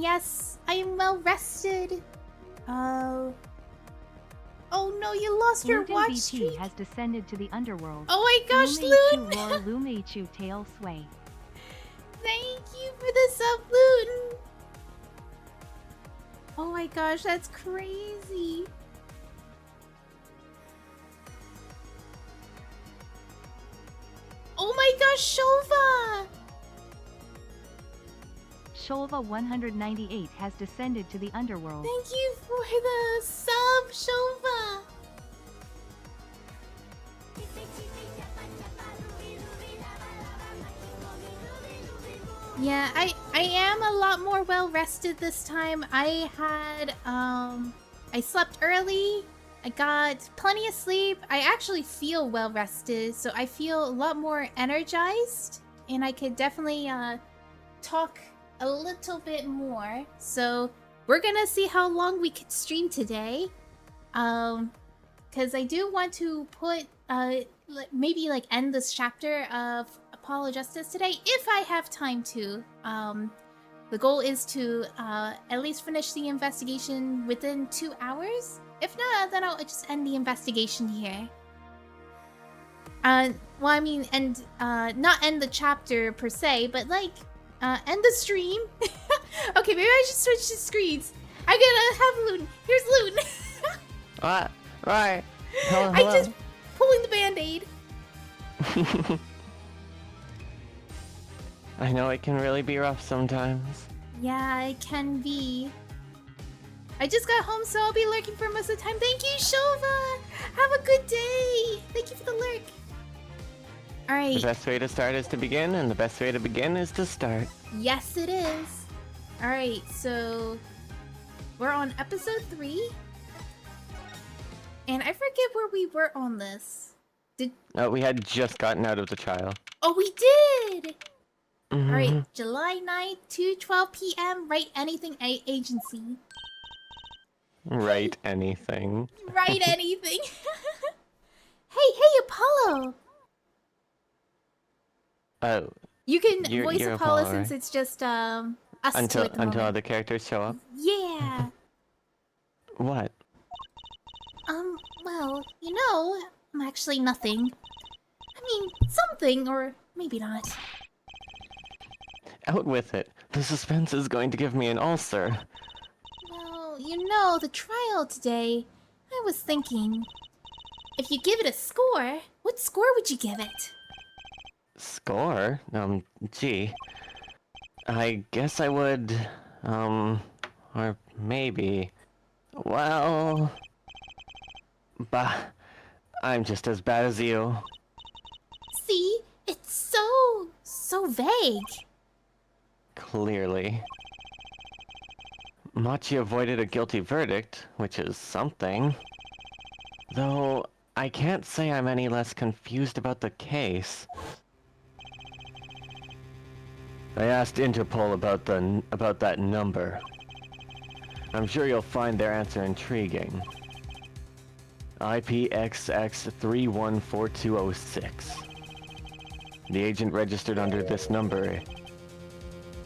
Yes, I am well rested. Oh no, you lost your Gluten watch BP streak. has descended to the underworld. Oh my gosh, Lumeichu Loon! roar, Lumeichu tail sway. Thank you for the sub, Loon. Oh my gosh, that's crazy. Oh my gosh, Shova! Sholva 198 has descended to the underworld. Thank you for the sub, Shova. Yeah, I am a lot more well rested this time. I slept early. I got plenty of sleep. I actually feel well rested, so I feel a lot more energized, and I could definitely talk a little bit more. So we're gonna see how long we could stream today. Because I do want to put maybe like end this chapter of Apollo Justice today if I have time to. The goal is to at least finish the investigation within 2 hours. If not, then I'll just end the investigation here. Well, I mean, not end the chapter per se, but like, end the stream. Okay, maybe I should switch the screens. I'm gonna have Loon. Here's Loon. What? Right. Hello, I'm hello. just pulling the band-aid. I know it can really be rough sometimes. Yeah, it can be. I just got home, so I'll be lurking for most of the time. Thank you, Shova! Have a good day! Thank you for the lurk. Alright. The best way to start is to begin, and the best way to begin is to start. Yes, it is. Alright, so we're on episode 3. And I forget where we were on this. We had just gotten out of the trial. Oh, we did! Alright, July 9th, 2:12 p.m. Write anything agency. Write anything. Write anything. Hey, Apollo! Oh. You can You're voice Apollo Apollo, since right? it's just us Until two at the moment. other characters show up? Yeah. What? Well, you know, I'm actually nothing. I mean, something, or maybe not. Out with it. The suspense is going to give me an ulcer. Well, you know, the trial today, I was thinking, if you give it a score, what score would you give it? Score? Gee. I guess I would, or maybe... Well... Bah. I'm just as bad as you. See? It's so vague. Clearly. Machi avoided a guilty verdict, which is something. Though, I can't say I'm any less confused about the case. I asked Interpol about that number. I'm sure you'll find their answer intriguing. IPXX314206. The agent registered under this number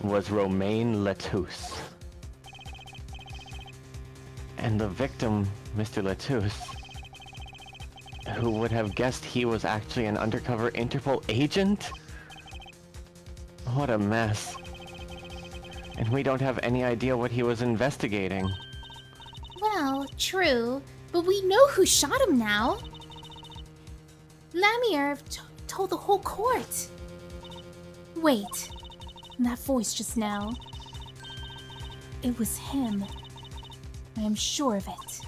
was Romain Letouce. And the victim, Mr. Letouce, who would have guessed he was actually an undercover Interpol agent? What a mess. And we don't have any idea what he was investigating. Well, true, but we know who shot him now. Lamier told the whole court. Wait, that voice just now. It was him. I am sure of it.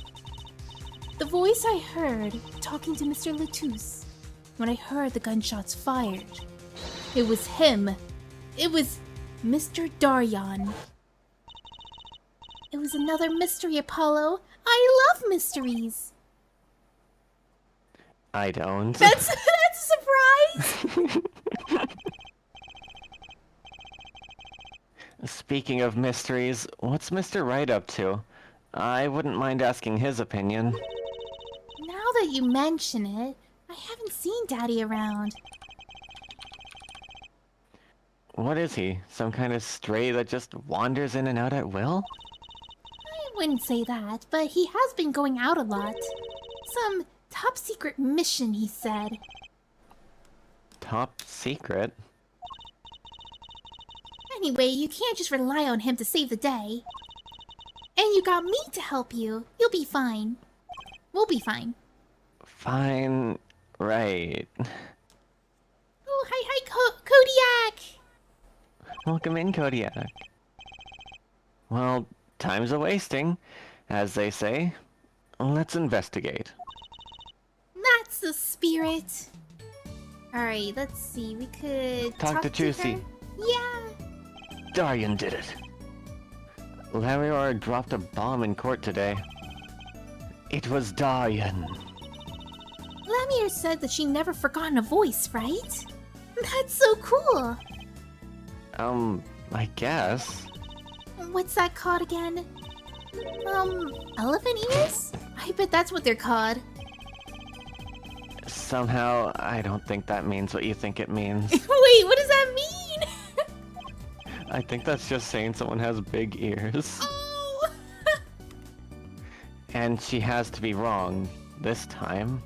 The voice I heard talking to Mr. Letouce when I heard the gunshots fired. It was him. It was Mr. Daryan. It was another mystery, Apollo. I love mysteries. I don't. That's a surprise. Speaking of mysteries, what's Mr. Wright up to? I wouldn't mind asking his opinion. Now that you mention it, I haven't seen Daddy around. What is he? Some kind of stray that just wanders in and out at will? I wouldn't say that, but he has been going out a lot. Some top secret mission, he said. Top secret? Anyway, you can't just rely on him to save the day. And you got me to help you. You'll be fine. We'll be fine. Fine. Right. Oh, hi, Kodiak! Welcome in, Kodiak. Well, time's a-wasting, as they say. Let's investigate. That's the spirit. Alright, let's see. We could Talk to Juicy. her. Yeah. Darien did it. Lamior dropped a bomb in court today. It was Darien. Lamir said that she never forgotten a voice, right? That's so cool. I guess. What's that called again? Elephant ears? I bet that's what they're called. Somehow, I don't think that means what you think it means. Wait, what does that mean? I think that's just saying someone has big ears. Oh! And she has to be wrong this time.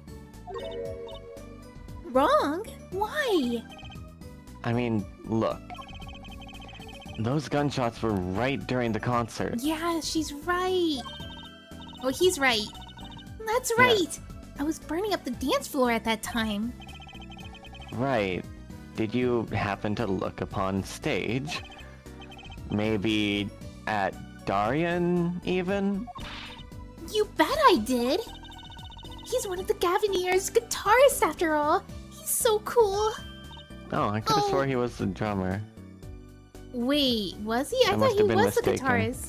Wrong? Why? I mean, look. Those gunshots were right during the concert. Yeah, she's right. Oh, he's right. That's Yeah. right. I was burning up the dance floor at that time. Right. Did you happen to look upon stage? Maybe at Darien, even? You bet I did. He's one of the Gaviniers' guitarists after all. He's so cool. Oh, I could have Oh. swore he was the drummer. Wait, was he? I I thought must he have been was the mistaken. guitarist.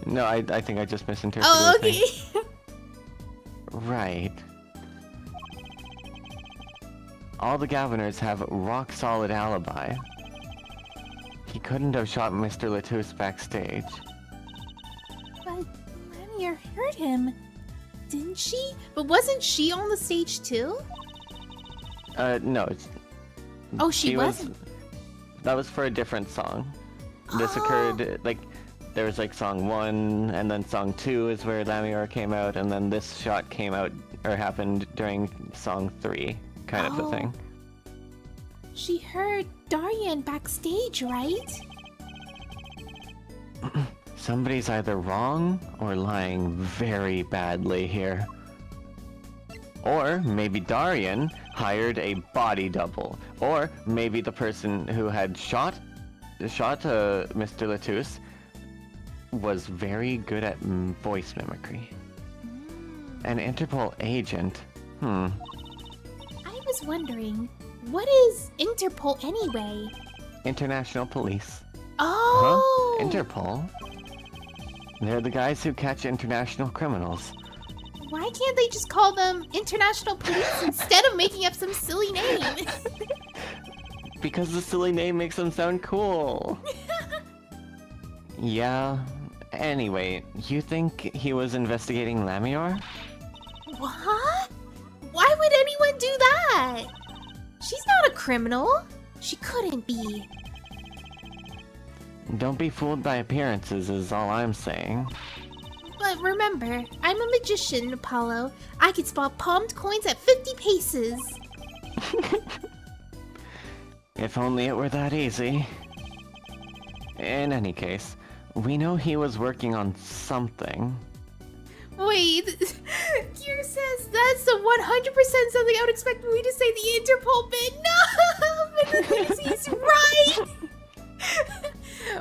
No, I think I just misinterpreted Oh, the okay. thing. Right. All the Gaviners have rock-solid alibi. He couldn't have shot Mr. Latouche backstage. But Lamia heard him, didn't she? But wasn't she on the stage too? No. Oh, she wasn't. That was for a different song. This Oh. occurred, like, there was like song 1, and then song 2 is where Lamior came out, and then this shot came out, or happened during song 3, kind of a Oh. thing. She heard Darien backstage, right? Somebody's either wrong or lying very badly here. Or maybe Darien hired a body double. Or maybe the person who had shot Mr. Latouche was very good at voice mimicry. An Interpol agent? I was wondering, what is Interpol anyway? International Police. Oh! Interpol? They're the guys who catch international criminals. Why can't they just call them International Police instead of making up some silly name? Because the silly name makes them sound cool. Yeah. Anyway, you think he was investigating Lamior? What? Why would anyone do that? She's not a criminal. She couldn't be. Don't be fooled by appearances is all I'm saying. But remember, I'm a magician, Apollo. I can spot palmed coins at 50 paces. If only it were that easy. In any case, we know he was working on something. Wait, Kier says that's the 100% something I would expect me to say the Interpol bit. No! But he's right!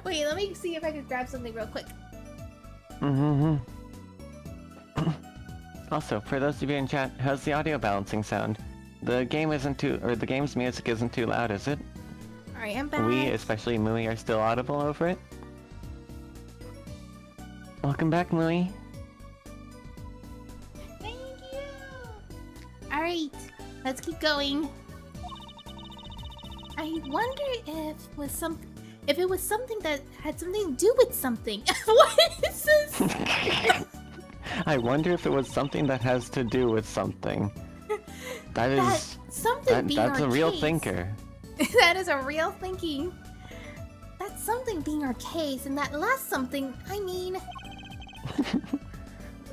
Wait, let me see if I can grab something real quick. Also, for those of you in chat, how's the audio balancing sound? The game's music isn't too loud, is it? Alright, I'm back. We, especially Mui, are still audible over it. Welcome back, Mui. Thank you! Alright, let's keep going. I wonder if it was something that had something to do with something. What is this? I wonder if it was something that has to do with something. That something being that's our a real case. thinker. That is a real thinking. something being our case, and that last something, I mean...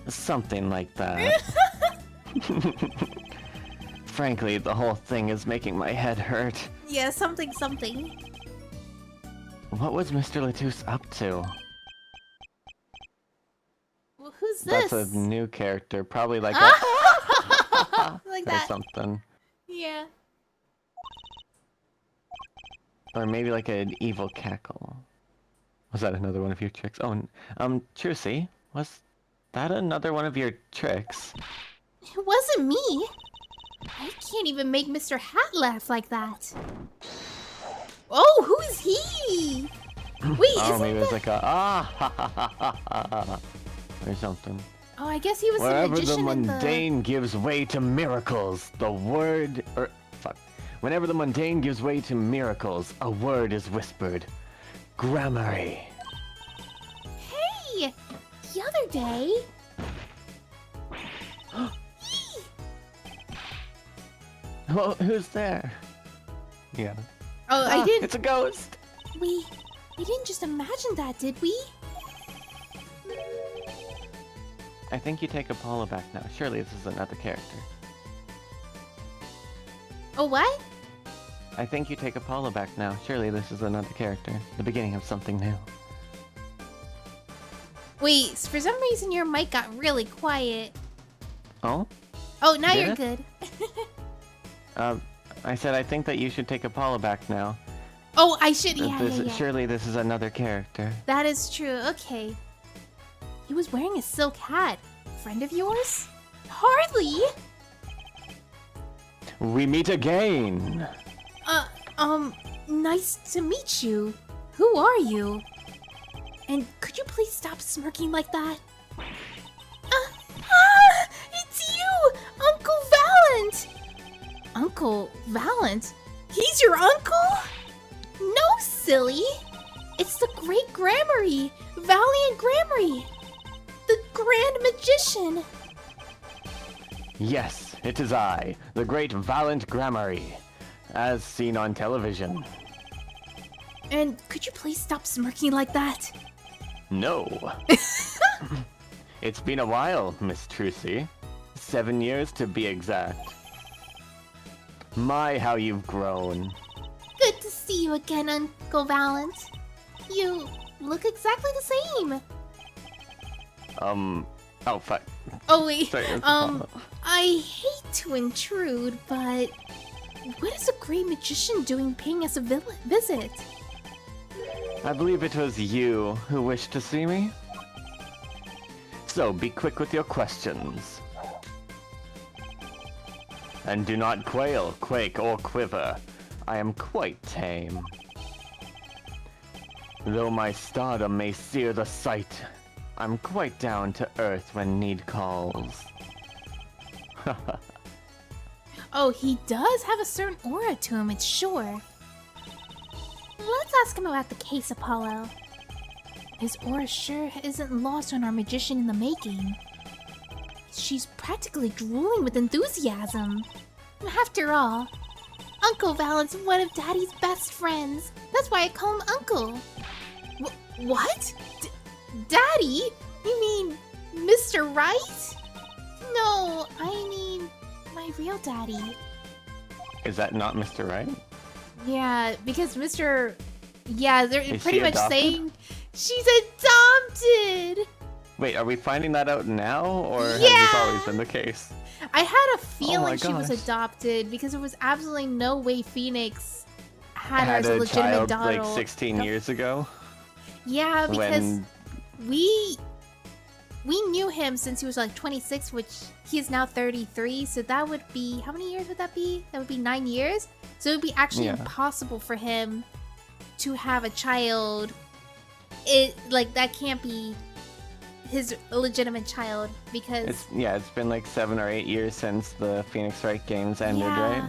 Something like that. Frankly, the whole thing is making my head hurt. Yeah, something. What was Mr. Latouche up to? Well, who's this? That's a new character, probably like Like or that. something. Yeah. Or maybe like an evil cackle. Was that another one of your tricks? Oh, Trucy, was that another one of your tricks? It wasn't me. I can't even make Mr. Hat laugh like that. Oh, who is he? Wait, Oh, isn't maybe it was that... like a ha ha ha ha ha or something. Oh, I guess he was the Wherever the magician in the... mundane gives way to miracles, the word... Whenever the mundane gives way to miracles, a word is whispered. Gramarye. Hey! The other day... Oh, who's there? Yeah. Oh, I didn't... It's a ghost! We didn't just imagine that, did we? I think you take Apollo back now. Surely this is another character. Oh, what? I think you take Apollo back now. Surely this is another character. The beginning of something new. Wait, for some reason your mic got really quiet. Oh? Oh, now Did you're it? good. I said I think that you should take Apollo back now. Oh, I should... Yeah. Surely this is another character. That is true. Okay. He was wearing a silk hat. Friend of yours? Hardly. We meet again! Nice to meet you. Who are you? And could you please stop smirking like that? It's you! Uncle Valent! Uncle Valent? He's your uncle? No, silly! It's the great Gramarye! Valiant Gramarye! The Grand Magician! Yes, it is I, the great Valiant Gramarye, as seen on television. And could you please stop smirking like that? No. It's been a while, Miss Trucy. 7 years to be exact. My, how you've grown. Good to see you again, Uncle Valent. You look exactly the same. Oh, fuck. Oh wait, Sorry, it's Apollo. I hate to intrude, but what is a great magician doing paying us a visit? I believe it was you who wished to see me. So be quick with your questions. And do not quail, quake, or quiver. I am quite tame. Though my stardom may sear the sight, I'm quite down to earth when need calls. Oh, he does have a certain aura to him, it's sure. Let's ask him about the case, Apollo. His aura sure isn't lost on our magician in the making. She's practically drooling with enthusiasm. After all, Uncle Valent's one of Daddy's best friends. That's why I call him Uncle. What? Daddy? You mean Mr. Right? No, I mean my real daddy. Is that not Mr. Right? Yeah, because Mr... Yeah, they're Is pretty she much adopted? saying she's adopted! Wait, are we finding that out now, or has Yeah! this always been the case? I had a feeling she was gosh. adopted because there was absolutely no way Phoenix had her Had as a a legitimate child daughter. like 16 years ago? Yeah, because When... we knew him since he was like 26, which he is now 33. So that would be, how many years would that be? That would be 9 years. So it would be actually Yeah. impossible for him to have a child. That can't be his legitimate child because It's been like 7 or 8 years since the Phoenix Wright games ended, right?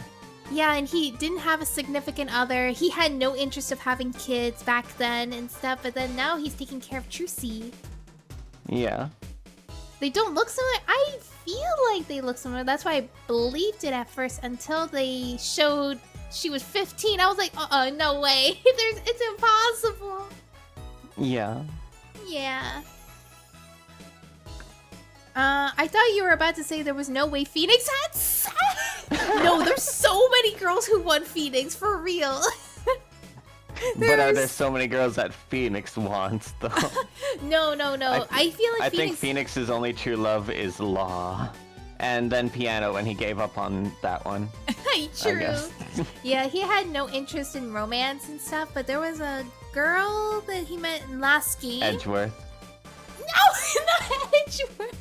Yeah, and he didn't have a significant other. He had no interest of having kids back then and stuff, but then now he's taking care of Trucy. Yeah. They don't look similar. I feel like they look similar. That's why I believed it at first until they showed she was 15. I was like, no way. It's impossible. Yeah. Yeah. I thought you were about to say there was no way Phoenix had sex. No, there's so many girls who won Phoenix, for real. But are there so many girls that Phoenix wants, though? No. I feel like I think Phoenix's only true love is Law. And then Piano when he gave up on that one. True. Yeah, he had no interest in romance and stuff, but there was a girl that he met in last game. Edgeworth. No, not Edgeworth.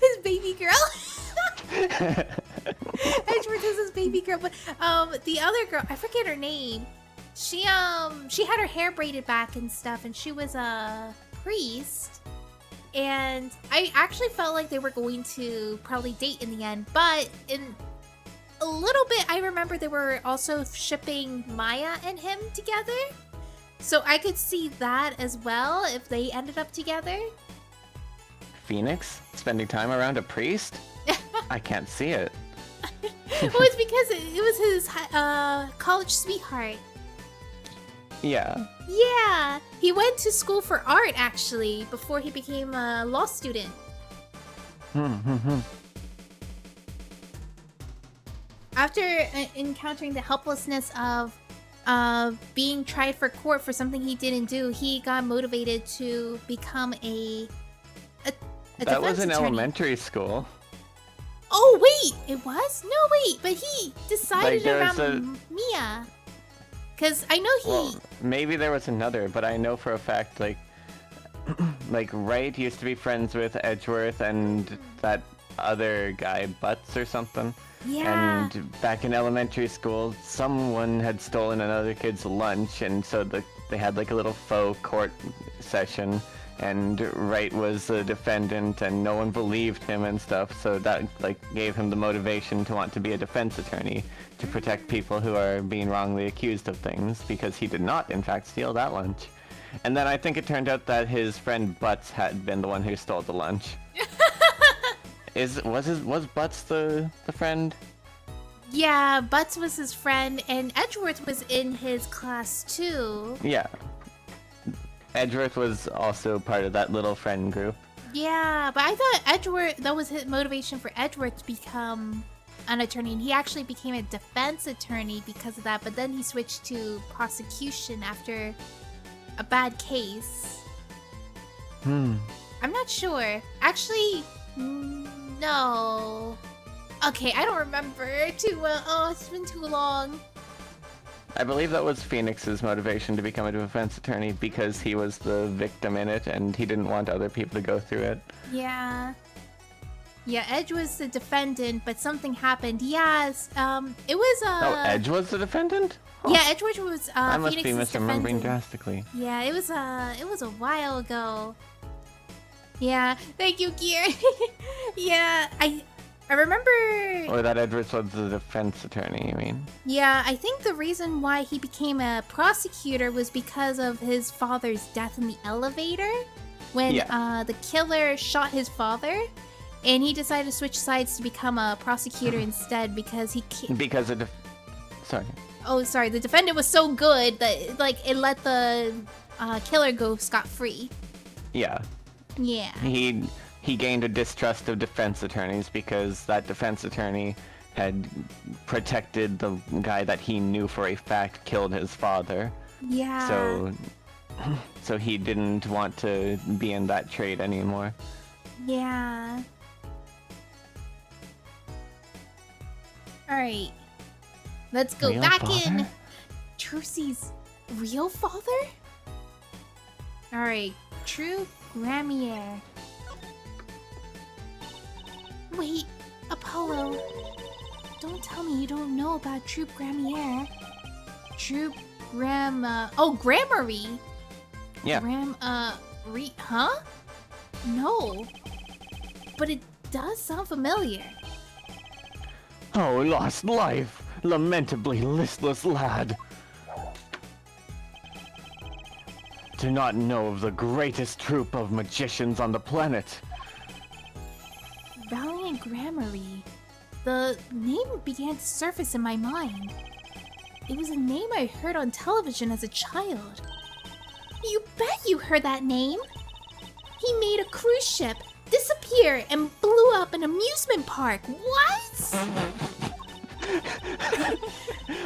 His baby girl. Edgeworth is his baby girl, but the other girl, I forget her name. She had her hair braided back and stuff, and she was a priest. And I actually felt like they were going to probably date in the end, but in a little bit, I remember they were also shipping Maya and him together. So I could see that as well if they ended up together. Phoenix? Spending time around a priest? I can't see it. Well, it's because it was his college sweetheart. Yeah. Yeah, he went to school for art actually before he became a law student. After encountering the helplessness of being tried for court for something he didn't do, he got motivated to become a that was in attorney. Elementary school. Oh wait, it was? No wait, but he decided Like, around Mia. Cause I know he. Well, maybe there was another, but I know for a fact, like, Wright used to be friends with Edgeworth and that other guy, Butts or something. Yeah. And back in elementary school, someone had stolen another kid's lunch, and so they had like a little faux court session, and Wright was the defendant, and no one believed him and stuff, so that like gave him the motivation to want to be a defense attorney to protect people who are being wrongly accused of things, because he did not, in fact, steal that lunch. And then I think it turned out that his friend Butts had been the one who stole the lunch. Was Butts the friend? Yeah, Butts was his friend, and Edgeworth was in his class too. Yeah. Edgeworth was also part of that little friend group. Yeah, but I thought Edgeworth, that was his motivation for Edgeworth to become an attorney, and he actually became a defense attorney because of that, but then he switched to prosecution after a bad case. I'm not sure. Actually, no. Okay, I don't remember too well. Oh, it's been too long. I believe that was Phoenix's motivation to become a defense attorney, because he was the victim in it and he didn't want other people to go through it. Yeah. Yeah, Edge was the defendant, but something happened. Yes, it was Oh, Edge was the defendant? Oh, yeah, Edgeworth was I must Phoenix's be misremembering defendant. drastically. Yeah, it was a while ago. Yeah, thank you, Gear. Yeah, I remember. Or that Edwards was the defense attorney, you mean? Yeah, I think the reason why he became a prosecutor was because of his father's death in the elevator. When the killer shot his father, and he decided to switch sides to become a prosecutor instead because he. Because of sorry. Oh, sorry. The defendant was so good that like it let the killer go scot-free. Yeah. Yeah. He gained a distrust of defense attorneys because that defense attorney had protected the guy that he knew for a fact killed his father. Yeah. So he didn't want to be in that trade anymore. Yeah. Alright. Let's go Real back father? in. Trucy's real father? Alright. True Gramier. Wait, Apollo. Don't tell me you don't know about Troop Gramier. Troop oh, Gramarye. Yeah. Huh? No. But it does sound familiar. Oh, lost life! Lamentably listless lad! Do not know of the greatest troop of magicians on the planet. Valiant Gramarye. the name began to surface in my mind. It was a name I heard on television as a child. You bet you heard that name! He made a cruise ship disappear and blew up an amusement park. What?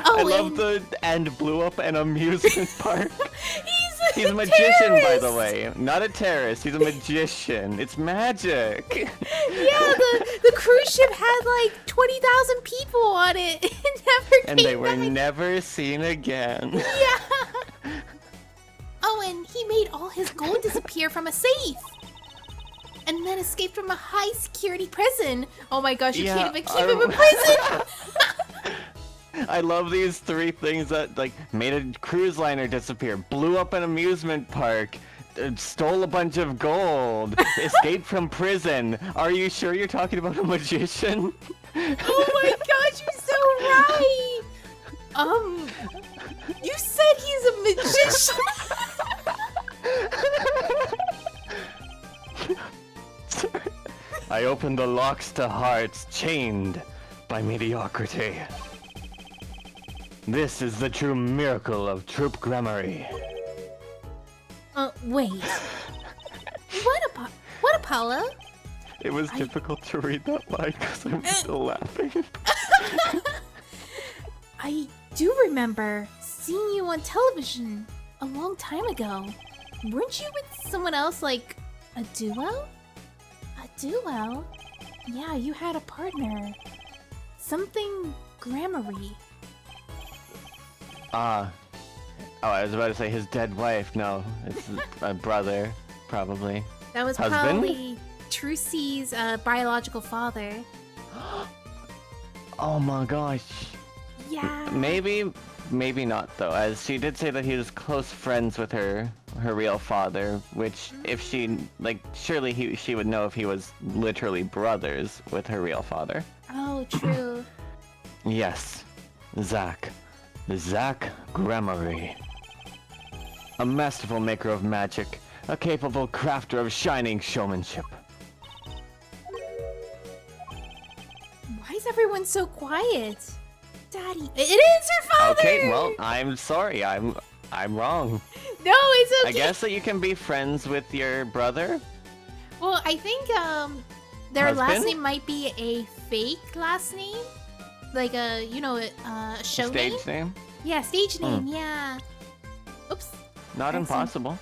I love the "and blew up an amusement park." He's a magician, by terrorist! the way. Not a terrorist, he's a magician. It's magic. Yeah, the cruise ship had like 20,000 people on it. It never And came they were back. never seen again. Yeah. Oh, and he made all his gold disappear from a safe. And then escaped from a high security prison. Oh my gosh, you can't even keep him in prison. I love these three things that like made a cruise liner disappear, blew up an amusement park, stole a bunch of gold, escaped from prison. Are you sure you're talking about a magician? Oh my gosh, you're so right. You said he's a magician. I opened the locks to hearts chained by mediocrity. This is the true miracle of troop grammary. Wait. What Apollo? It was difficult to read that line because I'm still laughing. I do remember seeing you on television a long time ago. Weren't you with someone else, like a duo? A duo? Yeah, you had a partner. Something grammary. Oh, I was about to say his dead wife. No, it's a brother, probably. That was Husband? probably Trucy's biological father. Oh my gosh. Yeah. Maybe not though, as she did say that he was close friends with her real father, which if she, like, surely she would know if he was literally brothers with her real father. Oh, true. Yes, Zack Grammary. A masterful maker of magic, a capable crafter of shining showmanship. Why is everyone so quiet? Daddy, it is her father! Okay, well, I'm sorry, I'm wrong. No, it's okay. I guess that you can be friends with your brother? Well, I think their last Husband? name might be a fake last name, like a show name. Stage name? Yeah, stage name. Yeah. Oops. Not Excellent. impossible.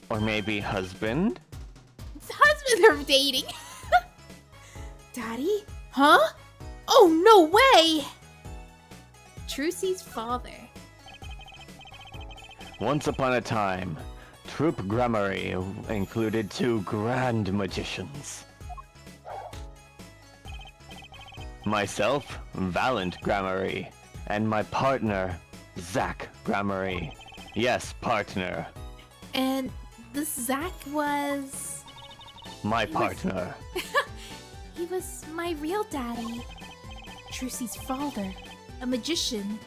Or maybe husband? Husband are dating. Daddy? Huh? Oh, no way! Trucy's father. Once upon a time, Troop Grammary included two grand magicians. Myself, Valiant Grammary, and my partner, Zack Grammary. Yes, partner. And this Zack was... My partner. He was my real daddy. Trucy's father. A magician.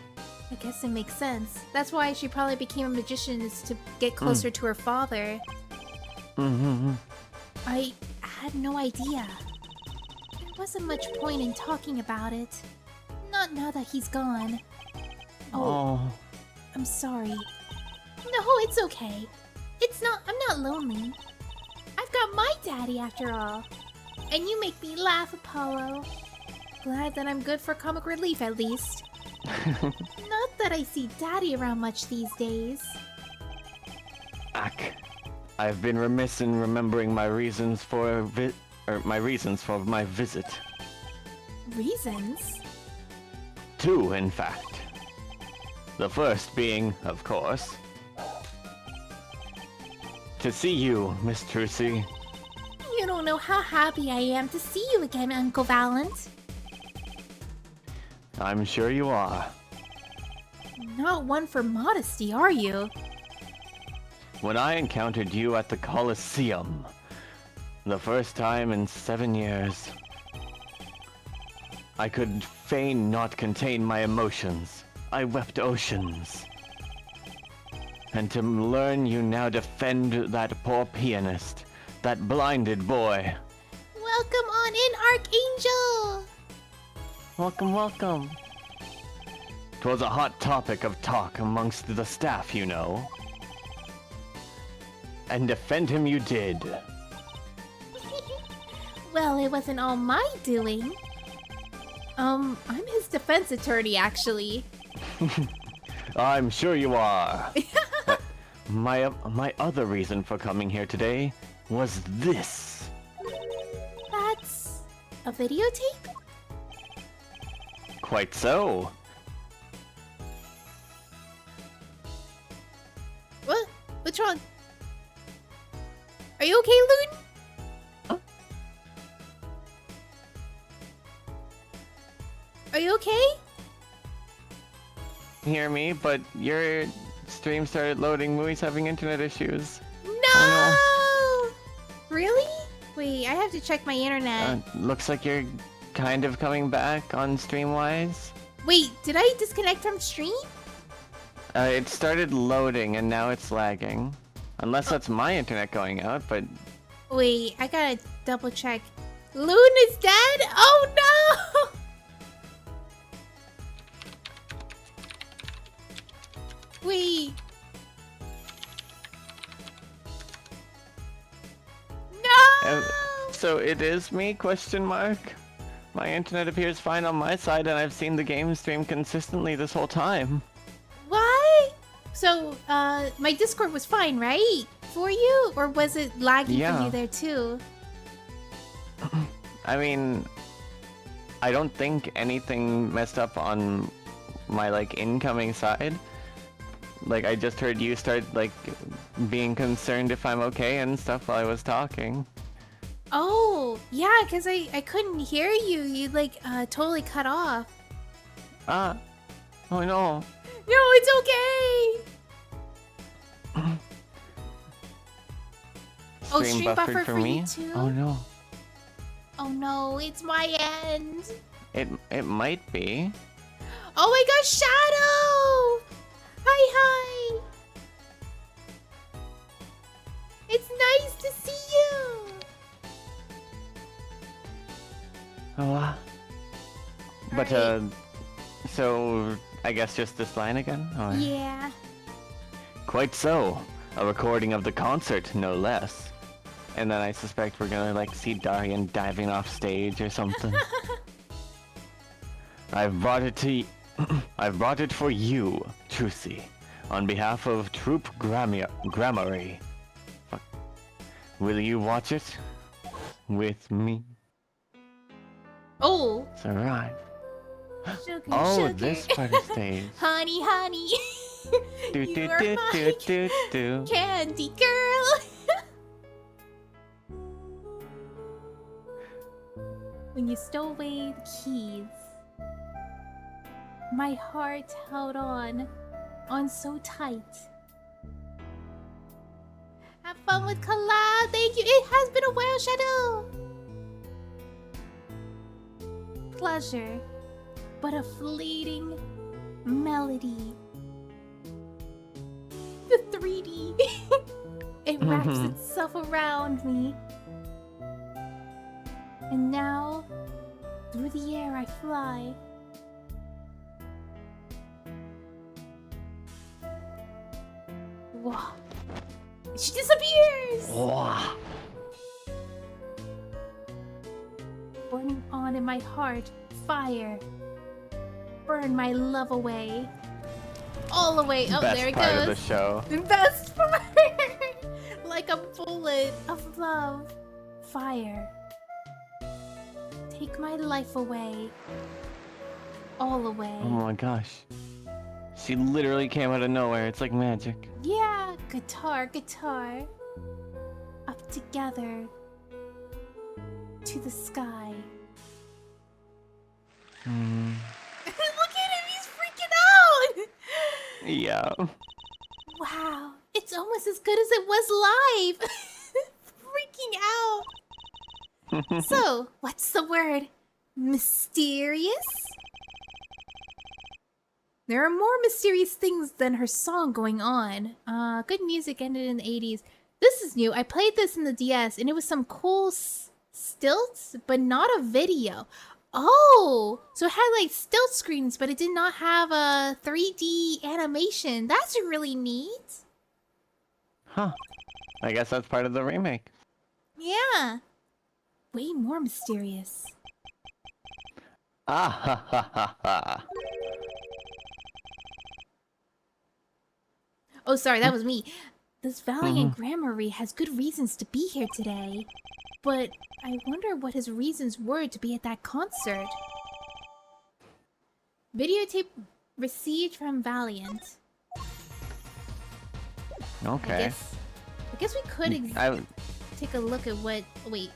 I guess it makes sense. That's why she probably became a magician, is to get closer to her father. Mm-hmm. I had no idea. There wasn't much point in talking about it. Not now that he's gone. Oh. I'm sorry. No, it's okay. I'm not lonely. I've got my daddy after all. And you make me laugh, Apollo. Glad that I'm good for comic relief at least. Not that I see Daddy around much these days. Ack. I've been remiss in remembering my reasons for my visit. Reasons? Two, in fact. The first being, of course, to see you, Miss Trucy. You don't know how happy I am to see you again, Uncle Valent. I'm sure you are. Not one for modesty, are you? When I encountered you at the Colosseum, the first time in 7 years, I could fain not contain my emotions. I wept oceans. And to learn you now defend that poor pianist, that blinded boy. Welcome on in, Archangel! Welcome, welcome. 'Twas a hot topic of talk amongst the staff, you know. And defend him you did. Well, it wasn't all my doing. I'm his defense attorney, actually. I'm sure you are. But my other reason for coming here today was this. That's a videotape? Quite so. What? What's wrong? Are you okay, Loon? Huh? Are you okay? Hear me, but your stream started loading. Mui's having internet issues. No! Oh, Really? Wait, I have to check my internet. Looks like you're kind of coming back on stream-wise. Wait, did I disconnect from stream? It started loading and now it's lagging. Unless that's my internet going out, but... Wait, I gotta double check. Loon is dead? Oh no! Wait. No! So it is me, question mark? My internet appears fine on my side and I've seen the game stream consistently this whole time. What? So, my Discord was fine, right? For you? Or was it laggy for Yeah. you there too? I mean, I don't think anything messed up on my, like, incoming side. Like, I just heard you start, like, being concerned if I'm okay and stuff while I was talking. Oh, yeah, because I couldn't hear you. You, like, totally cut off. Ah. Oh no. No, it's okay! Oh, stream buffered for you too? Oh no. Oh no, it's my end. It might be. Oh my gosh, Shadow! Hi, hi! It's nice to see you! Oh. But Alright. so I guess just this line again? Or... Yeah. Quite so. A recording of the concert, no less. And then I suspect we're gonna like see Darian diving off stage or something. I've brought it to I've brought it for you, Trucy, on behalf of Troop Grammary. Fuck. Will you watch it with me? Oh, It's alright. sugar, Oh, sugar. this part of stage. Honey, honey. Do You do are do my do do do. candy girl. When you stole away the keys, my heart held on so tight. Have fun with collab. Thank you. It has been a while, Shadow. Pleasure, but a fleeting melody. The 3D. It wraps itself around me. And now, through the air I fly. Whoa. She disappears! Wah. Burning on in my heart, fire. Burn my love away. All away. Oh, Best there it part goes. of the show. The best part! Like a bullet of love. Fire. Take my life away. All away. Oh my gosh. She literally came out of nowhere. It's like magic. Yeah, guitar. Up together. To the sky. Hmm. Look at him, he's freaking out! Yeah. Wow, it's almost as good as it was live! Freaking out! So, what's the word? Mysterious? There are more mysterious things than her song going on. Good music ended in the 80s. This is new. I played this in the DS and it was some cool stilts, but not a video. Oh, so it had like still screens, but it did not have a 3D animation. That's really neat. Huh. I guess that's part of the remake. Yeah. Way more mysterious. Ah ha ha ha ha. Oh, sorry, that was me. This valiant Mm-hmm. Gramarye has good reasons to be here today. But I wonder what his reasons were to be at that concert. Videotape received from Valiant. Okay. I guess we could take a look at what... Wait,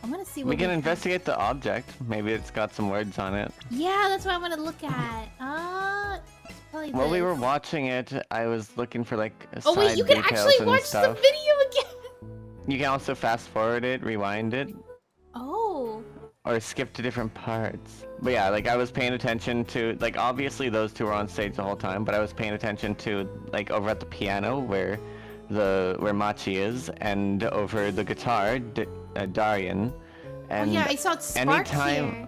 I want to see what we can have. investigate the object. Maybe it's got some words on it. Yeah, that's what I want to look at. Probably While we this. were watching it, I was looking for like Oh wait, side you can details actually and watch stuff. the video again! You can also fast forward it, rewind it, Oh. or skip to different parts. But yeah, like I was paying attention to, like obviously those two were on stage the whole time, but I was paying attention to like over at the piano where Machi is, and over the guitar, Darian. And Oh yeah, I saw Spark here.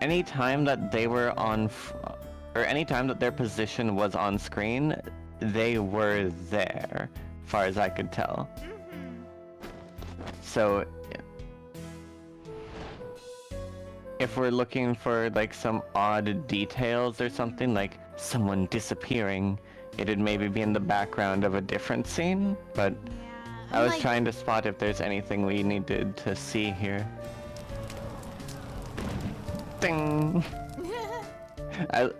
Anytime that they were on, or anytime that their position was on screen, they were there, far as I could tell. So, if we're looking for like some odd details or something, like someone disappearing, it'd maybe be in the background of a different scene, but I was trying to spot if there's anything we needed to see here. Ding!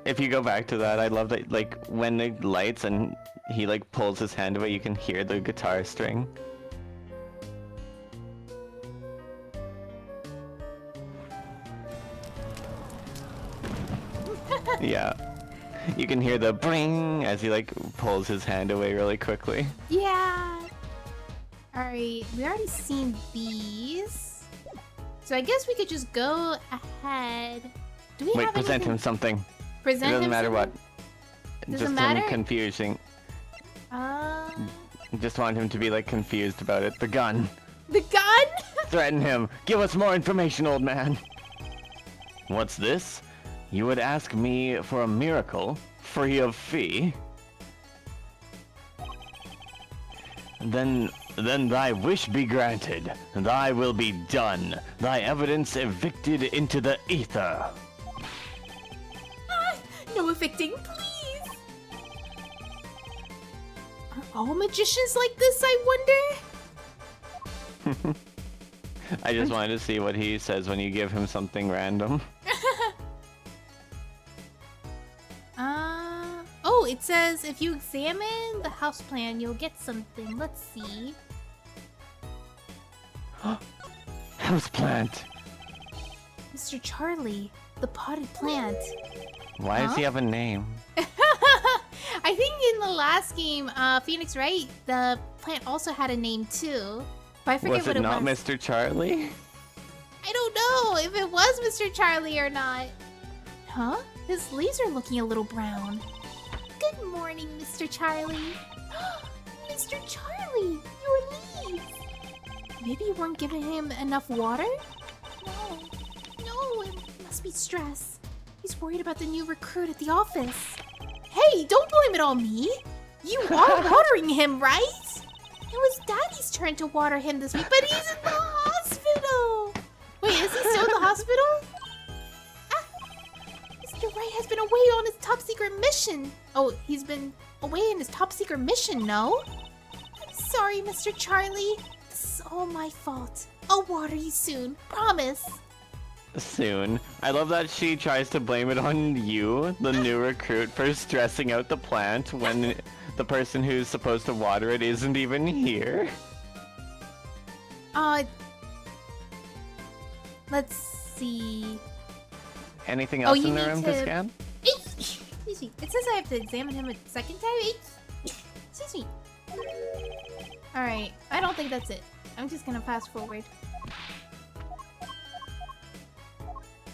If you go back to that, I love that, like, when it lights and he, like, pulls his hand away, you can hear the guitar string. Yeah. You can hear the bring as he, like, pulls his hand away really quickly. Yeah. Alright, we already seen these. So I guess we could just go ahead. Do we have present anything? him something. Present It doesn't him matter something? what. Doesn't Just matter? him confusing. Just want him to be like confused about it. The gun. The gun? Threaten him. Give us more information, old man. What's this? You would ask me for a miracle, free of fee? Then thy wish be granted. Thy will be done. Thy evidence evicted into the ether. No evicting, please. Are all magicians like this, I wonder? I just wanted to see what he says when you give him something random. Oh, it says if you examine the house plan, you'll get something. Let's see. Houseplant. Mr. Charlie, the potted plant. Why does he have a name? I think in the last game, Phoenix Wright, the plant also had a name too. But I forget what it was. Was it not Mr. Charlie? I don't know if it was Mr. Charlie or not. Huh? His leaves are looking a little brown. Good morning, Mr. Charlie. Mr. Charlie, your leaves. Maybe you weren't giving him enough water? No, it must be stress. He's worried about the new recruit at the office. Hey, don't blame it on me. You are watering him, right? It was Daddy's turn to water him this week, but he's in the hospital. Wait, is he still in the hospital? Mr. Wright has been away on his top secret mission. Oh, he's been away in his top secret mission, no? I'm sorry, Mr. Charlie. This is all my fault. I'll water you soon, promise. Soon. I love that she tries to blame it on you, the new recruit, for stressing out the plant when the person who's supposed to water it isn't even here. Let's see. Anything else you in the need room to scan? Excuse me. It says I have to examine him a second time. Excuse me. Alright, I don't think that's it. I'm just gonna fast forward.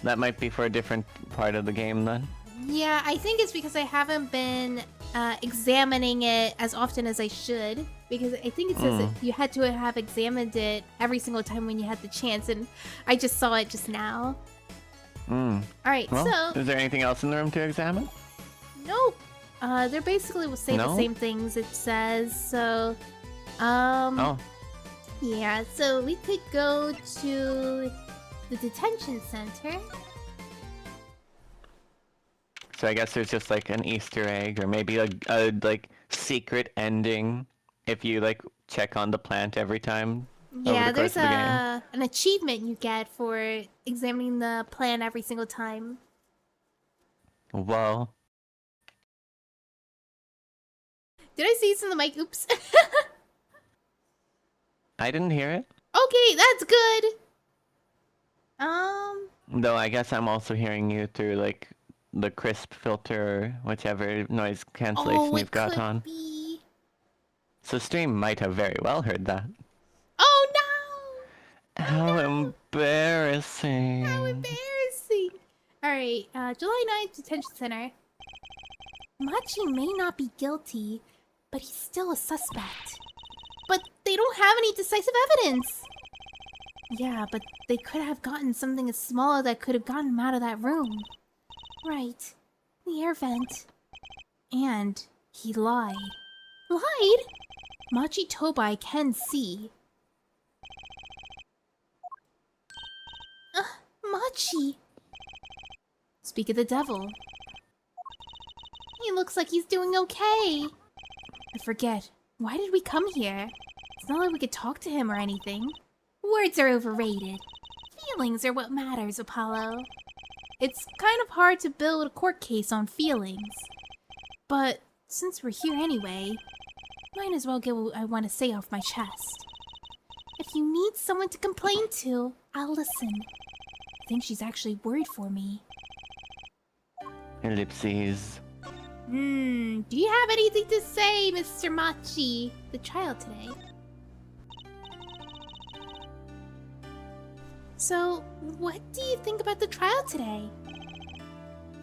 That might be for a different part of the game then. Yeah, I think it's because I haven't been examining it as often as I should. Because I think it says that you had to have examined it every single time when you had the chance, and I just saw it just now. Alright, Well, so... is there anything else in the room to examine? Nope. They basically will say the same things it says, so... Oh. Yeah, so we could go to the detention center. So I guess there's just like an Easter egg, or maybe a like secret ending if you like check on the plant every time. Yeah, over the course there's of the game. an achievement you get for examining the plant every single time. Whoa. Did I sneeze in the mic? Oops. I didn't hear it. Okay, that's good. Though I guess I'm also hearing you through like the crisp filter, or whichever noise cancellation you've got on. Be. So stream might have very well heard that. Oh no! How embarrassing. How embarrassing! Alright, July 9th, Detention Center. Machi may not be guilty, but he's still a suspect. But they don't have any decisive evidence! Yeah, but they could have gotten something as small that could have gotten him out of that room. Right. The air vent. And he lied. Lied? Machi Tobai can see. Machi! Speak of the devil. He looks like he's doing okay. I forget. Why did we come here? It's not like we could talk to him or anything. Words are overrated. Feelings are what matters, Apollo. It's kind of hard to build a court case on feelings. But since we're here anyway, might as well get what I want to say off my chest. If you need someone to complain to, I'll listen. I think she's actually worried for me. Ellipses. Do you have anything to say, Mr. Machi? The trial today. So, what do you think about the trial today?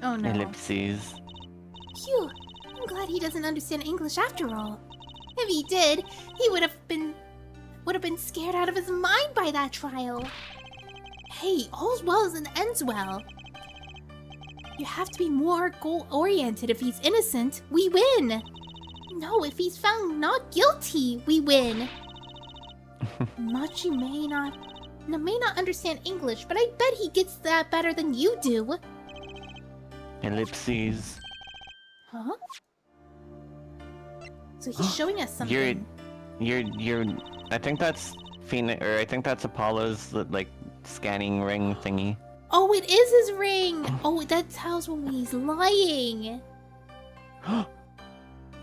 Oh no. Ellipses. Phew, I'm glad he doesn't understand English after all. If he did, he would have been scared out of his mind by that trial. Hey, all's well as ends well. You have to be more goal-oriented. If he's innocent, we win. No, if he's found not guilty, we win. Machi may not understand English, but I bet he gets that better than you do. Ellipses. Huh? So he's showing us something. You're. I think that's I think that's Apollo's like scanning ring thingy. Oh, it is his ring. Oh, that tells when he's lying.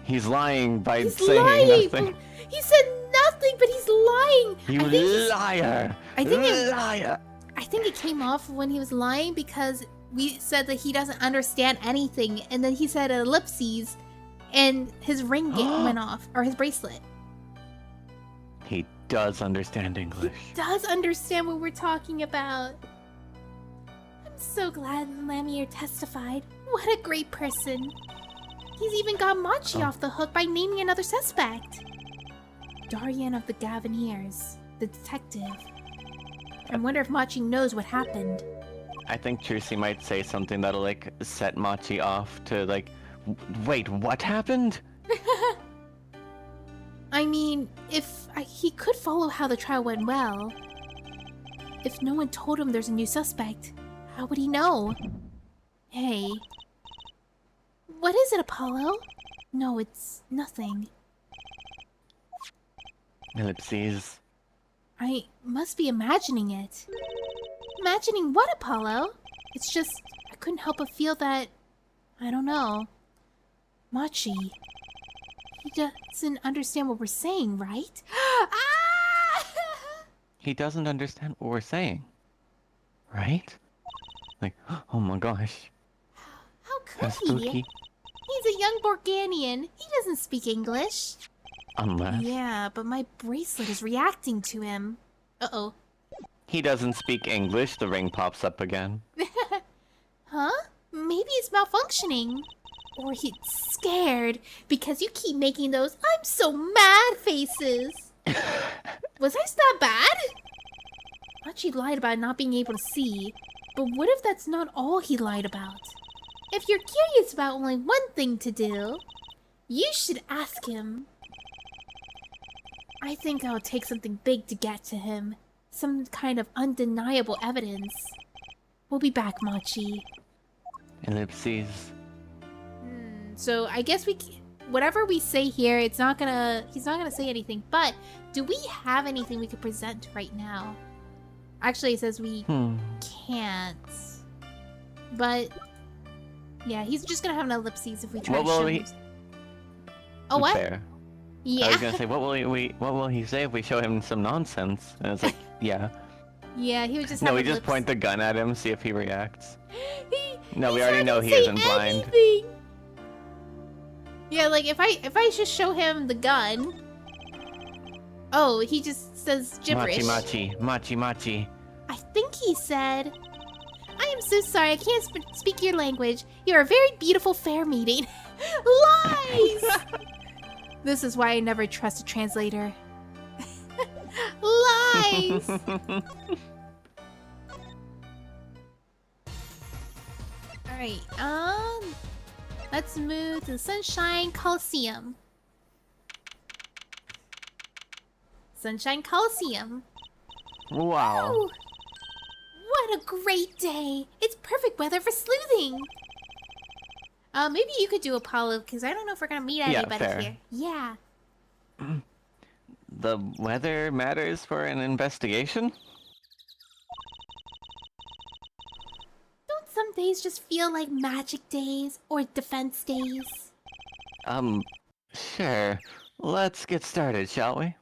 He's lying by He's saying lying. nothing. He said nothing, but he's lying. You liar! I think liar! I think it came off when he was lying because we said that he doesn't understand anything, and then he said ellipses, and his ring went off, or his bracelet. He does understand English. He does understand what we're talking about. I'm so glad Lamier testified. What a great person. He's even got Machi off the hook by naming another suspect. Darian of the Gaviniers, the detective. I wonder if Machi knows what happened. I think Trucy might say something that'll like set Machi off to like, wait, what happened? I mean, he could follow how the trial went well. If no one told him there's a new suspect, how would he know? Hey. What is it, Apollo? No, it's nothing. Ellipses. I must be imagining it. Imagining what, Apollo? It's just, I couldn't help but feel that... I don't know. Machi... He doesn't understand what we're saying, right? Ah! He doesn't understand what we're saying. Right? Like, oh my gosh. How could That's he? spooky. He's a young Borganian. He doesn't speak English. Unless... Yeah, but my bracelet is reacting to him. Uh-oh. He doesn't speak English, the ring pops up again. Huh? Maybe it's malfunctioning. Or he's scared because you keep making those I'm so mad faces. Was I that bad? Machi lied about not being able to see, but what if that's not all he lied about? If you're curious about only one thing to do, you should ask him. I think I'll take something big to get to him. Some kind of undeniable evidence. We'll be back, Machi. Ellipses. So I guess whatever we say here, he's not gonna say anything. But do we have anything we could present right now? Actually, it says we can't. But yeah, he's just gonna have an ellipses if we try to show him. Oh, what? Fair. Yeah. I was gonna say, what will he say if we show him some nonsense? And it's like, yeah. Yeah, he would just. No, have we an just ellipse. point the gun at him, see if he reacts. No, we He's already not know gonna he say isn't blind. anything. Yeah, like if I just show him the gun. Oh, he just says gibberish. Machi, machi, machi, machi. I think he said, I am so sorry, I can't speak your language. You're a very beautiful fair meeting. Lies! This is why I never trust a translator. Lies! Alright, let's move to the Sunshine Coliseum. Sunshine Coliseum. Wow. Oh, what a great day! It's perfect weather for sleuthing! Maybe you could do Apollo, because I don't know if we're gonna meet anybody fair. here. Yeah. The weather matters for an investigation? Don't some days just feel like magic days or defense days? Sure. Let's get started, shall we?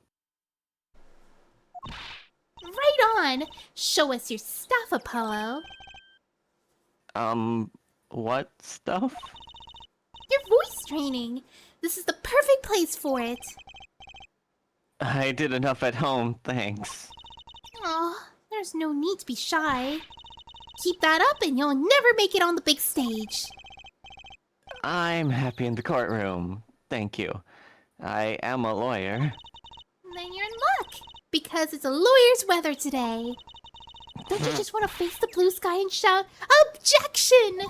Right on! Show us your stuff, Apollo. What stuff? Your voice training. This is the perfect place for it. I did enough at home, thanks. Aw, there's no need to be shy. Keep that up and you'll never make it on the big stage. I'm happy in the courtroom. Thank you. I am a lawyer. Then you're in luck, because it's a lawyer's weather today. Don't you just want to face the blue sky and shout, OBJECTION!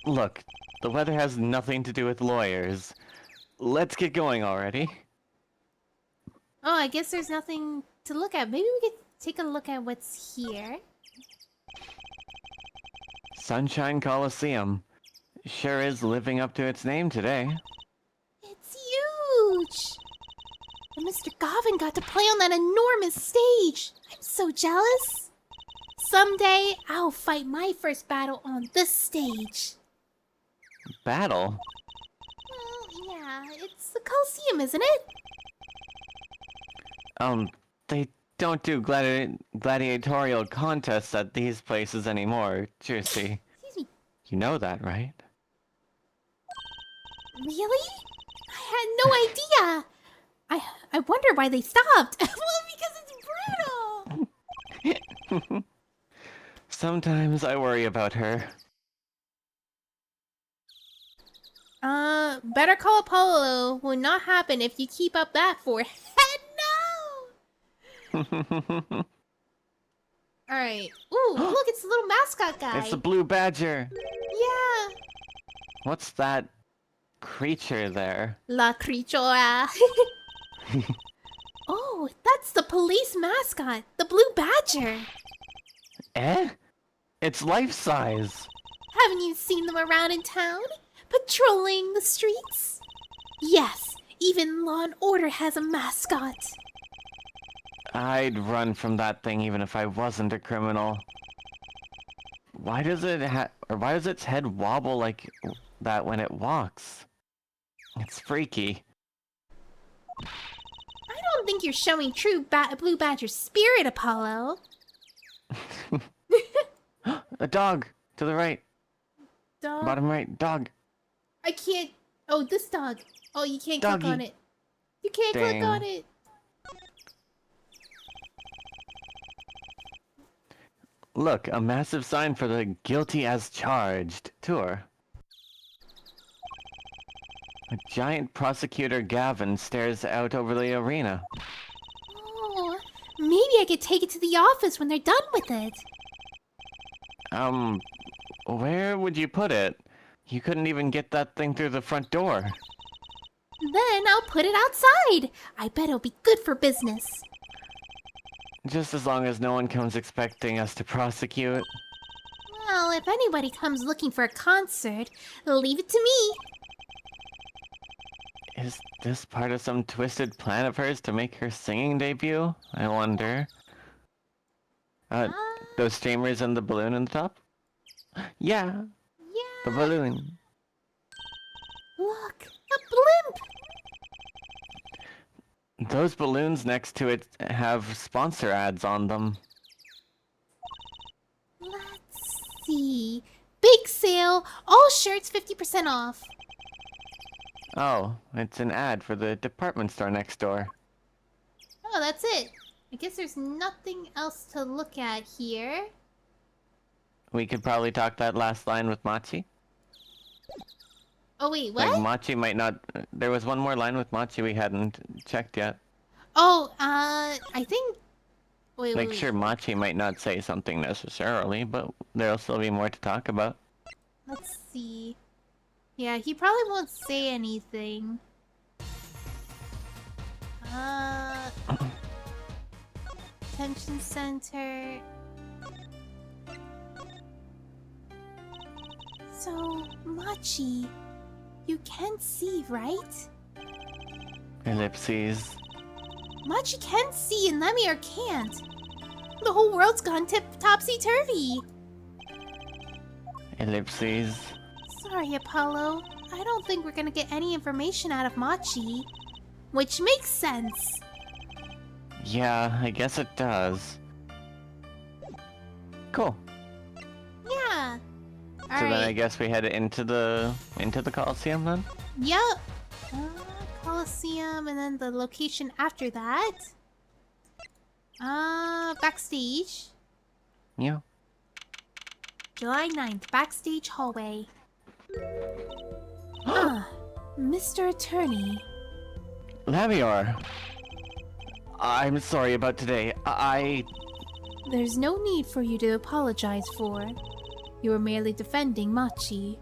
Look, the weather has nothing to do with lawyers. Let's get going already. Oh, I guess there's nothing to look at. Maybe we could take a look at what's here. Sunshine Coliseum. Sure is living up to its name today. It's huge! And Mr. Gavin got to play on that enormous stage. I'm so jealous. Someday, I'll fight my first battle on this stage. Battle? Well, yeah, it's the Coliseum, isn't it? They don't do gladiatorial contests at these places anymore, Juicy. Excuse me. You know that, right? Really? I had no idea. I wonder why they stopped. Well, because it's brutal. Sometimes I worry about her. Better Call Apollo will not happen if you keep up that forehead. No! Alright. Ooh, look, it's the little mascot guy. It's the blue badger. Yeah. What's that creature there? La Crichora. Oh, that's the police mascot, the blue badger. Eh? It's life-size. Haven't you seen them around in town? Patrolling the streets? Yes, even Law and Order has a mascot. I'd run from that thing even if I wasn't a criminal. Why does its head wobble like that when it walks? It's freaky. I don't think you're showing true Blue Badger spirit, Apollo. A dog! To the right. Dog? Bottom right. Dog. I can't... Oh, this dog. Oh, you can't Doggy. click on it. You can't click Dang. on it. Look, a massive sign for the Guilty as Charged tour. A giant prosecutor Gavin stares out over the arena. Oh, maybe I could take it to the office when they're done with it. Where would you put it? You couldn't even get that thing through the front door. Then I'll put it outside. I bet it'll be good for business. Just as long as no one comes expecting us to prosecute. Well, if anybody comes looking for a concert, leave it to me. Is this part of some twisted plan of hers to make her singing debut? I wonder. Those streamers and the balloon on the top? Yeah, the Yeah. balloon. Look, a blimp. Those balloons next to it have sponsor ads on them. Let's see. Big sale. All shirts 50% off. Oh, it's an ad for the department store next door. Oh, that's it. I guess there's nothing else to look at here. We could probably talk that last line with Machi. Oh, wait, what? Like, Machi might not... There was one more line with Machi we hadn't checked yet. Oh, I think... Wait, Like, wait. sure, Machi might not say something necessarily, but there'll still be more to talk about. Let's see. Yeah, he probably won't say anything. Detention center. So, Machi, you can see, right? Ellipses. Machi can see and Lemire can't. The whole world's gone topsy-turvy. Ellipses. Sorry, Apollo. I don't think we're gonna get any information out of Machi. Which makes sense. Yeah, I guess it does. Cool. Yeah. So then I guess we head into the Coliseum then? Yep. Coliseum, and then the location after that. Backstage. Yeah. July 9th, backstage hallway. Mr. Attorney. Lamior! I'm sorry about today. There's no need for you to apologize for. You were merely defending Machi.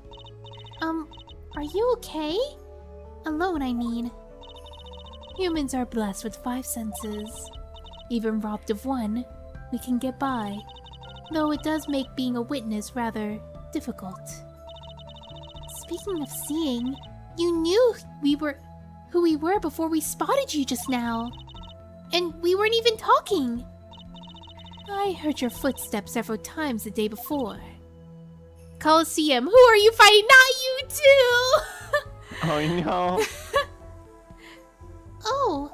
Are you okay? Alone, I mean. Humans are blessed with 5 senses. Even robbed of one, we can get by. Though it does make being a witness rather difficult. Speaking of seeing, you knew who we were before we spotted you just now. And we weren't even talking. I heard your footsteps several times the day before. Coliseum, who are you fighting? Not you too! Oh no! Oh,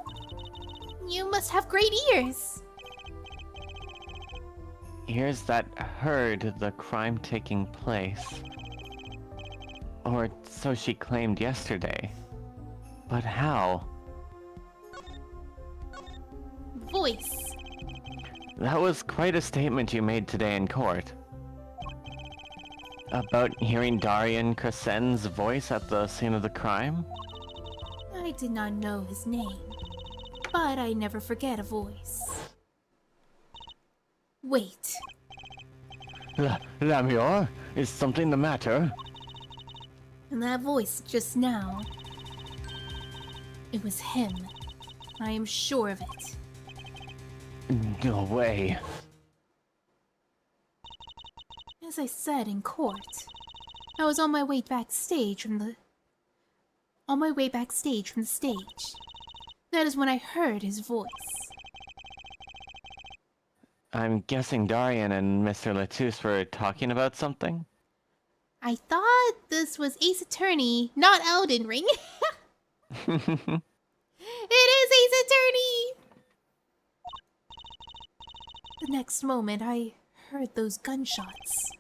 you must have great ears. Ears that heard the crime taking place. Or so she claimed yesterday. But how? Voice. That was quite a statement you made today in court. About hearing Darian Crescen's voice at the scene of the crime? I did not know his name, but I never forget a voice. Wait. Lamior, is something the matter? And that voice just now. It was him. I am sure of it. No way. As I said in court, I was on my way backstage from the stage. That is when I heard his voice. I'm guessing Darian and Mr. Latus were talking about something? I thought this was Ace Attorney, not Elden Ring. It is Ace Attorney! The next moment, I heard those gunshots.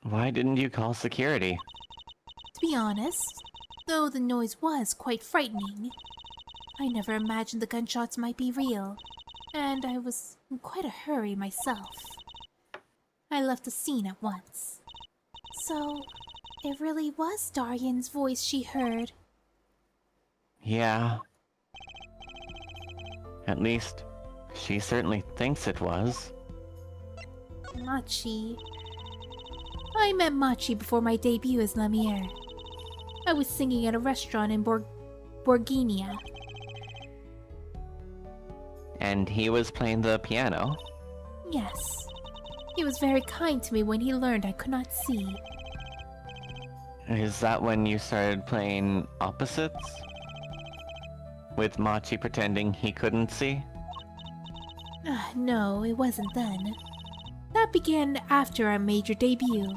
Why didn't you call security? To be honest, though the noise was quite frightening, I never imagined the gunshots might be real, and I was in quite a hurry myself. I left the scene at once. So, It really was Darian's voice she heard. Yeah. At least, she certainly thinks it was. Machi. I met Machi before my debut as Lemire. I was singing at a restaurant in Borginia. And he was playing the piano. Yes. He was very kind to me when he learned I could not see. Is that when you started playing opposites? With Machi pretending he couldn't see? No, it wasn't then. That began after our major debut.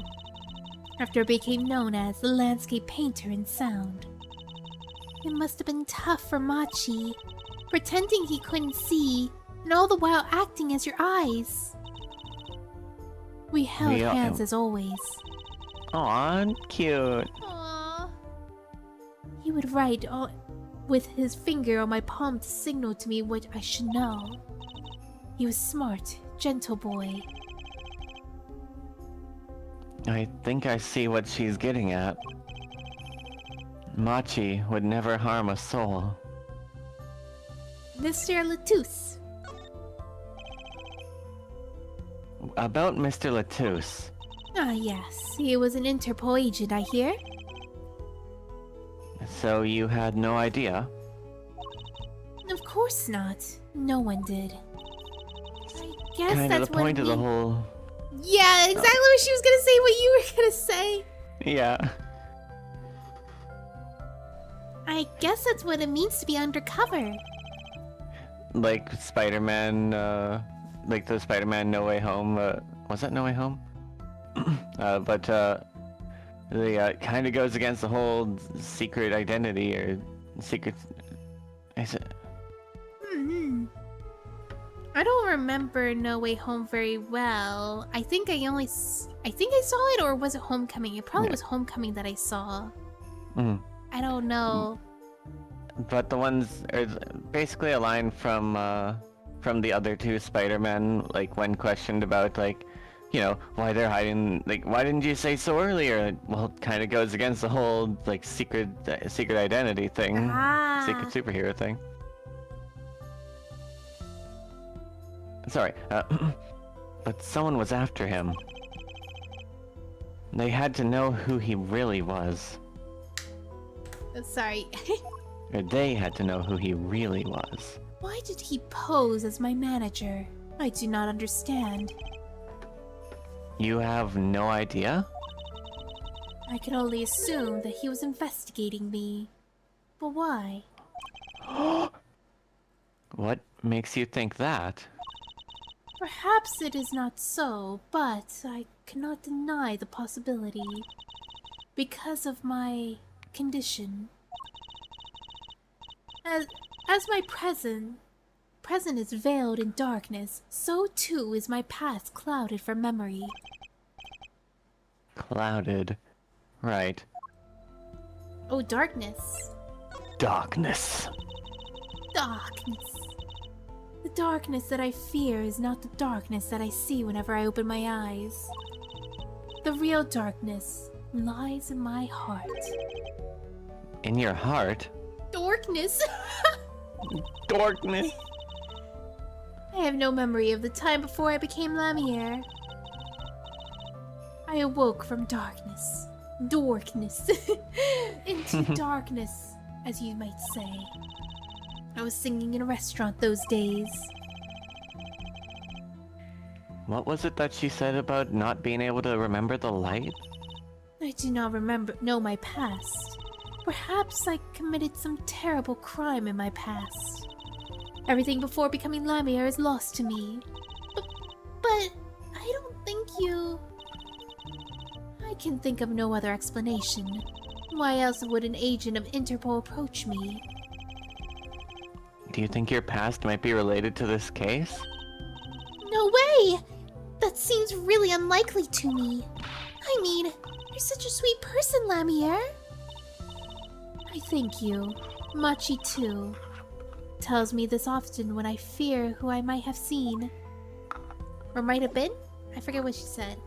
After I became known as the landscape painter in sound. It must have been tough for Machi, pretending he couldn't see, and all the while acting as your eyes. We held hands as always. Aw, cute. Aww. He would write with his finger on my palm to signal to me what I should know. He was smart, gentle boy. I think I see what she's getting at. Machi would never harm a soul. Mr. Latus. About Mr. Latus. Ah, yes. He was an Interpol agent, I hear. So you had no idea? Of course not. No one did. I guess Kinda that's the point of the whole... Yeah, exactly what she was gonna say, what you were gonna say. Yeah. I guess that's what it means to be undercover. Like Spider-Man, like the Spider-Man No Way Home, was that No Way Home? It kind of goes against the whole secret identity or secret... Is it... I don't remember No Way Home very well. I think I saw it, or was it Homecoming? It probably was Homecoming that I saw. I don't know. But the ones are basically a line from the other two Spider-Men, like when questioned about like, you know, why they're hiding, like why didn't you say so earlier? Well, it kind of goes against the whole like secret identity thing, secret superhero thing. Sorry, but someone was after him. They had to know who he really was. Sorry. Or they had to know who he really was. Why did he pose as my manager? I do not understand. You have no idea? I can only assume that he was investigating me. But why? What makes you think that? Perhaps it is not so, but I cannot deny the possibility. Because of my condition. As my present is veiled in darkness, so too is my past clouded from memory. Clouded. Right. Oh, darkness. Darkness. Darkness. The darkness that I fear is not the darkness that I see whenever I open my eyes. The real darkness lies in my heart. In your heart? Darkness? Darkness. I have no memory of the time before I became Lemire. I awoke from darkness. Dorkness. Into darkness, as you might say. I was singing in a restaurant those days. What was it that she said about not being able to remember the light? I do not know my past. Perhaps I committed some terrible crime in my past. Everything before becoming Lemire is lost to me. But I don't think you... I can think of no other explanation. Why else would an agent of Interpol approach me? Do you think your past might be related to this case? No way! That seems really unlikely to me. I mean, you're such a sweet person, Lemire. I thank you. Machi too. Tells me this often when I fear who I might have seen. Or might have been? I forget what she said.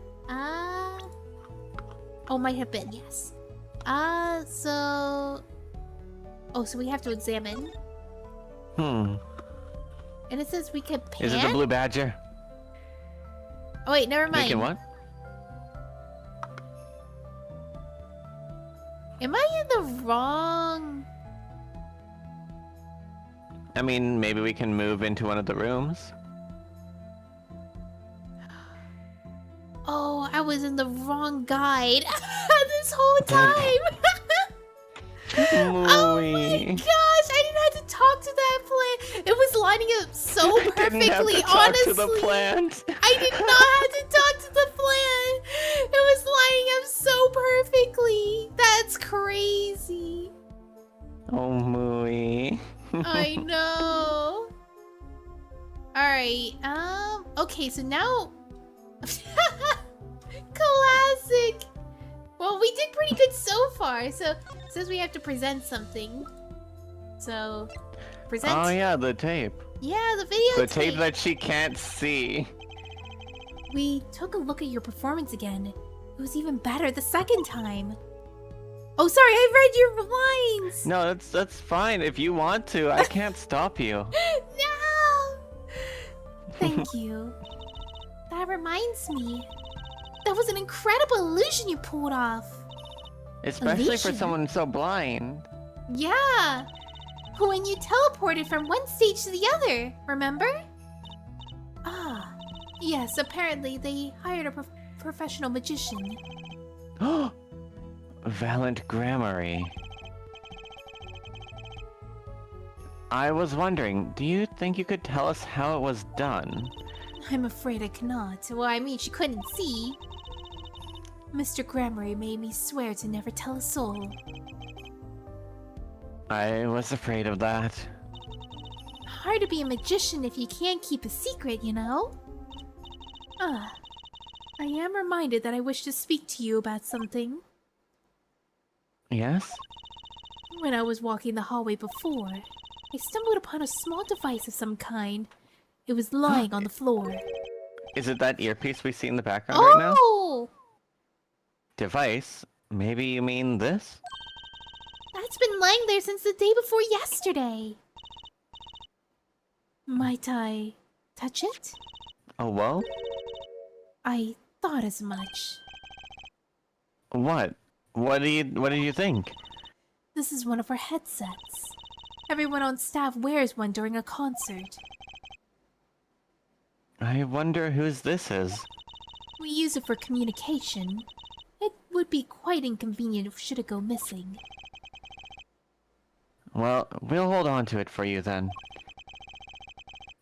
Oh, might have been, yes. So... Oh, so we have to examine. Hmm. And it says we could pan? Is it the blue badger? Oh, wait, never We mind. can what? Am I in the wrong... I mean, maybe we can move into one of the rooms. Oh, I was in the wrong guide this whole time. Oh my gosh, I didn't have to talk to that plant. It was lining up so perfectly, Didn't have to talk honestly. to the plant. I did not have to talk to the plant. It was lining up so perfectly. That's crazy. Oh, Mooey. I know. Alright, okay, so now... Classic! Well, we did pretty good so far, so it says we have to present something. So, present... Oh yeah, the tape. Yeah, the video The tape that she can't see. We took a look at your performance again. It was even better the second time. Oh, sorry, I read your lines! No, that's fine. If you want to, I can't stop you. No! Thank you. That reminds me. That was an incredible illusion you pulled off. Especially for Illusion? someone so blind. Yeah. When you teleported from one stage to the other, remember? Ah. Yes, apparently they hired a professional magician. Valiant Grammary. I was wondering, do you think you could tell us how it was done? I'm afraid I cannot. Well, I mean, she couldn't see. Mr. Grammary made me swear to never tell a soul. I was afraid of that. Hard to be a magician if you can't keep a secret, you know? Ah. I am reminded that I wish to speak to you about something. Yes? When I was walking the hallway before, I stumbled upon a small device of some kind. It was lying on the floor. Is it that earpiece we see in the background right now? Oh! Device? Maybe you mean this? That's been lying there since the day before yesterday. Might I touch it? Oh, well? I thought as much. What? What do you think? This is one of our headsets. Everyone on staff wears one during a concert. I wonder whose this is. We use it for communication. It would be quite inconvenient if should it go missing. Well, we'll hold on to it for you then.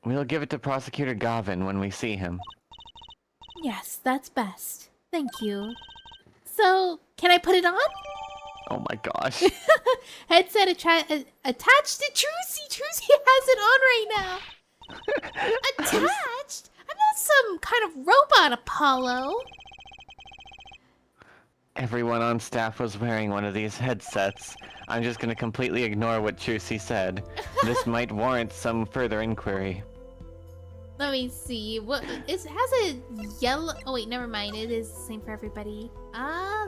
We'll give it to Prosecutor Gavin when we see him. Yes, that's best. Thank you. So, can I put it on? Oh my gosh. Headset attached to Trucy. Trucy has it on right now. Attached? I'm not some kind of robot, Apollo. Everyone on staff was wearing one of these headsets. I'm just gonna completely ignore what Trucy said. This might warrant some further inquiry. Let me see. What it has a yellow... Oh wait, never mind. It is the same for everybody.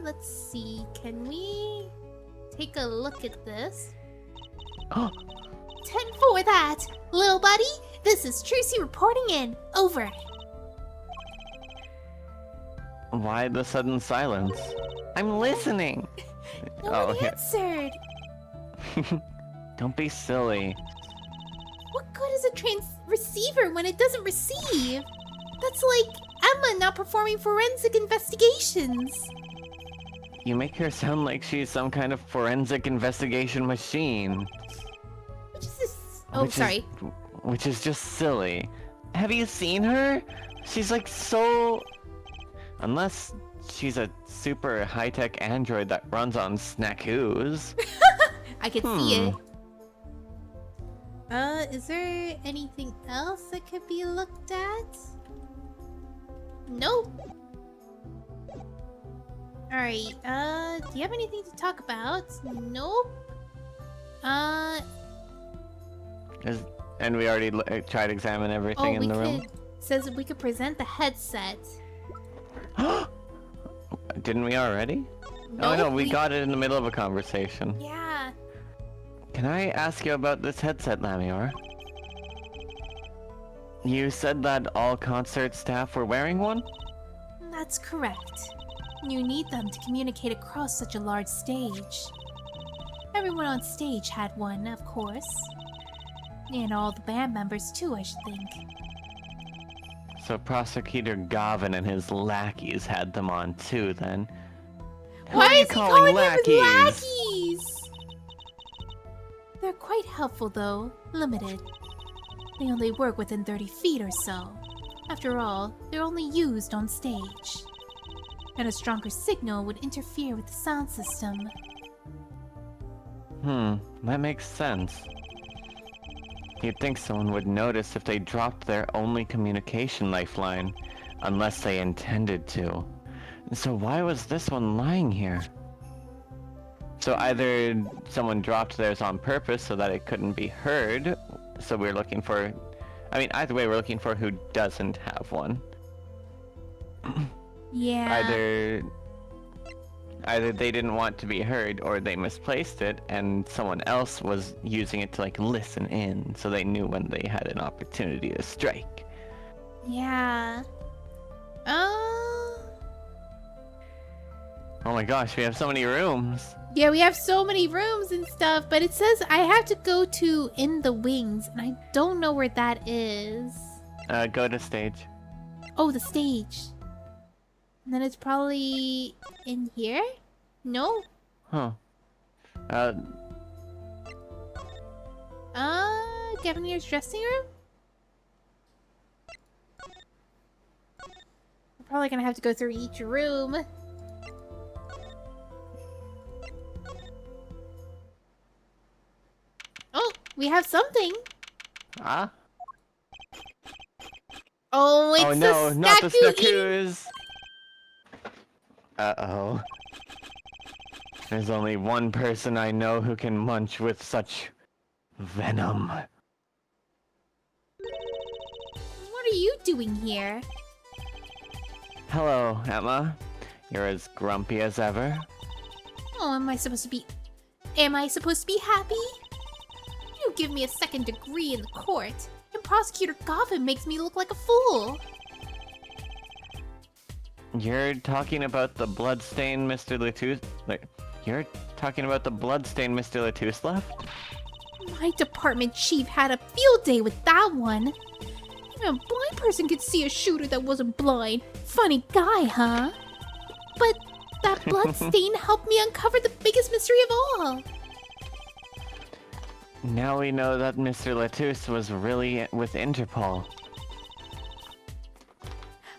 Let's see. Can we take a look at this? 10 for that, little buddy. This is Trucy reporting in. Over. Why the sudden silence? I'm listening! No one here. answered. Don't be silly. What good is a receiver when it doesn't receive? That's like Emma not performing forensic investigations. You make her sound like she's some kind of forensic investigation machine. Which is this? Oh, sorry. Which is just silly. Have you seen her? She's like so... Unless she's a super high-tech android that runs on snackoos. I can see it. Is there anything else that could be looked at? Nope. Alright, do you have anything to talk about? Nope. And we already tried to examine everything in the room. Says we could present the headset. Didn't we already? Oh no, we we- got it in the middle of a conversation. Yeah. Can I ask you about this headset, Lamior? You said that all concert staff were wearing one? That's correct. You need them to communicate across such a large stage. Everyone on stage had one, of course. And all the band members too, I should think. So Prosecutor Gavin and his lackeys had them on too, then. Who Why are you is he calling them his lackeys? They're quite helpful though, limited. They only work within 30 feet or so. After all, they're only used on stage. And a stronger signal would interfere with the sound system. That makes sense. You'd think someone would notice if they dropped their only communication lifeline, unless they intended to. So why was this one lying here? So either someone dropped theirs on purpose so that it couldn't be heard, so we're looking for... I mean, either way, we're looking for who doesn't have one. Yeah. Either they didn't want to be heard, or they misplaced it, and someone else was using it to, like, listen in, so they knew when they had an opportunity to strike. Yeah. Oh my gosh, we have so many rooms! Yeah, we have so many rooms and stuff, but it says I have to go to In the Wings, and I don't know where that is. Go to stage. Oh, the stage. And then it's probably in here? No? Huh. Gavinier's dressing room? We're probably gonna have to go through each room. Oh, we have something. Ah? Oh, it's Oh no, the not the Snaku Snakus! Uh-oh. There's only one person I know who can munch with such venom. What are you doing here? Hello, Emma. You're as grumpy as ever. Oh, am I supposed to be happy? You give me a second degree in the court, and Prosecutor Goffin makes me look like a fool. You're talking about the bloodstain Mr. Latus... You're talking about the bloodstain Mr. Latus left? My department chief had a field day with that one. Even a blind person could see a shooter that wasn't blind. Funny guy, huh? But that blood stain helped me uncover the biggest mystery of all. Now we know that Mr. Latus was really with Interpol.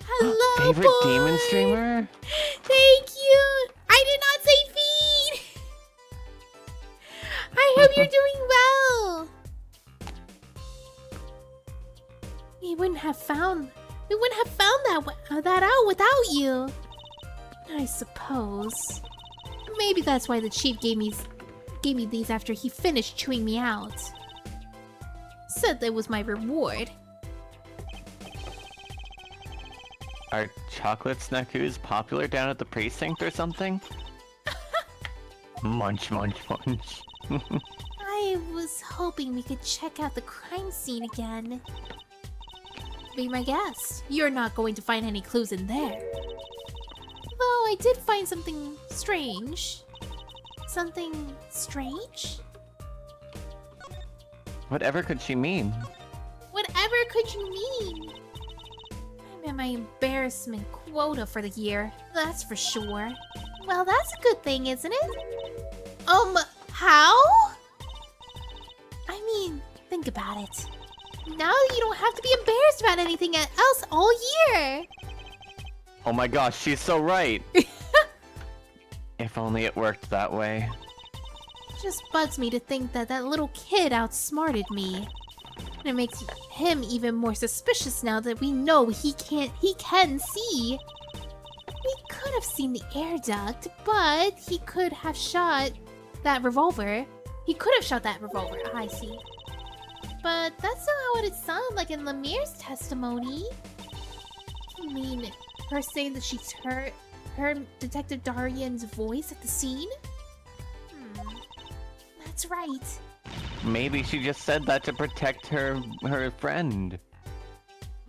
Hello, Favorite boy. demon streamer? Thank you. I did not say feed. I hope you're doing well. We wouldn't have found that out without you. I suppose. Maybe that's why the chief gave me these after he finished chewing me out. Said that was my reward. Are chocolate Snakus popular down at the precinct or something? Munch, munch, munch. I was hoping we could check out the crime scene again. Be my guest. You're not going to find any clues in there. Though I did find something strange. Something strange? Whatever could she mean? Whatever could you mean? I'm at my embarrassment quota for the year, that's for sure. Well, that's a good thing, isn't it? How? I mean, think about it. Now you don't have to be embarrassed about anything else all year. Oh my gosh, she's so right! If only it worked that way. Just bugs me to think that that little kid outsmarted me. And it makes him even more suspicious now that we know he can see. We could have seen the air duct, but he could have shot that revolver. I see. But that's not how it sounded like in Lemire's testimony. I mean, her saying that she's hurt heard Detective Darian's voice at the scene? That's right. Maybe she just said that to protect her friend.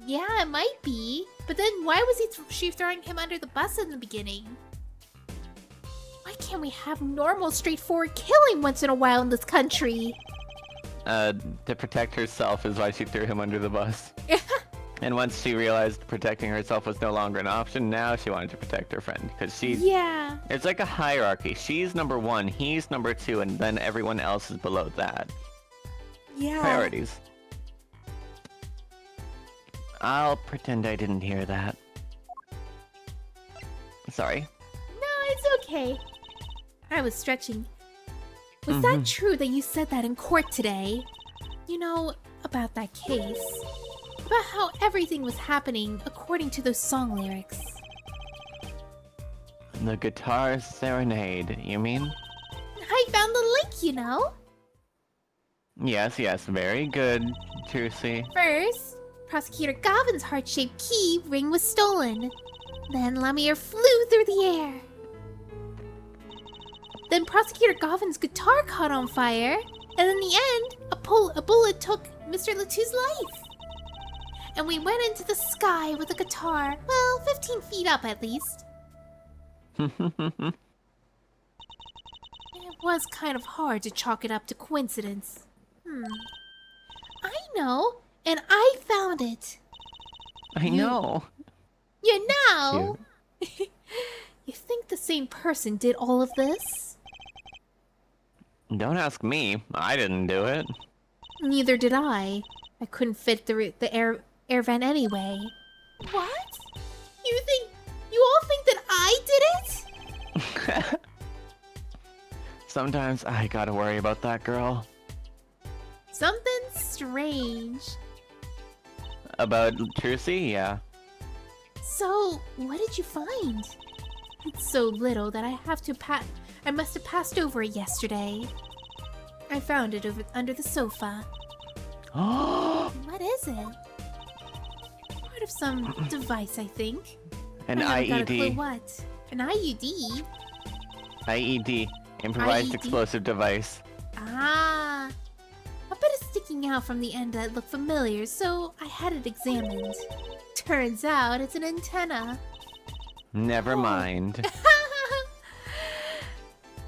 Yeah, it might be. But then why was she throwing him under the bus in the beginning? Why can't we have normal, straightforward killing once in a while in this country? To protect herself is why she threw him under the bus. And once she realized protecting herself was no longer an option, now she wanted to protect her friend. Because Yeah. It's like a hierarchy. She's number 1, he's number 2, and then everyone else is below that. Yeah. Priorities. I'll pretend I didn't hear that. Sorry. No, it's okay. I was stretching. Was that true that you said that in court today? You know, about that case. About how everything was happening according to those song lyrics. The guitar serenade, you mean? I found the link, you know? Yes, very good, Trucy. First, Prosecutor Gavin's heart-shaped key ring was stolen. Then Lemire flew through the air. Then Prosecutor Gavin's guitar caught on fire. And in the end, a bullet took Mr. Latou's life. And we went into the sky with a guitar. Well, 15 feet up at least. It was kind of hard to chalk it up to coincidence. I know, and I found it. I know. You know? You think the same person did all of this? Don't ask me. I didn't do it. Neither did I. I couldn't fit the air vent anyway. What? You all think that I did it? Sometimes I gotta worry about that girl. Something strange. About Trucy, yeah. So, what did you find? It's so little that I must have passed over it yesterday. I found it under the sofa. What is it? Part of some device, I think. An I haven't got a clue IED. what? An IUD? IED. Improvised IED? explosive device. Ah. A bit of sticking out from the end that looked familiar, so I had it examined. Turns out it's an antenna. Never mind.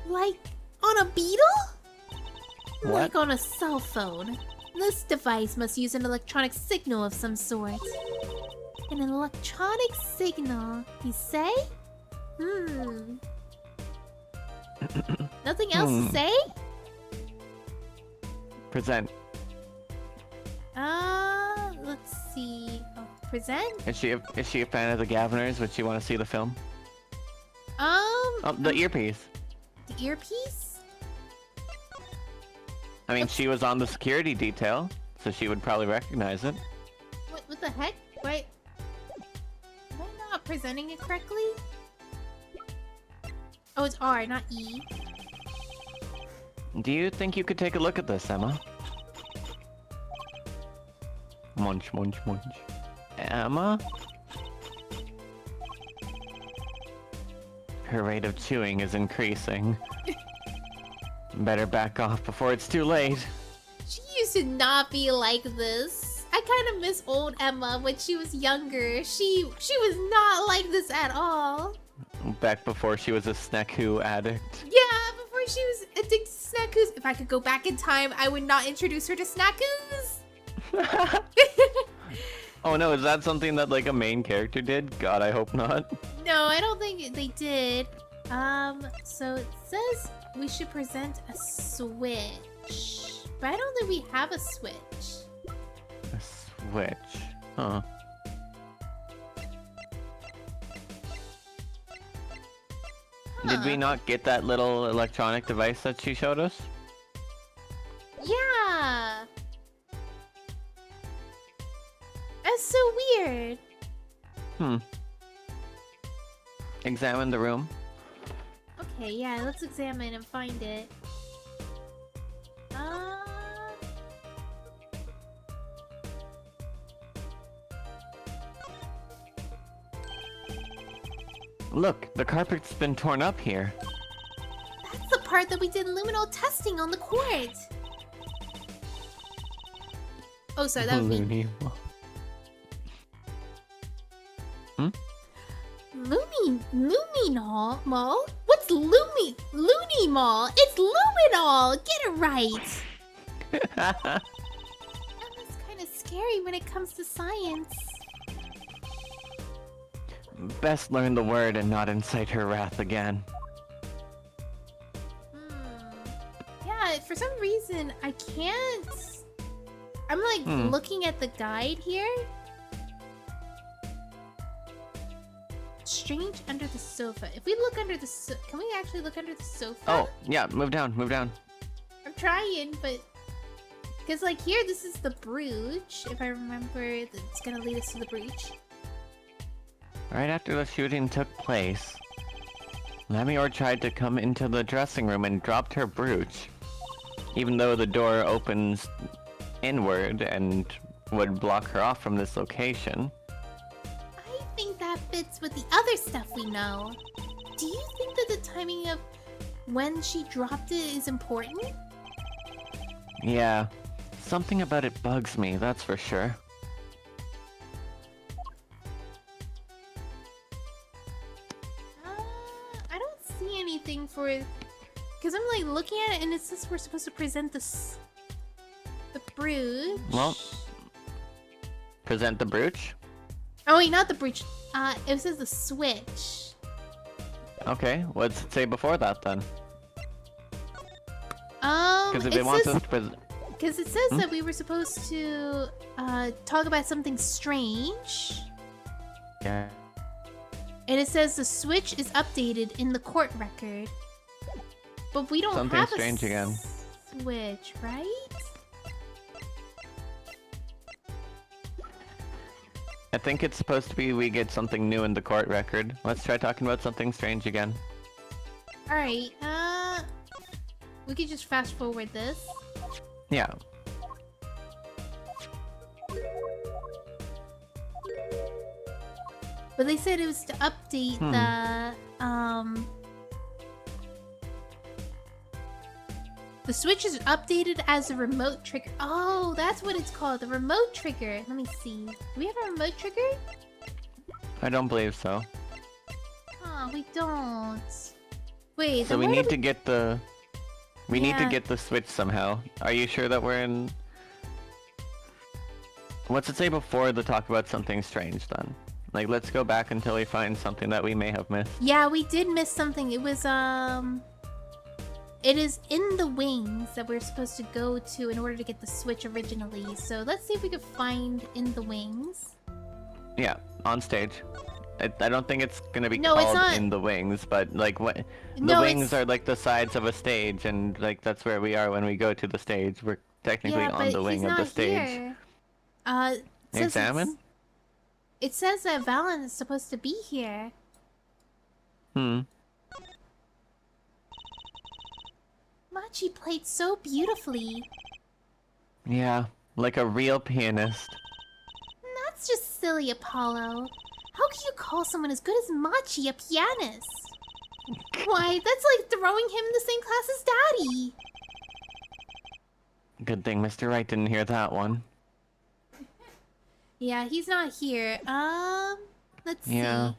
Like on a beetle? What? Like on a cell phone. This device must use an electronic signal of some sort. An electronic signal, you say? Nothing else to say? Present. Let's see. Oh, present? Is she a fan of the Gaviners? Would she want to see the film? Oh, the earpiece. The earpiece? I mean, she was on the security detail, so she would probably recognize it. What the heck? Wait. Am I not presenting it correctly? Oh, it's R, not E. Do you think you could take a look at this, Emma? Munch, munch, munch. Emma? Her rate of chewing is increasing. Better back off before it's too late. She used to not be like this. I kind of miss old Emma when she was younger. She was not like this at all. Back before she was a Snaku addict. Yeah, before she was addicted to Snackoos. If I could go back in time, I would not introduce her to Snackoos. Oh no, is that something that like a main character did? God, I hope not. No, I don't think they did. So it says we should present a Switch. But I don't think we have a Switch. A Switch. Huh. Did we not get that little electronic device that she showed us? Yeah. That's so weird. Examine the room. Okay, yeah, let's examine and find it. Look, the carpet's been torn up here. That's the part that we did luminol testing on the court. Oh, sorry, that was me. Loony. Hmm? Luminol? Mall? What's Loony Mall? It's luminol! Get it right! That's kind of scary when it comes to science. Best learn the word and not incite her wrath again. Yeah, for some reason, I can't... I'm like looking at the guide here. Strange under the sofa. If we look under the can we actually look under the sofa? Oh, yeah, move down, move down. I'm trying, but... Because, like, here, this is the brooch. If I remember, it's gonna lead us to the brooch. Right after the shooting took place, Lamior tried to come into the dressing room and dropped her brooch. Even though the door opens inward and would block her off from this location. I think that fits with the other stuff we know. Do you think that the timing of when she dropped it is important? Yeah, something about it bugs me, that's for sure. I don't see anything for... Because I'm like looking at it and it says we're supposed to present the brooch. Well, present the brooch? Oh wait, not the brooch. It says the switch. Okay, what's it say before that then? Because if it it wants says... us to present... Because it says that we were supposed to talk about something strange. Yeah. And it says the switch is updated in the court record. But we don't Something have strange a again. switch, right? I think it's supposed to be we get something new in the court record. Let's try talking about something strange again. Alright, we could just fast forward this. Yeah. But they said it was to update the switch is updated as a remote trigger. Oh, that's what it's called, the remote trigger. Let me see. Do we have a remote trigger? I don't believe so. Oh, we don't. Wait, So we need to get the... We need to get the switch somehow. Are you sure that we're in... What's it say before the talk about something strange then? Like, let's go back until we find something that we may have missed. Yeah, we did miss something. It was, it is in the wings that we're supposed to go to in order to get the switch originally. So let's see if we can find in the wings. Yeah, on stage. I don't think it's gonna be No, it's called not. in the wings, but like what? The No, wings it's... are like the sides of a stage, and like that's where we are when we go to the stage. We're technically Yeah, on but the wing he's of the not stage. here. It says Examine? it says that Valen is supposed to be here. Machi played so beautifully. Yeah, like a real pianist. That's just silly, Apollo. How can you call someone as good as Machi a pianist? Why, that's like throwing him in the same class as Daddy. Good thing Mr. Wright didn't hear that one. Yeah, he's not here. Let's Yeah. see.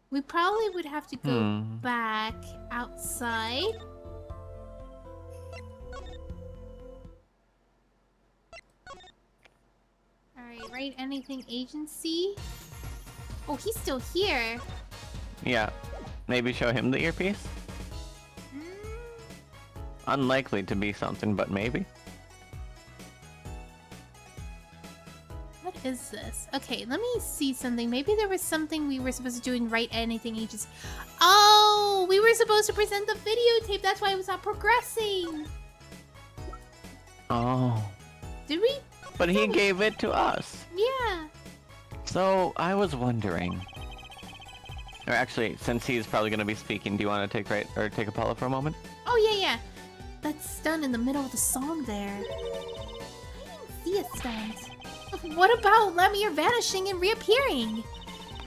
We probably would have to go back outside. Alright, write anything agency. Oh, he's still here. Yeah. Maybe show him the earpiece? Unlikely to be something, but maybe. What is this? Okay, let me see something. Maybe there was something we were supposed to do in Write Anything Agency. Oh, we were supposed to present the videotape. That's why it was not progressing. Oh. Did we? But he gave it to us. Yeah. So, I was wondering. Or actually, since he's probably going to be speaking, do you want to take Apollo for a moment? Oh, yeah. That stunt in the middle of the song there. I didn't see a stunt. What about Lemire vanishing and reappearing?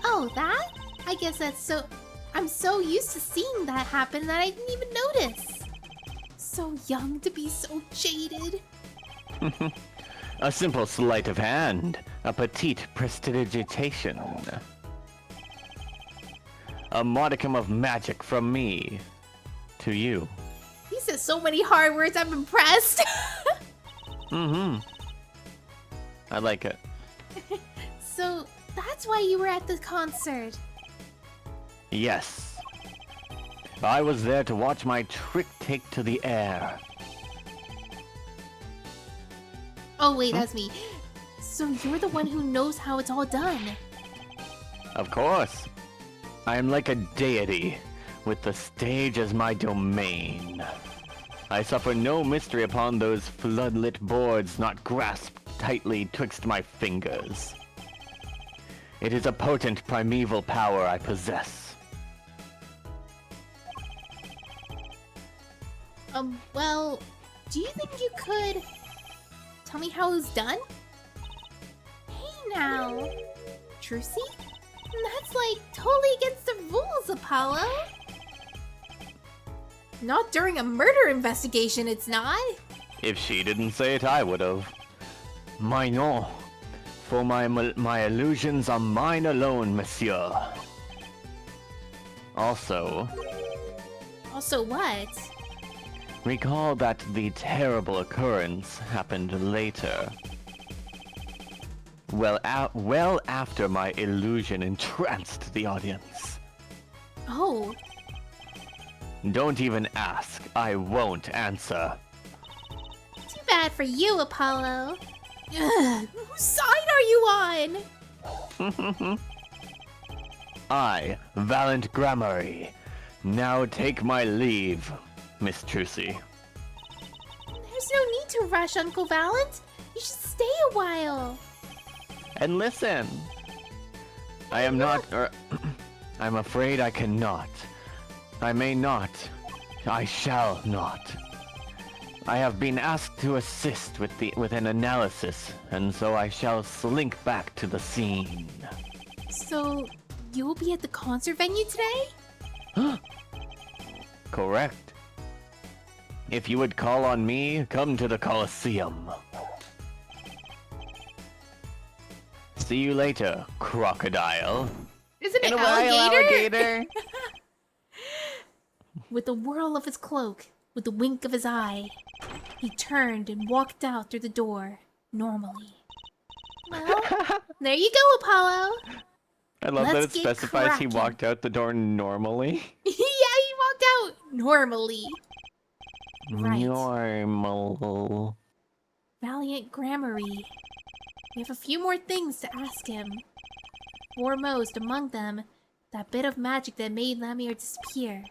Oh, that? I guess that's so... I'm so used to seeing that happen that I didn't even notice. So young to be so jaded. A simple sleight of hand. A petite prestidigitation. A modicum of magic from me to you. He says so many hard words, I'm impressed. Mm-hmm. I like it. So, that's why you were at the concert. Yes. I was there to watch my trick take to the air. Oh wait, that's me. So you're the one who knows how it's all done. Of course. I am like a deity, with the stage as my domain. I suffer no mystery upon those floodlit boards not grasped tightly twixt my fingers. It is a potent primeval power I possess. Well, do you think you could tell me how it was done? Hey now, Trucy? That's like totally against the rules, Apollo. Not during a murder investigation, it's not. If she didn't say it, I would've. Mine non. For my illusions are mine alone, monsieur. Also what? recall that the terrible occurrence happened later. Well after my illusion entranced the audience. Oh. Don't even ask. I won't answer. Too bad for you, Apollo. Ugh, whose side are you on? I, Valiant Grammary, now take my leave, Miss Trucy. There's no need to rush, Uncle Valent. You should stay a while. And listen, I am not, I'm afraid I cannot. I may not. I shall not. I have been asked to assist with an analysis, and so I shall slink back to the scene. So, you'll be at the concert venue today? Correct. If you would call on me, come to the Colosseum. See you later, crocodile. Isn't it In a while, alligator? With a whirl of his cloak, with a wink of his eye, he turned and walked out through the door, normally. Well, there you go, Apollo. I love that Let's it get specifies he cracking. walked out the door normally. Yeah, he walked out normally. Right. Normal. Valiant Grammary. We have a few more things to ask him. Foremost among them, that bit of magic that made Lamia disappear.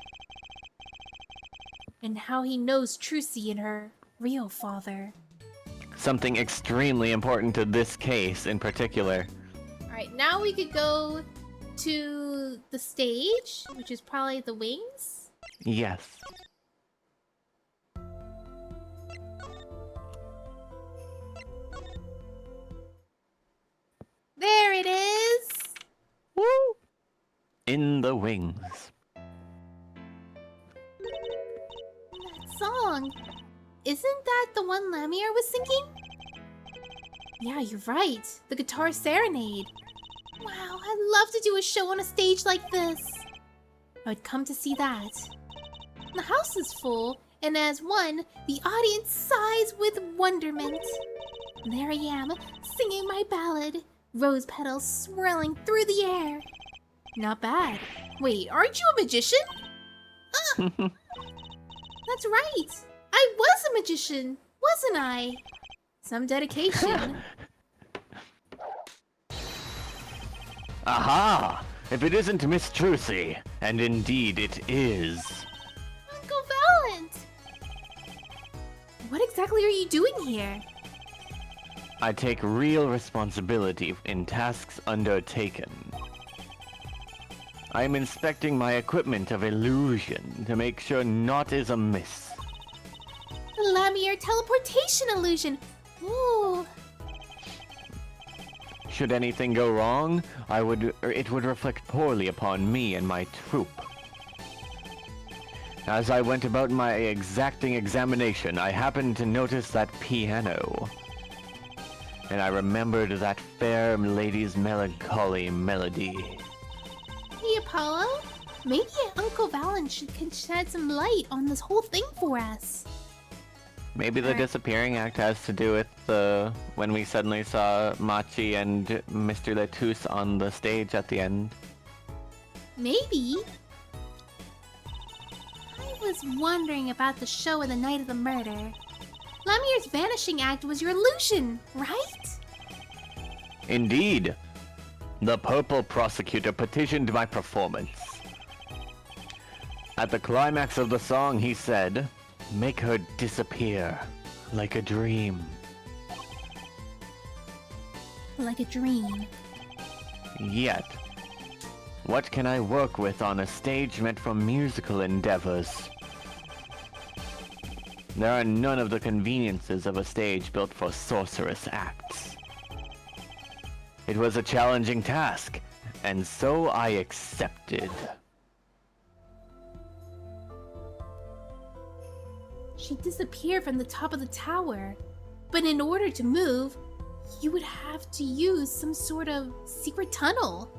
And how he knows Trucy and her real father. Something extremely important to this case in particular. Alright, now we could go to the stage, which is probably the wings. Yes. There it is! Woo! In the wings. That song. Isn't that the one Lamia was singing? Yeah, you're right. The guitar serenade. Wow, I'd love to do a show on a stage like this. I would come to see that. The house is full, and as one, the audience sighs with wonderment. And there I am, singing my ballad, rose petals swirling through the air. Not bad. Wait, aren't you a magician? Ah! That's right. I was a magician, wasn't I? Some dedication. Aha! If it isn't Miss Trucy, and indeed it is. Uncle Valent! What exactly are you doing here? I take real responsibility in tasks undertaken. I am inspecting my equipment of illusion to make sure naught is amiss. The Lamia teleportation illusion. Ooh. should anything go wrong, it would reflect poorly upon me and my troupe. As I went about my exacting examination, I happened to notice that piano. And I remembered that fair lady's melancholy melody. Hey, Apollo. Maybe Uncle Valen can shed some light on this whole thing for us. Maybe the disappearing act has to do with when we suddenly saw Machi and Mr. Lettuce on the stage at the end. Maybe. I was wondering about the show of the night of the murder. Lemmier's vanishing act was your illusion, right? Indeed. The purple prosecutor petitioned my performance. At the climax of the song, he said, "Make her disappear like a dream." Like a dream. Yet, what can I work with on a stage meant for musical endeavors? There are none of the conveniences of a stage built for sorcerous acts. It was a challenging task, and so I accepted. She disappeared from the top of the tower. But in order to move, you would have to use some sort of secret tunnel.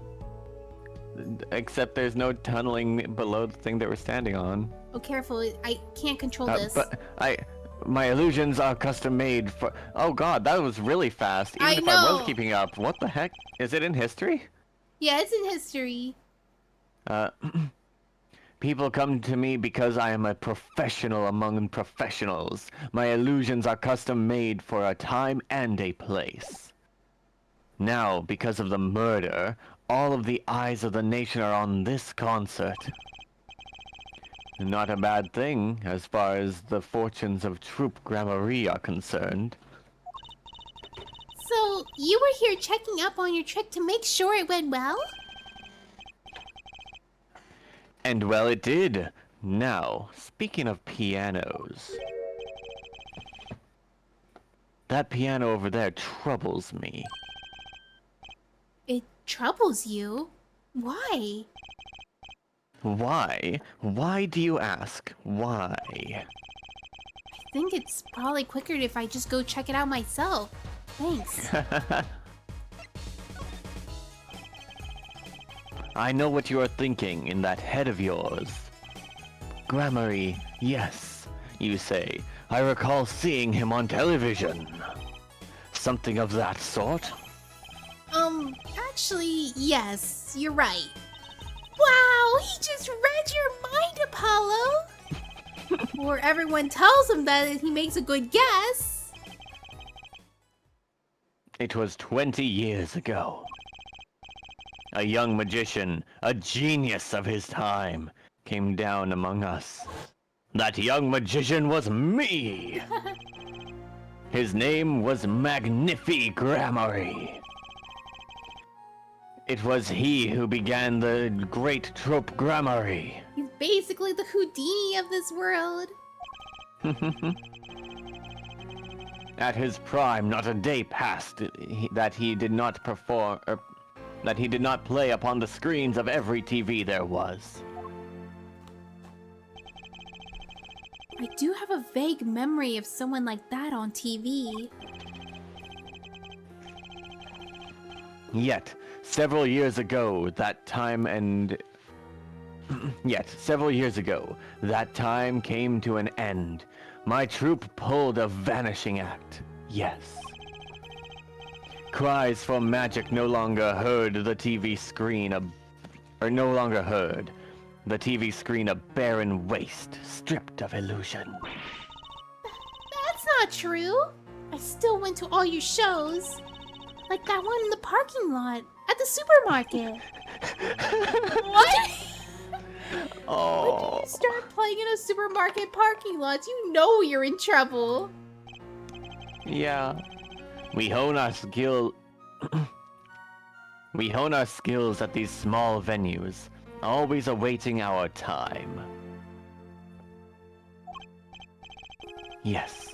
Except there's no tunneling below the thing that we're standing on. Oh, careful. I can't control this. But my illusions are custom made for... Oh god, that was really fast. Even if I was keeping up. What the heck? Is it in history? Yeah, it's in history. People come to me because I am a professional among professionals. My illusions are custom made for a time and a place. Now, because of the murder, all of the eyes of the nation are on this concert. Not a bad thing, as far as the fortunes of Troupe Gramarye are concerned. So, you were here checking up on your trick to make sure it went well? And well, it did. Now, speaking of pianos... That piano over there troubles me. It troubles you? Why? Why? Why do you ask? Why? I think it's probably quicker if I just go check it out myself. Thanks. I know what you are thinking in that head of yours. Gramarye, yes, you say. I recall seeing him on television. Something of that sort? Actually, yes, you're right. Wow, he just read your mind, Apollo! Or everyone tells him that he makes a good guess. It was 20 years ago. A young magician, a genius of his time, came down among us. That young magician was me! His name was Magnifi Gramarye. It was he who began the great Troupe Gramarye. He's basically the Houdini of this world. At his prime, not a day passed that he did not perform, that he did not play upon the screens of every TV there was. I do have a vague memory of someone like that on TV. Yet, several years ago, that time came to an end. My troupe pulled a vanishing act. Yes. Cries for magic no longer heard the TV screen The TV screen a barren waste, stripped of illusion. That's not true. I still went to all your shows. Like that one in the parking lot at the supermarket. What? Oh. When you start playing in a supermarket parking lot, you know you're in trouble. Yeah. We hone our skills at these small venues, always awaiting our time. Yes,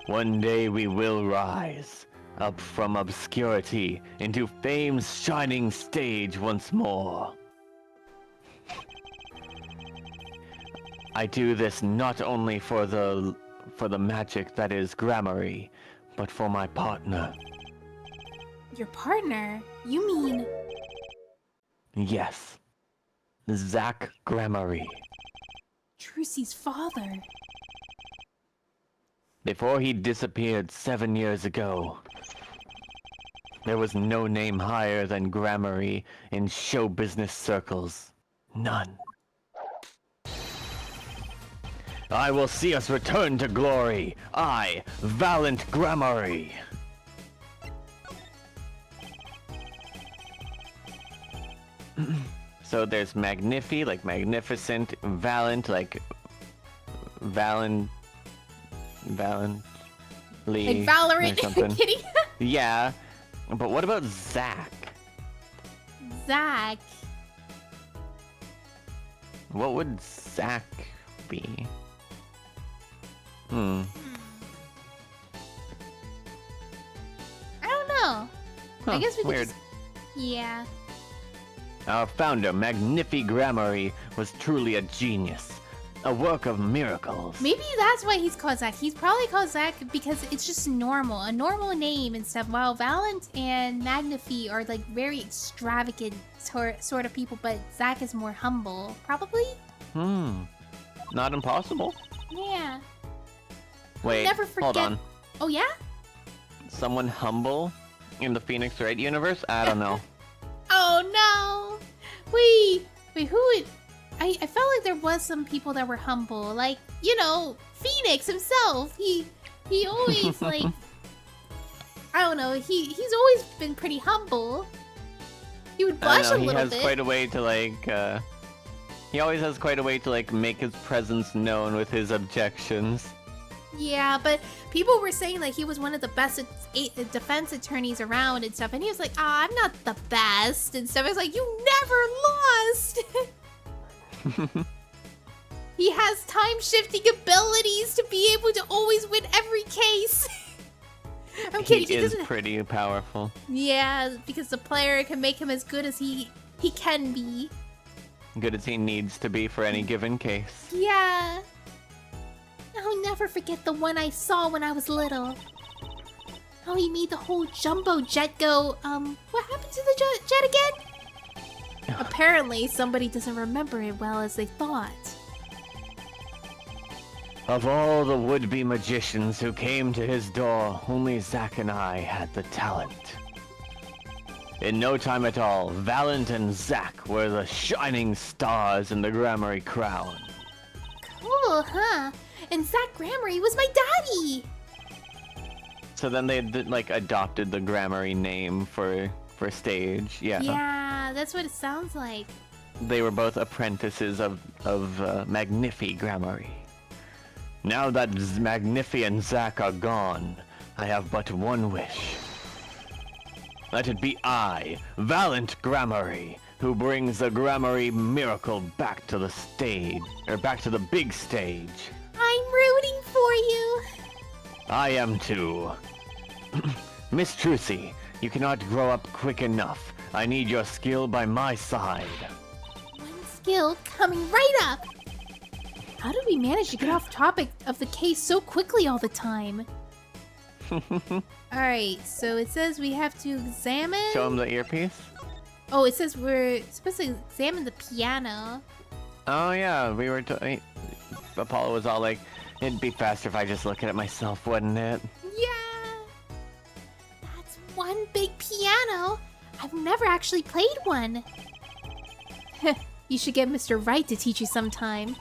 one day we will rise, up from obscurity into fame's shining stage once more. I do this not only for the magic that is Gramarye, but for my partner. Your partner? You mean... Yes. Zack Gramarye. Trucy's father. Before he disappeared 7 years ago, there was no name higher than Gramarye in show business circles. None. I will see us return to glory. I, Valiant Gramarye. So there's Magnifi, like magnificent, Valiant, like Valiantly, Like Valorant, or something. kidding? Yeah, but what about Zack? Zack. What would Zack be? I don't know. I Huh, guess we could weird. just... Yeah. Our founder, Magnifi Gramarye, was truly a genius. A work of miracles. Maybe that's why he's called Zack. He's probably called Zack because it's just normal. A normal name and stuff. While Valiant and Magnifi are like very extravagant sort of people, but Zack is more humble. Probably? Not impossible. Yeah. Wait, Never forget... hold on. Oh, yeah? Someone humble in the Phoenix Wright universe? I don't know. Oh, no. Wait, who would... I felt like there was some people that were humble. Like, you know, Phoenix himself. He always, like... I don't know. He's always been pretty humble. He would blush a little bit. He has quite a way to, like, he always has quite a way to, like, make his presence known with his objections. Yeah, but people were saying that he was one of the best defense attorneys around and stuff. And he was like, I'm not the best and stuff. I was like, you never lost. He has time-shifting abilities to be able to always win every case. I'm kidding. He is pretty powerful. Yeah, because the player can make him as good as he can be. Good as he needs to be for any given case. Yeah. I'll never forget the one I saw when I was little. How he made the whole jumbo jet go, what happened to the jet again? Apparently, somebody doesn't remember it well as they thought. Of all the would-be magicians who came to his door, only Zack and I had the talent. In no time at all, Valiant and Zack were the shining stars in the Gramarye crown. Cool, huh? And Zack Gramarye was my daddy! So then they like adopted the Gramarye name for stage, yeah. Yeah, that's what it sounds like. They were both apprentices of Magnifi Gramarye. Now that Magnifi and Zack are gone, I have but one wish. Let it be I, Valiant Gramarye, who brings the Gramarye miracle back to the stage, or back to the big stage. I'm rooting for you. I am too. Miss Trucy, you cannot grow up quick enough. I need your skill by my side. One skill coming right up. How did we manage to get off topic of the case so quickly all the time? Alright, so it says we have to examine... Show him the earpiece? Oh, it says we're supposed to examine the piano. Oh yeah, we were Apollo was all like, it'd be faster if I just look at it myself, wouldn't it? Yeah! That's one big piano. I've never actually played one. You should get Mr. Wright to teach you sometime.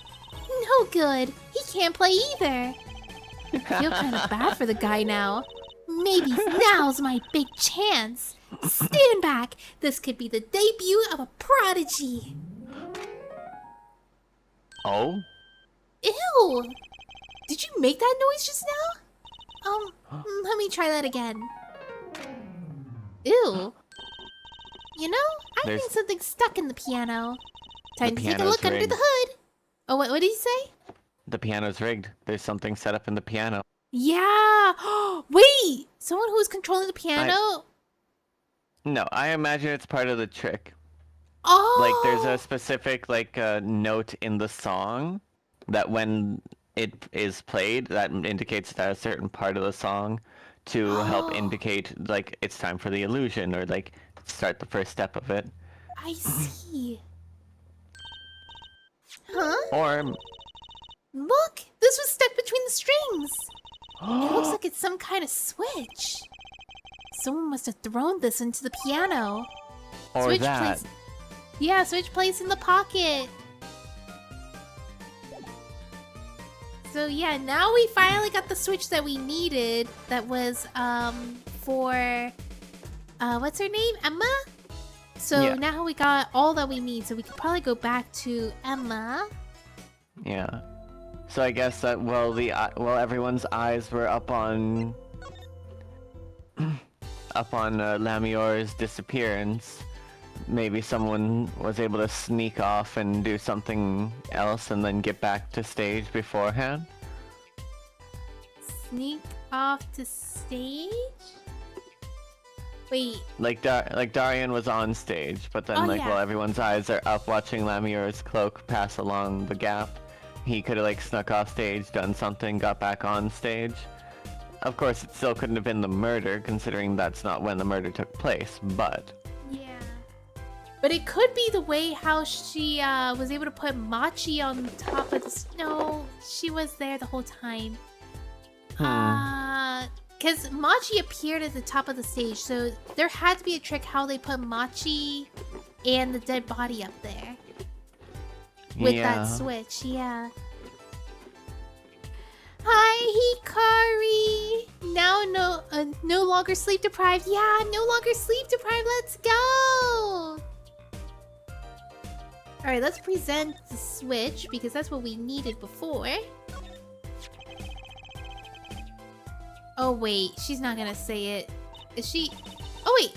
No good. He can't play either. I feel kind of bad for the guy now. Maybe now's my big chance. Stand back. This could be the debut of a prodigy. Oh? Ew! Did you make that noise just now? Let me try that again. Ew. You know, I think something's stuck in the piano. Time to take a look under the hood. Oh, what did he say? The piano's rigged. There's something set up in the piano. Yeah. Wait, someone who's controlling the piano? No, I imagine it's part of the trick. Like, there's a Oh. specific, like, note in the song that when it is played, that indicates that a certain part of the song to help Oh, indicate, like, it's time for the illusion, or, like, start the first step of it. I see. Huh? Or... Look, this was stuck between the strings. It looks like it's some kind of switch. Someone must have thrown this into the piano. or Switch that. place. Yeah, switch place in the pocket. So yeah, now we finally got the switch that we needed. That was for what's her name? Emma? So Yeah. now we got all that we need. So we could probably go back to Emma. Yeah. So I guess that while everyone's eyes were up on Lamior's disappearance, maybe someone was able to sneak off and do something else and then get back to stage beforehand. Sneak off to stage? Wait, Like Darian was on stage, but then Oh, like yeah. while everyone's eyes are up watching Lamior's cloak pass along the gap, he could have like snuck off stage, done something, got back on stage. Of course, it still couldn't have been the murder, considering that's not when the murder took place, but... yeah. But it could be the way how she was able to put Machi on top of the... No, she was there the whole time. Because Machi appeared at the top of the stage, so there had to be a trick how they put Machi and the dead body up there. With that switch, yeah. Hi, Hikari! Now no longer sleep deprived. Yeah, no longer sleep deprived. Let's go! Alright, let's present the switch, because that's what we needed before. Oh wait, she's not gonna say it. Is she? Oh wait!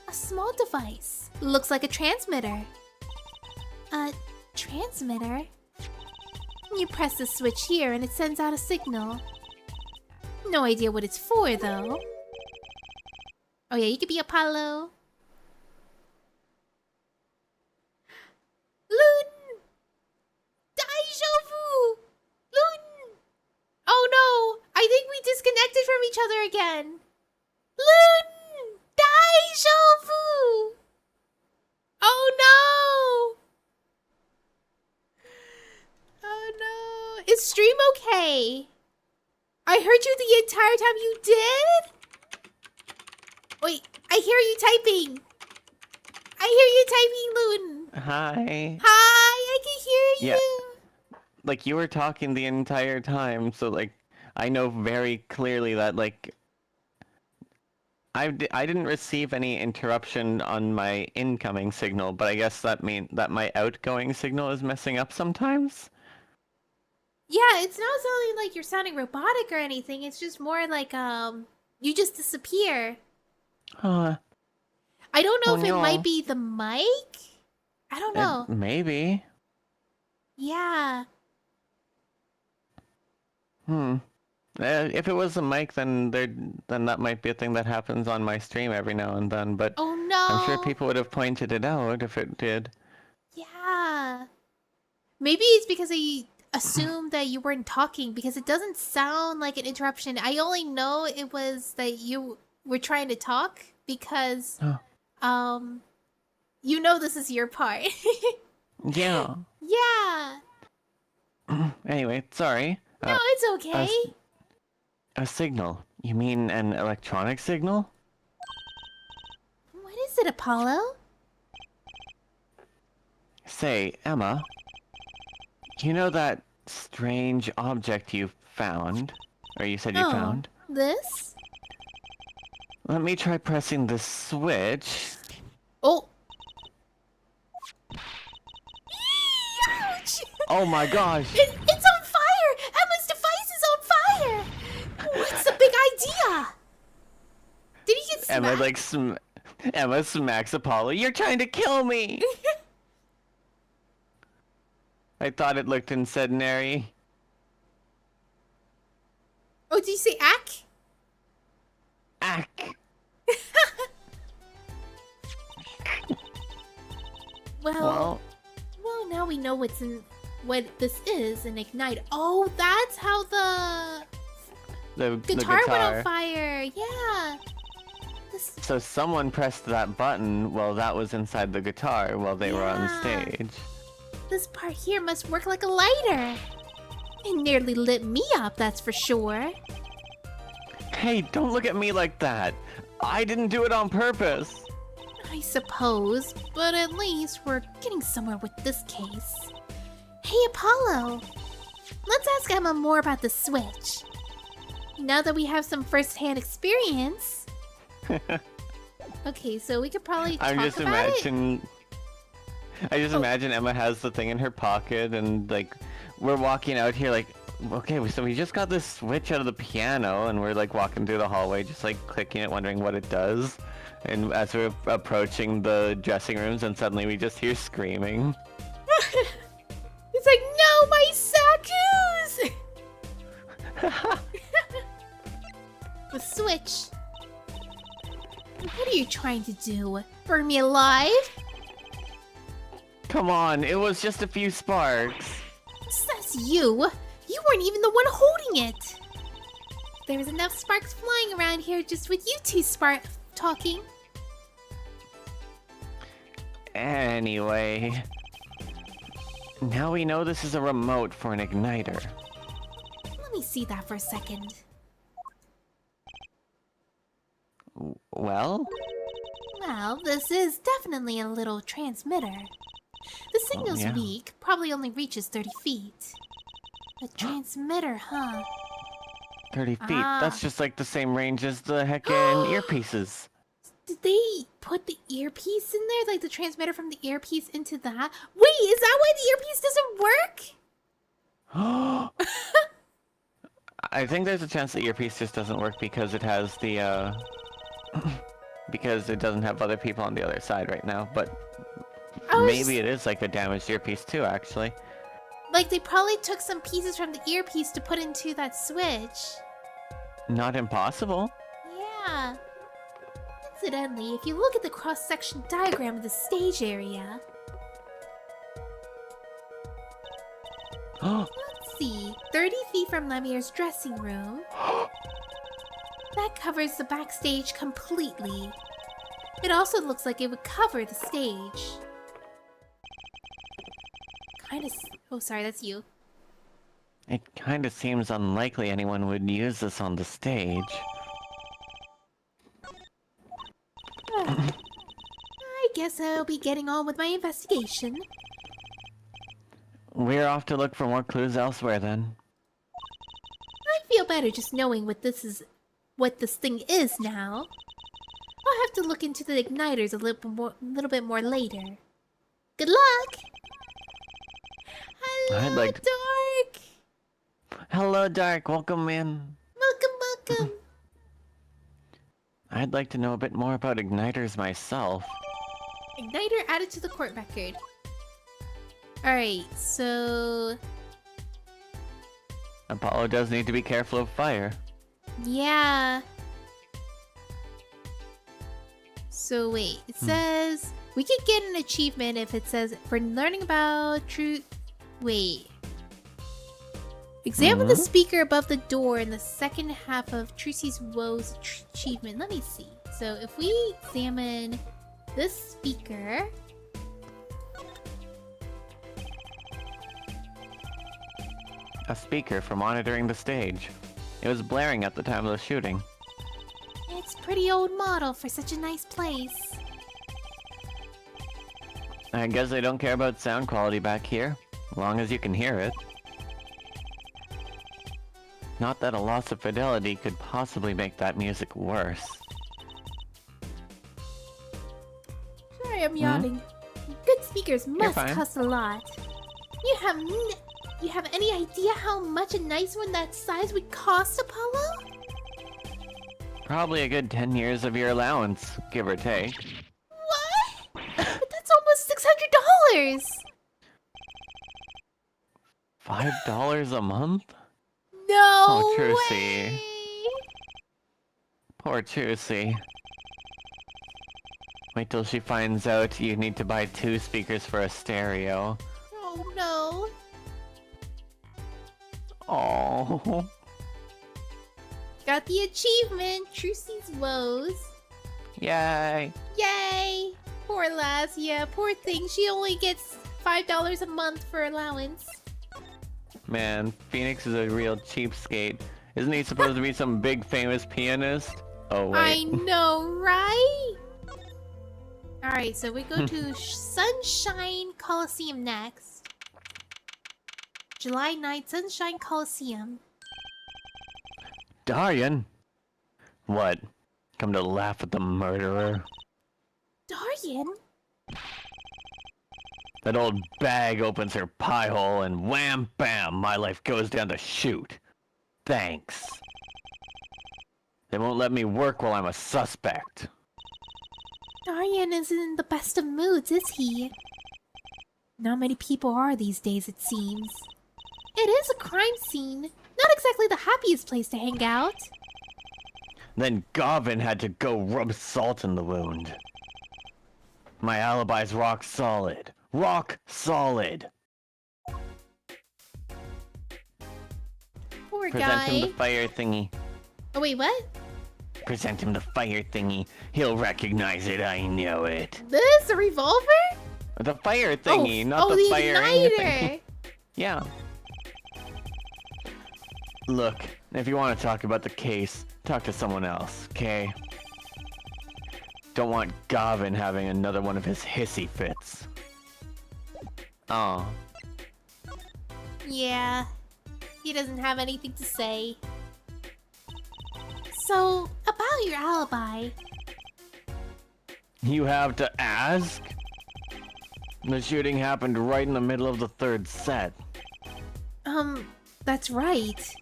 A small device. Looks like a transmitter. A transmitter? You press the switch here and it sends out a signal. No idea what it's for though. Oh yeah, you could be Apollo. Loon! Deja vu! Loon! Oh no! I think we disconnected from each other again. Loon! Deja vu! Oh no! Oh no. Is stream okay? I heard you the entire time. You did? Wait, I hear you typing. I hear you typing, Loon. Hi. Hi, I can hear you. Like, you were talking the entire time, so, like, I know very clearly that, like... I didn't receive any interruption on my incoming signal, but I guess that means that my outgoing signal is messing up sometimes? Yeah, it's not sounding like you're sounding robotic or anything. It's just more like, you just disappear. Huh. I don't know Oh, if it no. might be the mic. I don't know. Maybe. Yeah. If it was a mic, then that might be a thing that happens on my stream every now and then, but Oh no. I'm sure people would have pointed it out if it did. Yeah. Maybe it's because I assumed that you weren't talking because it doesn't sound like an interruption. I only know it was that you were trying to talk because you know this is your part. Yeah. Yeah. Anyway, sorry. No, it's okay. A signal. You mean an electronic signal? What is it, Apollo? Say, Emma, you know that strange object you found? Or you said you found? This? Let me try pressing the switch. Oh. Ouch! Oh my gosh! It's on fire! Emma's device is on fire! What's the big idea? Did he get smacked? Emma smacks Apollo. You're trying to kill me! I thought it looked incendiary. Oh, did you say Ack? Ack! Well, now we know what this is, an igniter. Oh, that's how the guitar went on fire. Yeah. So someone pressed that button while that was inside the guitar while they were on stage. This part here must work like a lighter. It nearly lit me up, that's for sure. Hey, don't look at me like that. I didn't do it on purpose. I suppose, but at least we're getting somewhere with this case. Hey, Apollo! Let's ask Emma more about the Switch. Now that we have some first-hand experience... Okay, so we could probably talk about it. I just imagine Emma has the thing in her pocket and, like, we're walking out here like, okay, so we just got this Switch out of the piano and we're, like, walking through the hallway just, like, clicking it, wondering what it does. And as we're approaching the dressing rooms and suddenly we just hear screaming. It's like, no, my Sakus! The Switch. What are you trying to do? Burn me alive? Come on, it was just a few sparks. Says you. You weren't even the one holding it. There was enough sparks flying around here just with you two talking. Anyway, now we know this is a remote for an igniter. Let me see that for a second. Well? Well, this is definitely a little transmitter. The signal's weak, probably only reaches 30 feet. A transmitter, huh? 30 feet? That's just like the same range as the heckin' earpieces. Did they put the earpiece in there? Like the transmitter from the earpiece into that? Wait, is that why the earpiece doesn't work? I think there's a chance the earpiece just doesn't work because it has the, because it doesn't have other people on the other side right now, but maybe it is like a damaged earpiece too, actually. Like they probably took some pieces from the earpiece to put into that Switch. Not impossible. Yeah. Incidentally, if you look at the cross-section diagram of the stage area... Let's see. 30 feet from Lemier's dressing room. That covers the backstage completely. It also looks like it would cover the stage. Oh, sorry, that's you. It kinda seems unlikely anyone would use this on the stage. I guess I'll be getting on with my investigation. We're off to look for more clues elsewhere then. I feel better just knowing what this thing is now. I'll have to look into the igniters a little bit more later. Good luck! Hello, Dark! Hello, Dark. Welcome in. Welcome. I'd like to know a bit more about igniters myself. Igniter added to the court record. Alright, so... Apollo does need to be careful of fire. Yeah. So wait, it says... We could get an achievement if it says... For learning about truth... Wait. Examine the speaker above the door in the second half of Trucy's Woes achievement. Let me see. So if we examine this speaker... A speaker for monitoring the stage. It was blaring at the time of the shooting. It's pretty old model for such a nice place. I guess they don't care about sound quality back here, as long as you can hear it. Not that a loss of fidelity could possibly make that music worse. Sorry, I'm yawning. Good speakers must cost a lot. You have any idea how much a nice one that size would cost, Apollo? Probably a good 10 years of your allowance, give or take. What? But that's almost $600! $5 a month? No Oh, Trucy. way! Poor Trucy. Wait till she finds out you need to buy 2 speakers for a stereo. Oh no. Oh. Got the achievement, Trucy's woes. Yay. Yay! Poor lass, yeah, poor thing. She only gets $5 a month for allowance. Man, Phoenix is a real cheapskate. Isn't he supposed to be some big famous pianist? Oh I wait. know, right? Alright, so we go to Sunshine Coliseum next. July 9th, Sunshine Coliseum. Darian? What? Come to laugh at the murderer? Darian? That old bag opens her pie hole and wham bam, my life goes down the chute. Thanks. They won't let me work while I'm a suspect. Darian isn't in the best of moods, is he? Not many people are these days, it seems. It is a crime scene. Not exactly the happiest place to hang out. Then Gavin had to go rub salt in the wound. My alibi's rock solid. Rock solid! Poor Present him guy. the fire thingy. Oh wait, what? Present him the fire thingy. He'll recognize it, I know it. This? A revolver? The fire thingy, not oh, the the fire igniter! thingy. Yeah. Look, if you want to talk about the case, talk to someone else, okay? Don't want Gavin having another one of his hissy fits. Oh. Yeah. He doesn't have anything to say. So, about your alibi. You have to ask? The shooting happened right in the middle of the 3rd set. That's right.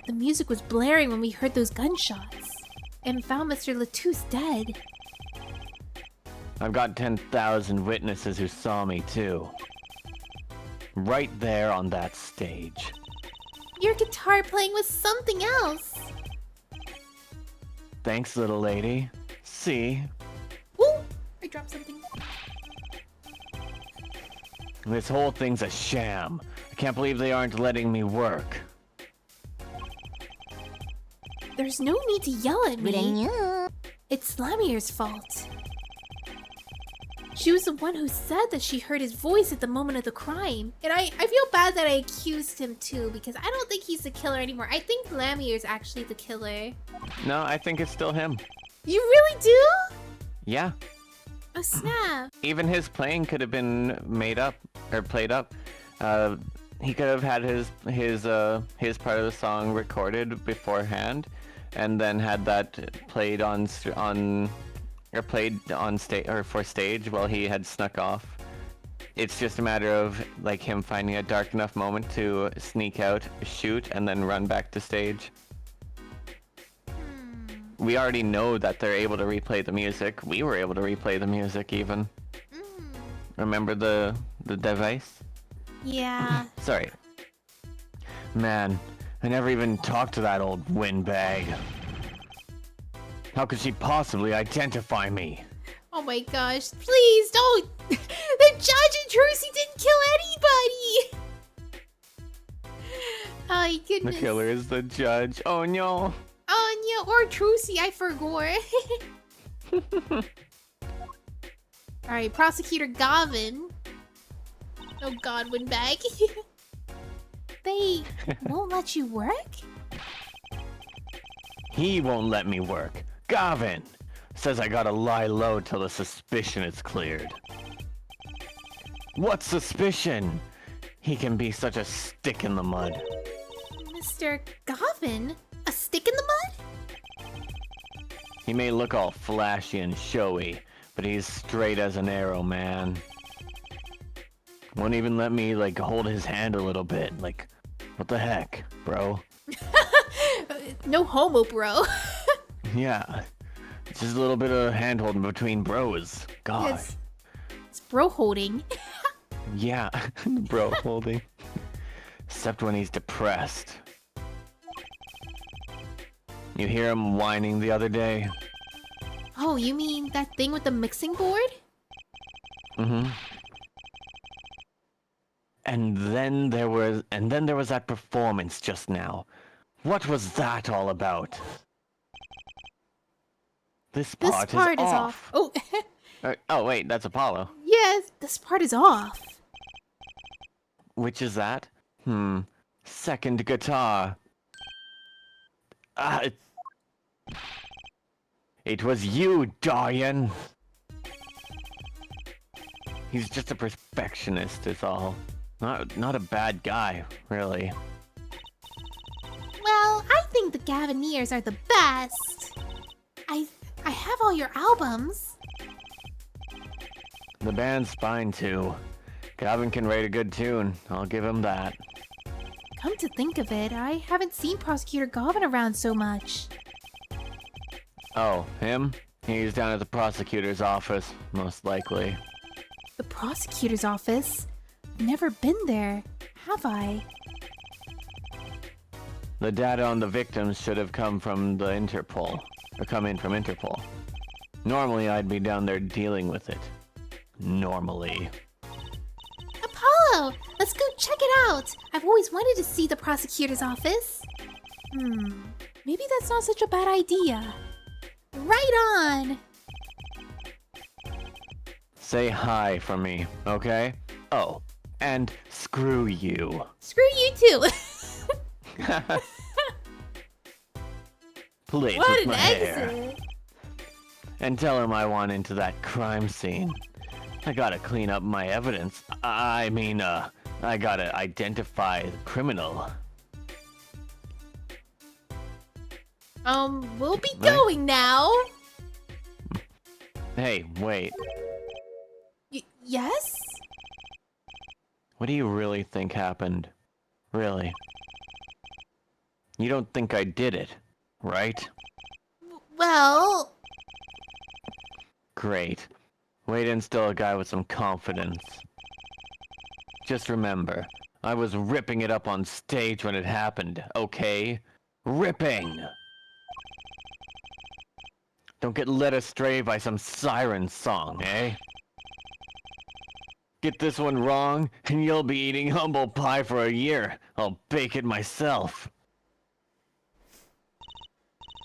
The music was blaring when we heard those gunshots. And found Mr. Latouche dead. I've got 10,000 witnesses who saw me too. Right there on that stage. Your guitar playing was something else. Thanks, little lady. See? Woo! I dropped something. This whole thing's a sham. I can't believe they aren't letting me work. There's no need to yell at me. It's Lamir's fault. She was the one who said that she heard his voice at the moment of the crime. And I feel bad that I accused him too, because I don't think he's the killer anymore. I think Lamir's actually the killer. No, I think it's still him. You really do? Yeah. Oh snap. Even his playing could have been made up, or played up. He could have had his part of the song recorded beforehand, and then had that played on stage or for stage while he had snuck off. It's just a matter of like him finding a dark enough moment to sneak out, shoot, and then run back to stage. We already know that they're able to replay the music. We were able to replay the music even. Remember the device? Yeah. Sorry. Man, I never even talked to that old windbag. How could she possibly identify me? Oh my gosh, please don't! The judge and Trucy didn't kill anybody! Oh my The goodness. killer is the judge. Oh no. Oh no, or Trucy, I forgot. Alright, Prosecutor Gavin. Oh god, windbag. They won't let you work? He won't let me work. Gavin says I gotta lie low till the suspicion is cleared. What suspicion? He can be such a stick in the mud. Mr. Gavin? A stick in the mud? He may look all flashy and showy, but he's straight as an arrow, man. Won't even let me, like, hold his hand a little bit. Like, what the heck, bro? No homo, bro. Yeah. It's just a little bit of hand-holding between bros. God. It's bro holding. Yeah, bro holding. Except when he's depressed. You hear him whining the other day? Oh, you mean that thing with the mixing board? Mm-hmm. And then there was that performance just now. What was that all about? This This part, part is is off. Oh, Oh wait, that's Apollo. yes, this part is off. Which is that? Second guitar. Ah, it was you, Darian. He's just a perfectionist, is all. Not a bad guy, really. Well, I think the Gaviniers are the best. I have all your albums. The band's fine too. Gavin can write a good tune, I'll give him that. Come to think of it, I haven't seen Prosecutor Gavin around so much. Oh, him? He's down at the prosecutor's office, most likely. The prosecutor's office? Never been there, have I? The data on the victims should have come from the Interpol, or come in from Interpol. Normally I'd be down there dealing with it. Normally. Apollo! Let's go check it out! I've always wanted to see the prosecutor's office. Maybe that's not such a bad idea. Right on! Say hi for me, okay? Oh, and screw you. Screw you too! Please, What with an my hair. exit! And tell him I want into that crime scene. I gotta clean up my evidence. I gotta identify the criminal. We'll be Right. going now. Hey, wait. Yes? What do you really think happened? Really? You don't think I did it, right? Well, Great. Way to instill a guy with some confidence. Just remember, I was ripping it up on stage when it happened, okay? Ripping! Don't get led astray by some siren song, eh? Get this one wrong, and you'll be eating humble pie for a year. I'll bake it myself.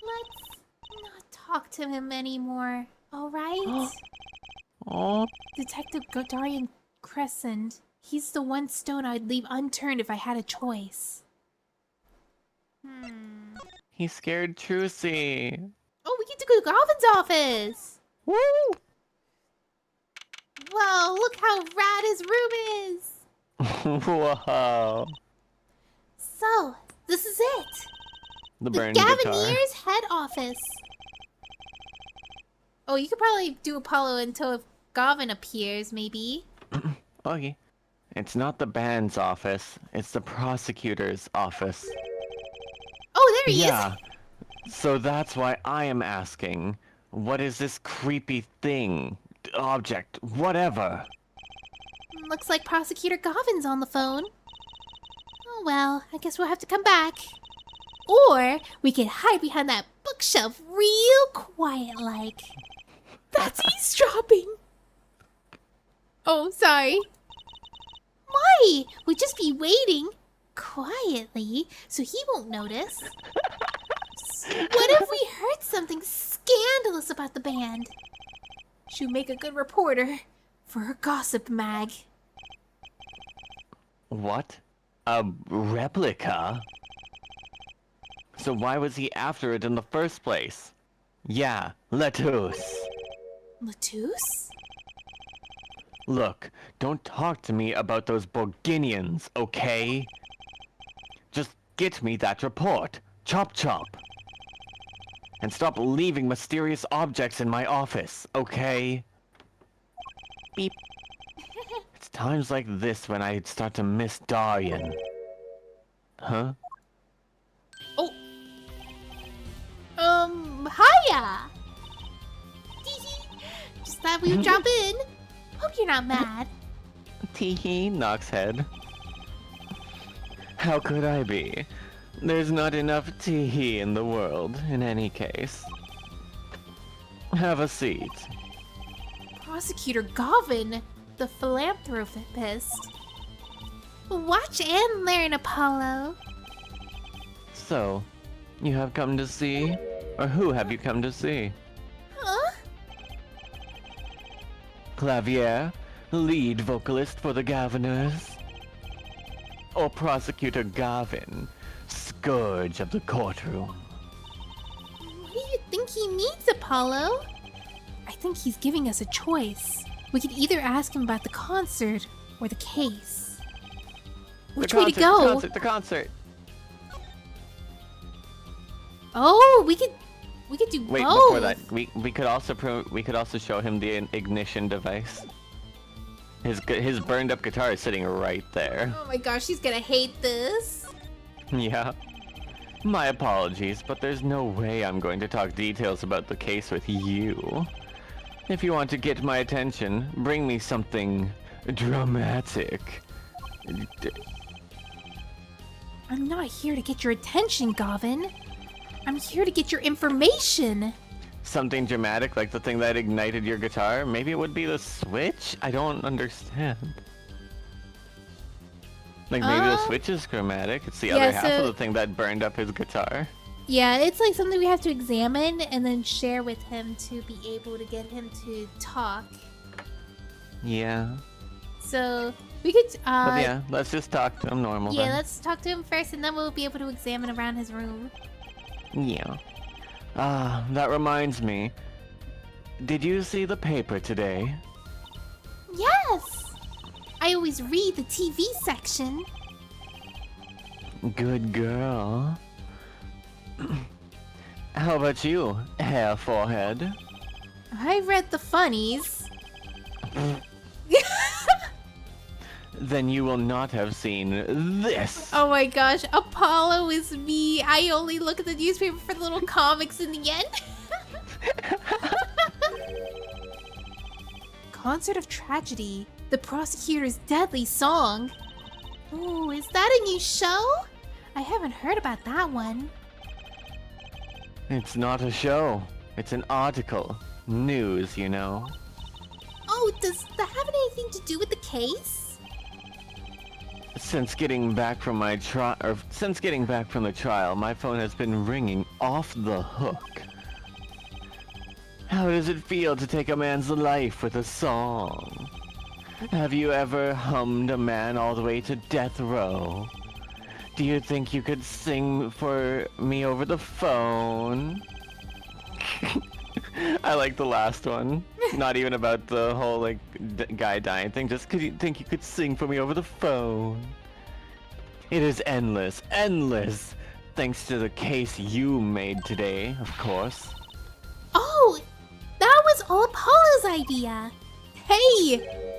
let's not talk to him anymore, alright? Oh, Detective Godarian Crescent. He's the one stone I'd leave unturned if I had a choice. he scared Trucy. Oh, we get to go to Galvin's office! Woo! Whoa, look how rad his room is! Whoa. So, this is it! The The burn guitar. Gaviniers' head office. Oh, you could probably do Apollo until Gavin appears, maybe. Okay. It's not the band's office, it's the prosecutor's office. Oh, there he Yeah. So that's why I am asking, what is this creepy thing, object, whatever? is! Looks like Prosecutor Gavin's on the phone. Oh well, I guess we'll have to come back. Or we can hide behind that bookshelf real quiet-like. That's eavesdropping! Oh, sorry. Why? We'd just be waiting quietly so he won't notice. What if we heard something scandalous about the band? She'd make a good reporter for a gossip mag. What? A replica? So why was he after it in the first place? Yeah, Lettuce. Lettuce? Look, don't talk to me about those Borginians, okay? Just get me that report. Chop chop. And stop leaving mysterious objects in my office, okay? Beep. It's times like this when I start to miss Darian. Huh? Oh. Hiya! Just thought we would drop in. Hope you're not mad. Teehee, Knoxhead. How could I be? There's not enough tea in the world, in any case. Have a seat. Prosecutor Gavin, the philanthropist. Watch and learn, Apollo. So, you have come to see? Or who have you come to see? Huh? Clavier, lead vocalist for the Gaviners? Or Prosecutor Gavin, scourge of the courtroom? What do you think he needs, Apollo? I think he's giving us a choice. We could either ask him about the concert or the case. Which way to go? The concert. Oh, we could do Wait, both. before that, we could also show him the ignition device. His burned up guitar is sitting right there. Oh my gosh, she's gonna hate this. Yeah. My apologies, but there's no way I'm going to talk details about the case with you. If you want to get my attention, bring me something dramatic. I'm not here to get your attention, Gavin. I'm here to get your information. Something dramatic like the thing that ignited your guitar? Maybe it would be the switch? I don't understand. Like maybe the switch is dramatic. It's the other half of the thing that burned up his guitar. Yeah, it's like something we have to examine and then share with him to be able to get him to talk. Yeah. So we could But yeah, let's just talk to him normal yeah, then. let's talk to him first and then we'll be able to examine around his room. Yeah. Ah, that reminds me. Did you see the paper today? Yes! I always read the TV section. Good girl. How about you, hair forehead? I read the funnies. Then you will not have seen this. Oh my gosh, Apollo is me. I only look at the newspaper for the little comics in the end. Concert of Tragedy. The Prosecutor's Deadly Song. Ooh, is that a new show? I haven't heard about that one. It's not a show. It's an article. News, you know. Oh, does that have anything to do with the case? Since getting back from the trial, my phone has been ringing off the hook. How does it feel to take a man's life with a song? Have you ever hummed a man all the way to death row? Do you think you could sing for me over the phone? I like the last one. Not even about the whole, like, guy dying thing. Just because you think you could sing for me over the phone. It is endless, endless. Thanks to the case you made today, of course. Oh, that was all Apollo's idea. Hey!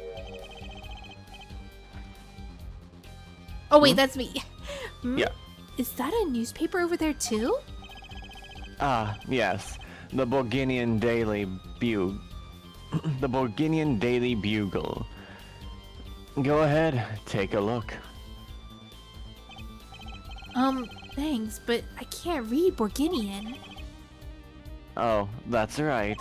Oh wait, that's me. Yeah. Is that a newspaper over there too? Ah, yes. The Borginian Daily Bugle. The Borginian Daily Bugle. Go ahead, take a look. Thanks, but I can't read Borginian. Oh, that's right.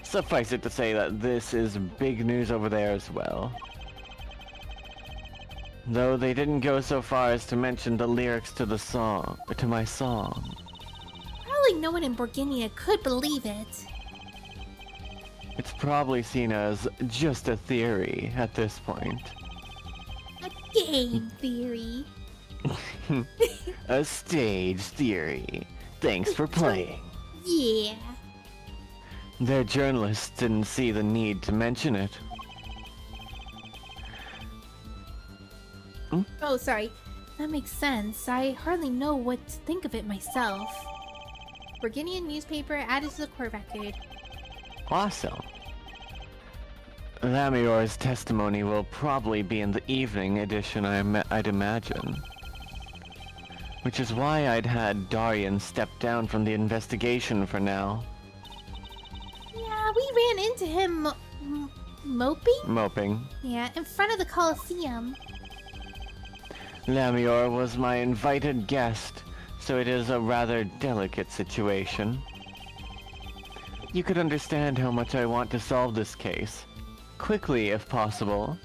Suffice it to say that this is big news over there as well. Though they didn't go so far as to mention the lyrics to my song. Probably no one in Borginia could believe it. It's probably seen as just a theory at this point. A game theory. A stage theory. Thanks for playing. Yeah. Their journalists didn't see the need to mention it. Oh, sorry. That makes sense. I hardly know what to think of it myself. Borginian newspaper added to the court record. Awesome. Lamior's testimony will probably be in the evening edition, I'd imagine. Which is why I'd had Darian step down from the investigation for now. Yeah, we ran into him moping? Moping. Yeah, in front of the Coliseum. Lamior was my invited guest, so it is a rather delicate situation. You could understand how much I want to solve this case. Quickly, if possible.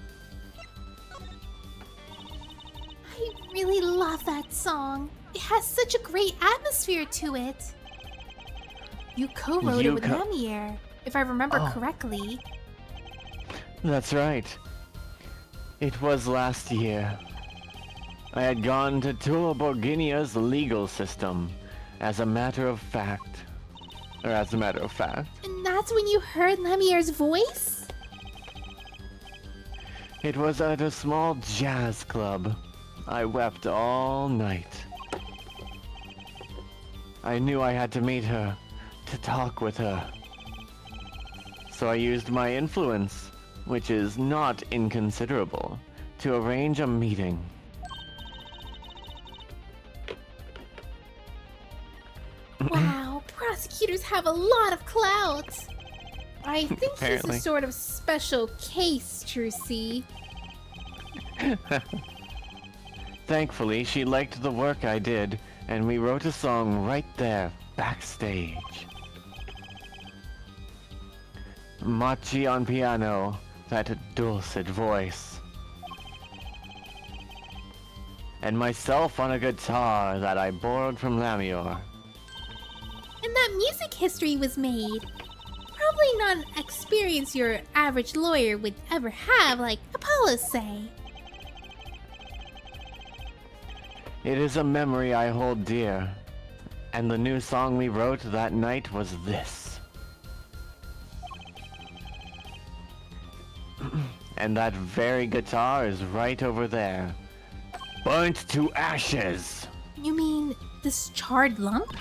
I really love that song. It has such a great atmosphere to it. You co-wrote it with Lamier, if I remember correctly. That's right. It was last year. I had gone to Borginia's legal system, as a matter of fact. Or as a matter of fact. And that's when you heard Lamier's voice? It was at a small jazz club. I wept all night. I knew I had to meet her, to talk with her. So I used my influence, which is not inconsiderable, to arrange a meeting. Wow, prosecutors have a lot of clout. I think Apparently. he's a sort of special case, Trucy. Thankfully, she liked the work I did, and we wrote a song right there, backstage. Machi on piano, that dulcet voice. And myself on a guitar that I borrowed from Lamior. And that music history was made. Probably not an experience your average lawyer would ever have, like Apollo say. It is a memory I hold dear, and the new song we wrote that night was this. And that very guitar is right over there. Burnt to ashes! You mean this charred lump?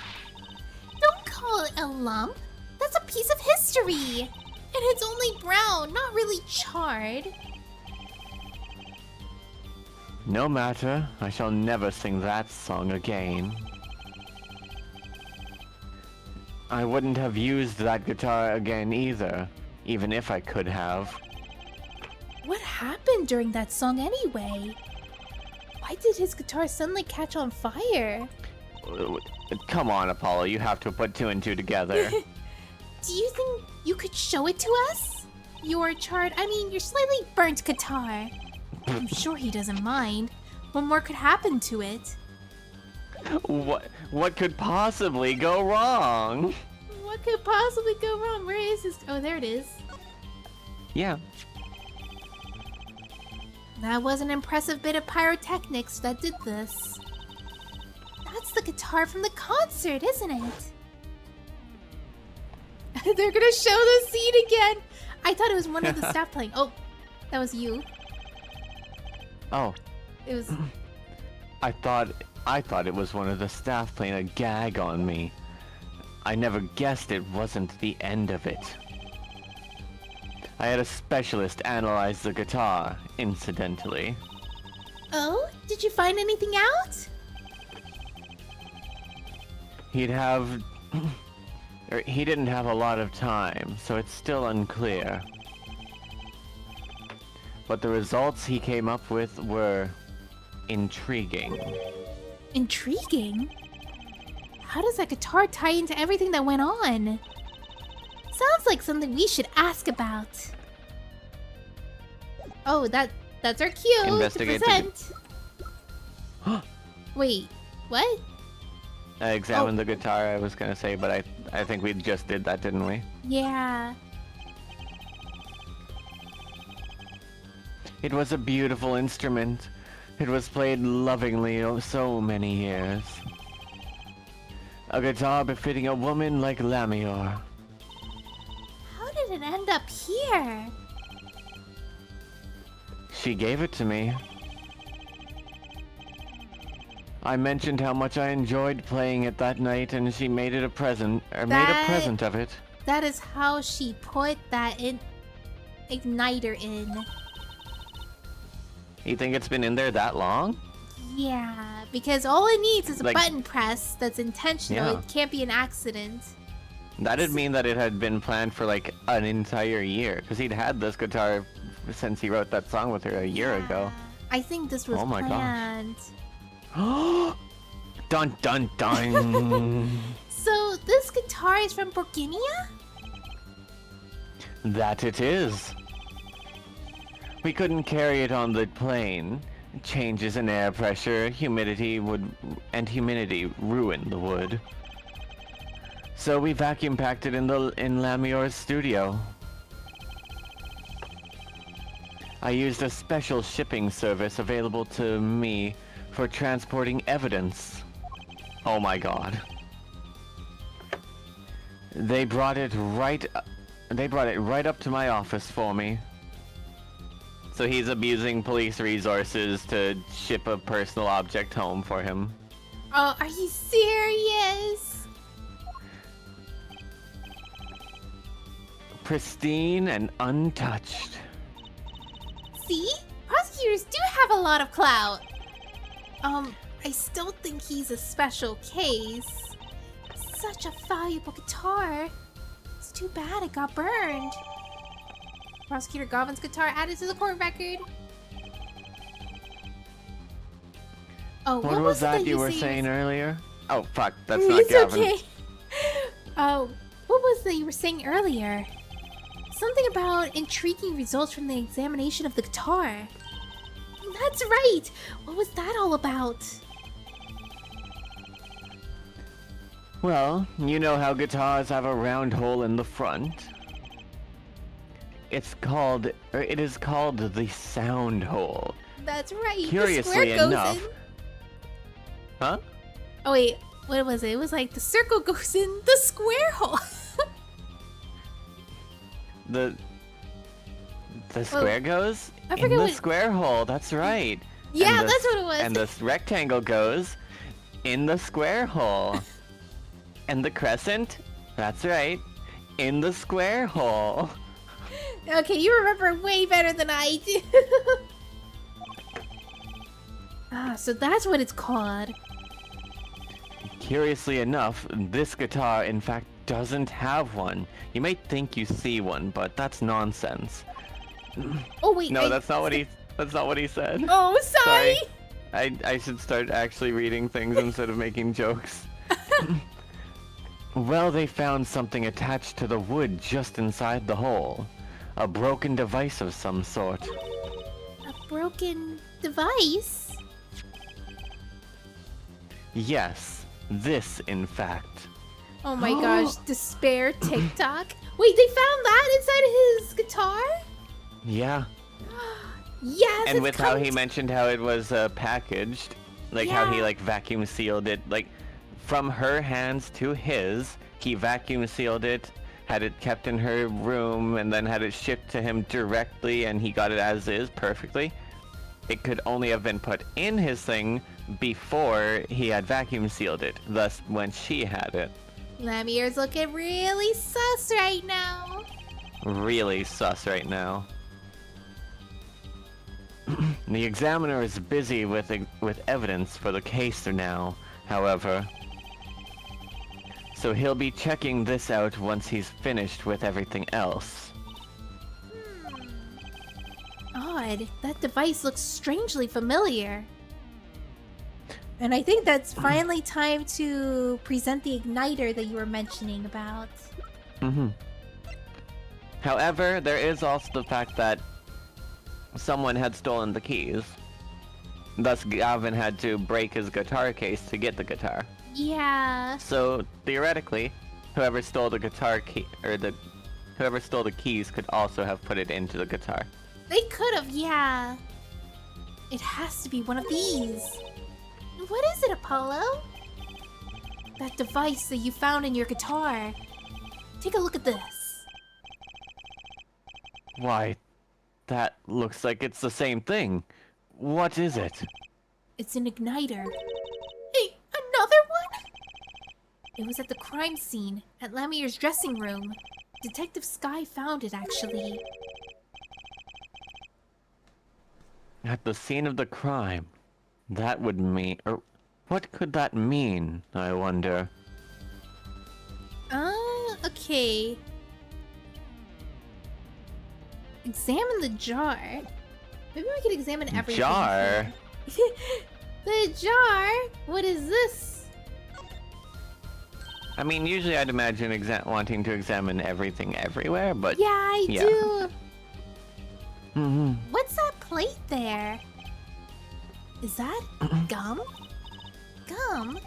Don't call it a lump. That's a piece of history. And it's only brown, not really charred. No matter, I shall never sing that song again. I wouldn't have used that guitar again either, even if I could have. What happened during that song anyway? Why did his guitar suddenly catch on fire? Come on, Apollo, you have to put two and two together. Do you think you could show it to us? Your your slightly burnt guitar. I'm sure he doesn't mind. What more could happen to it? What could possibly go wrong? What could possibly go wrong? Where is this? Oh, there it is. Yeah. That was an impressive bit of pyrotechnics that did this. That's the guitar from the concert, isn't it? They're gonna show the scene again! I thought it was one of the staff playing. Oh, that was you. Oh. It was... I thought it was one of the staff playing a gag on me. I never guessed it wasn't the end of it. I had a specialist analyze the guitar, incidentally. Oh? Did you find anything out? He didn't have a lot of time, so it's still unclear. But the results he came up with were intriguing. Intriguing? How does that guitar tie into everything that went on? Sounds like something we should ask about. Oh, that's our cue Investigate to present. Wait, what? I examined the guitar, I was gonna say, but I think we just did that, didn't we? Yeah. It was a beautiful instrument. It was played lovingly so many years. A guitar befitting a woman like Lamior. How did it end up here? She gave it to me. I mentioned how much I enjoyed playing it that night, and she made it a present, made a present of it. That is how she put that igniter in. You think it's been in there that long? Yeah, because all it needs is a Like- button press that's intentional. Yeah. It can't be an accident. That'd mean that it had been planned for like an entire year, because he'd had this guitar since he wrote that song with her a year ago. I think this was Oh my gosh. planned. Dun dun dun! So this guitar is from Borginia? That it is. We couldn't carry it on the plane. Changes in air pressure, humidity ruin the wood. So we vacuum packed it in Lamior's studio. I used a special shipping service available to me for transporting evidence. Oh my god. They brought it right up to my office for me. So he's abusing police resources to ship a personal object home for him. Oh, are you serious? Pristine and untouched. See? Prosecutors do have a lot of clout. I still think he's a special case. Such a valuable guitar. It's too bad it got burned. Prosecutor Govan's guitar added to the court record. Oh, What was that you were saying earlier? Oh fuck, that's not It's Gavin. okay. Oh, what was that you were saying earlier? Something about intriguing results from the examination of the guitar. That's right! What was that all about? Well, you know how guitars have a round hole in the front? It is called the sound hole. That's right. Curiously the square goes enough. in. Huh? Oh wait, what was it? It was like the circle goes in the square hole. The square goes I in forget the what- square hole. That's right. Yeah, And the that's what it was. And the rectangle goes in the square hole. And the crescent, that's right, in the square hole. Okay, you remember way better than I do. Ah, so that's what it's called. Curiously enough, this guitar in fact doesn't have one. You may think you see one, but that's nonsense. Oh wait, No, that's not what he said. Oh, sorry. I should start actually reading things instead of making jokes. Well, they found something attached to the wood just inside the hole. A broken device of some sort. A broken device? Yes, this in fact. Oh my gosh, despair TikTok. Wait, they found that inside his guitar? Yeah. Yes, And it's with how he come- mentioned how it was packaged, like how he Yeah. like vacuum sealed it, like from her hands to his, he vacuum sealed it, had it kept in her room, and then had it shipped to him directly, and he got it as is perfectly. It could only have been put in his thing before he had vacuum sealed it, thus when she had it. Lamier's looking really sus right now. Really sus right now. The examiner is busy with evidence for the case now, however. So he'll be checking this out once he's finished with everything else. Odd. That device looks strangely familiar. And I think that's finally time to present the igniter that you were mentioning about. However, there is also the fact that someone had stolen the keys. Thus, Gavin had to break his guitar case to get the guitar. Yeah. So theoretically, whoever stole the guitar key whoever stole the keys could also have put it into the guitar. They could have, yeah. It has to be one of these. What is it, Apollo? That device that you found in your guitar. Take a look at this. Why, that looks like it's the same thing. What is it? It's an igniter. Hey, another one? It was at the crime scene, at Lamier's dressing room. Detective Sky found it, actually. At the scene of the crime. That would mean... or what could that mean, I wonder? Okay. Examine the jar. Maybe we could examine everything. Jar? The jar? What is this? I mean, usually I'd imagine wanting to examine everything everywhere, but... Yeah, I do. Mm-hmm. What's that plate there? Is that gum? Gum?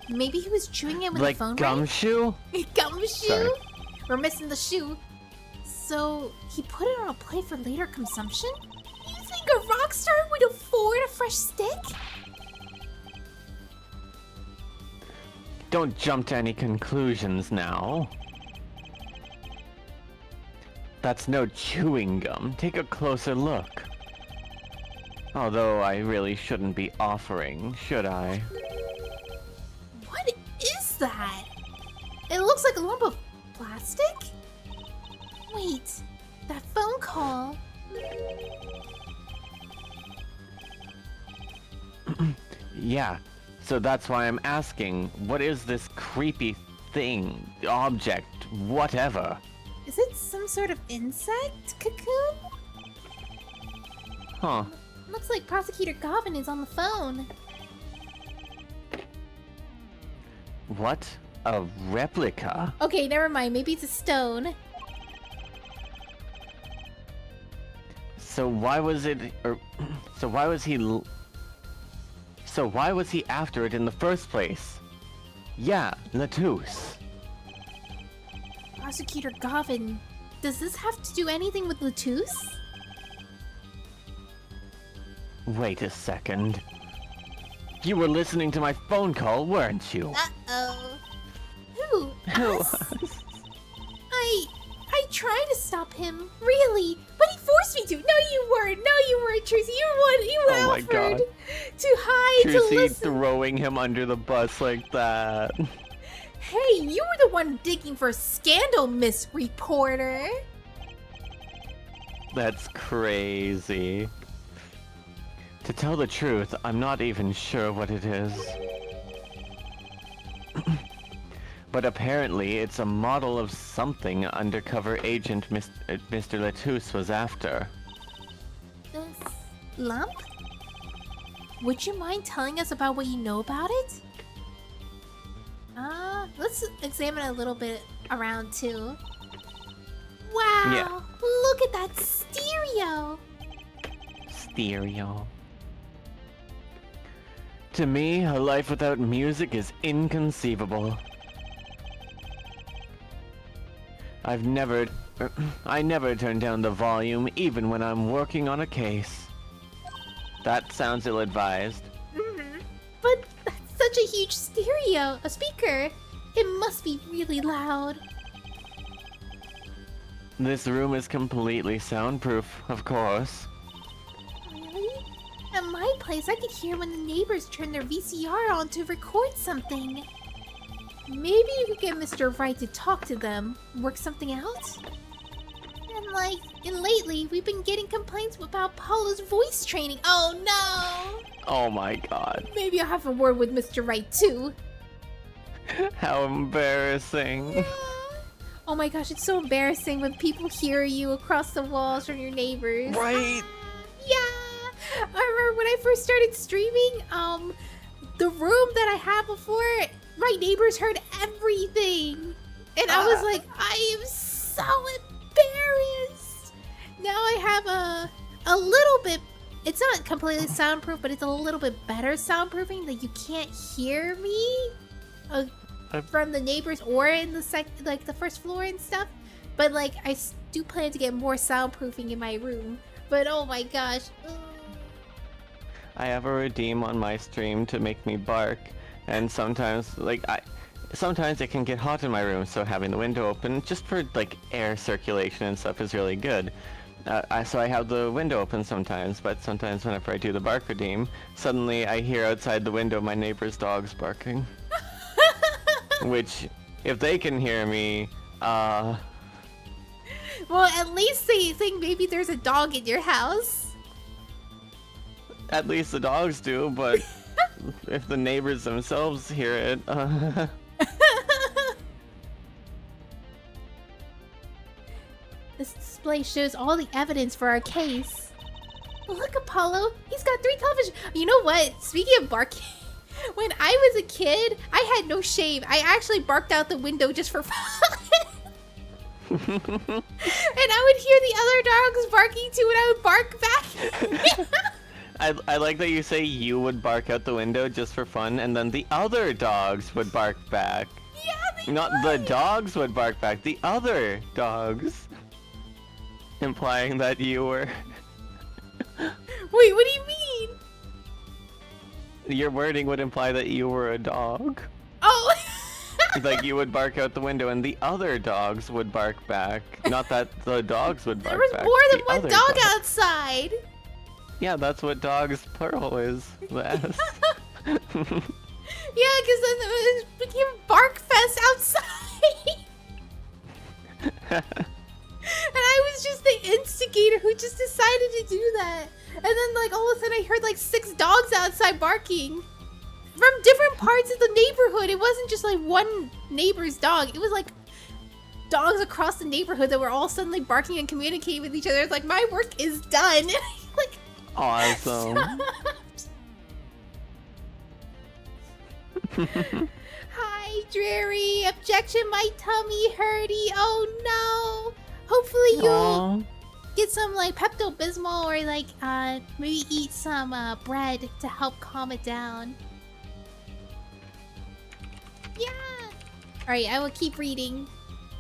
Maybe he was chewing it with like a phone, gumshoe? right? Gumshoe? Sorry. We're missing the shoe. So, he put it on a plate for later consumption? You think a rock star would afford a fresh stick? Don't jump to any conclusions now. That's no chewing gum. Take a closer look. Although I really shouldn't be offering, should I? What is that? It looks like a lump of plastic? Wait, that phone call. Yeah, so that's why I'm asking, what is this creepy thing, object, whatever? Is it some sort of insect cocoon? Huh. Looks like Prosecutor Goblin is on the phone. What? A replica? Okay, never mind. Maybe it's a stone. So why was it, so why was he after it in the first place? Yeah, Latus. Prosecutor Goblin, does this have to do anything with Latus? Wait a second. You were listening to my phone call, weren't you? Uh-oh. Who? Who? Us? I tried to stop him, really, but he forced me to. No, you weren't. No, you weren't, Trucy. You Oh my offered God. to hide, to Trucy listen. throwing him under the bus like that. Hey, you were the one digging for scandal, Miss Reporter. That's crazy. To tell the truth, I'm not even sure what it is. But apparently it's a model of something undercover agent Mr. Latus was after. This lump? Would you mind telling us about what you know about it? Let's examine a little bit around too. Wow! Yeah. Look at that stereo! Stereo. To me, a life without music is inconceivable. I never turn down the volume even when I'm working on a case. That sounds ill-advised. But that's such a huge a speaker. It must be really loud. This room is completely soundproof, of course. Really? At my place, I could hear when the neighbors turn their VCR on to record something. Maybe you could get Mr. Wright to talk to them, work something out? And lately, we've been getting complaints about Paula's voice training. Oh no! Oh my god. Maybe I'll have a word with Mr. Wright too. How embarrassing. Oh my gosh, it's so embarrassing when people hear you across the walls from your neighbors. Right? Yeah! I remember when I first started streaming, the room that I had before, my neighbors heard everything. And I was like, I am so embarrassed. Now I have a little bit, it's not completely soundproof, but it's a little bit better soundproofing that you can't hear me from the neighbors or in the the first floor and stuff. But like, I do plan to get more soundproofing in my room. But oh my gosh. I have a redeem on my stream to make me bark, and sometimes, sometimes it can get hot in my room, so having the window open, just for, air circulation and stuff is really good. So I have the window open sometimes, but sometimes whenever I do the bark redeem, suddenly I hear outside the window my neighbor's dogs barking. Which, if they can hear me, well, at least they think maybe there's a dog in your house. At least the dogs do, but if the neighbors themselves hear it, This display shows all the evidence for our case. Look, Apollo, he's got 3 television. You know what? Speaking of barking, when I was a kid, I had no shame. I actually barked out the window just for fun. And I would hear the other dogs barking too, and I would bark back. I like that you say you would bark out the window just for fun, and then the other dogs would bark back. Yeah, they Not would. the dogs would bark back, the other dogs. Implying that you were... Wait, what do you mean? Your wording would imply that you were a dog. Oh. Like you would bark out the window and the other dogs would bark back. Not that the dogs would bark There was back. more than the one other dog dogs. outside. Yeah, that's what dogs plural is. The S. Yeah, because then it became Bark Fest outside. And I was just the instigator who just decided to do that. And then, like, all of a sudden I heard, like, 6 dogs outside barking. From different parts of the neighborhood. It wasn't just, like, one neighbor's dog. It was, like, dogs across the neighborhood that were all suddenly barking and communicating with each other. It's like, my work is done. Like, Awesome. hi, Dreary. Objection, my tummy hurty. Oh, no. Hopefully you'll Aw. get some, like, Pepto-Bismol or, like, maybe eat some bread to help calm it down. Yeah. Alright, I will keep reading.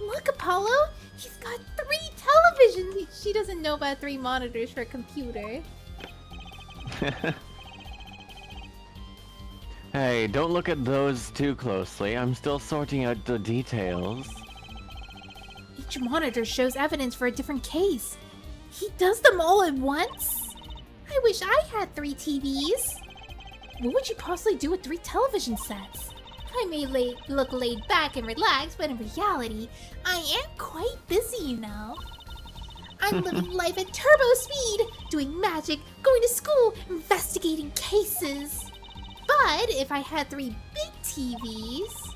Look, Apollo. He's got 3 televisions. She doesn't know about 3 monitors for a computer. Hey, don't look at those too closely. I'm still sorting out the details. Each monitor shows evidence for a different case. He does them all at once? I wish I had 3 TVs. What would you possibly do with 3 television sets? I may look laid back and relaxed, but in reality, I am quite busy, you know. I'm living life at turbo speed, doing magic, going to school, investigating cases. But if I had 3 big TVs,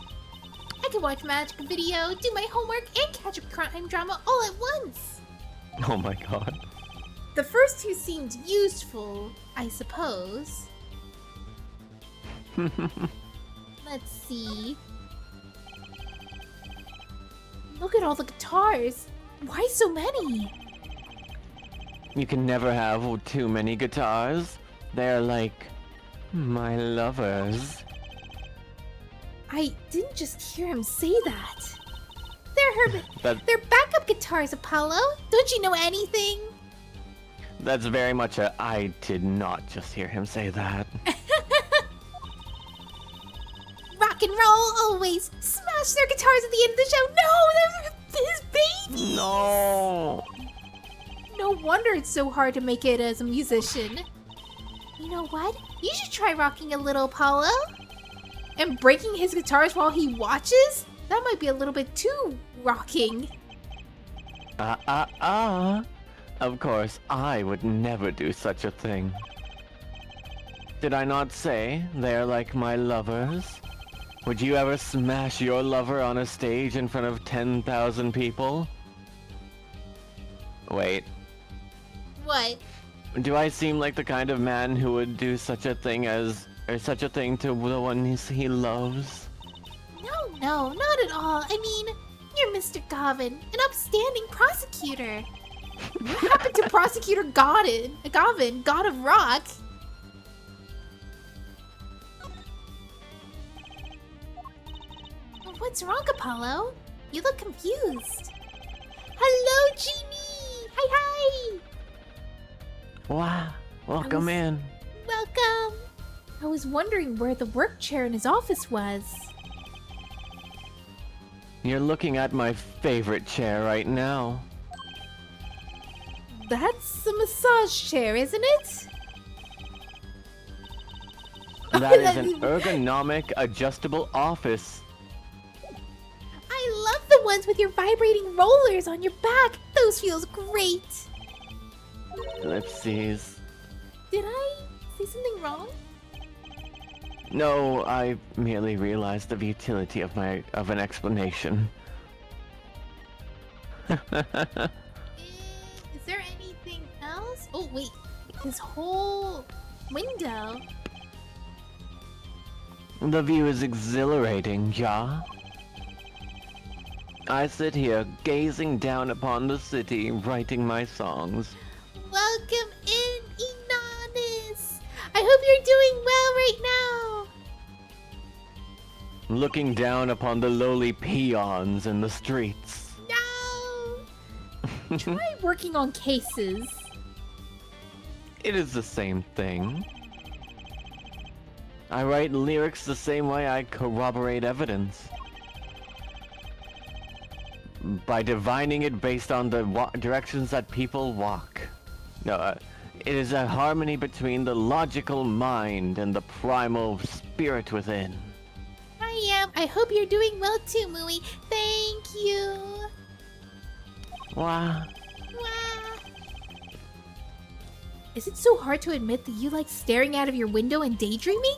I could watch magic video, do my homework, and catch a crime drama all at once. Oh my god. The first 2 seemed useful, I suppose. Let's see. Look at all the guitars. Why so many? You can never have too many guitars. They're like my lovers. I didn't just hear him say that. That They're backup guitars, Apollo. Don't you know anything? that's very much a I did not just hear him say that. Rock and roll always. Smash their guitars at the end of the show. No, they're his babies. No. No wonder it's so hard to make it as a musician. You know what? You should try rocking a little, Apollo. And breaking his guitars while he watches? That might be a little bit too rocking. Of course, I would never do such a thing. Did I not say they're like my lovers? Would you ever smash your lover on a stage in front of 10,000 people? Wait, What? do I seem like the kind of man who would do such a thing or such a thing to the one he loves? No, not at all. I mean, you're Mr. Gavin, an upstanding prosecutor. What happened to Prosecutor Gavin, God of Rock? What's wrong, Apollo? You look confused. Hello, Genie! Hi! Wow, welcome in. Welcome! I was wondering where the work chair in his office was. You're looking at my favorite chair right now. That's a massage chair, isn't it? That is an ergonomic, adjustable office. I love the ones with your vibrating rollers on your back. Those feels great. Ellipses. Did I say something wrong? No, I merely realized the futility of an explanation. Is there anything else? Oh, wait. his whole window. The view is exhilarating, Ja. I sit here, gazing down upon the city, writing my songs. Welcome in, Enonis! I hope you're doing well right now! Looking down upon the lowly peons in the streets. No! Try working on cases. It is the same thing. I write lyrics the same way I corroborate evidence. By divining it based on the directions that people walk. No, it is a harmony between the logical mind and the primal spirit within. I hope you're doing well too, Mui. Thank you. Wah. Wah. Is it so hard to admit that you like staring out of your window and daydreaming?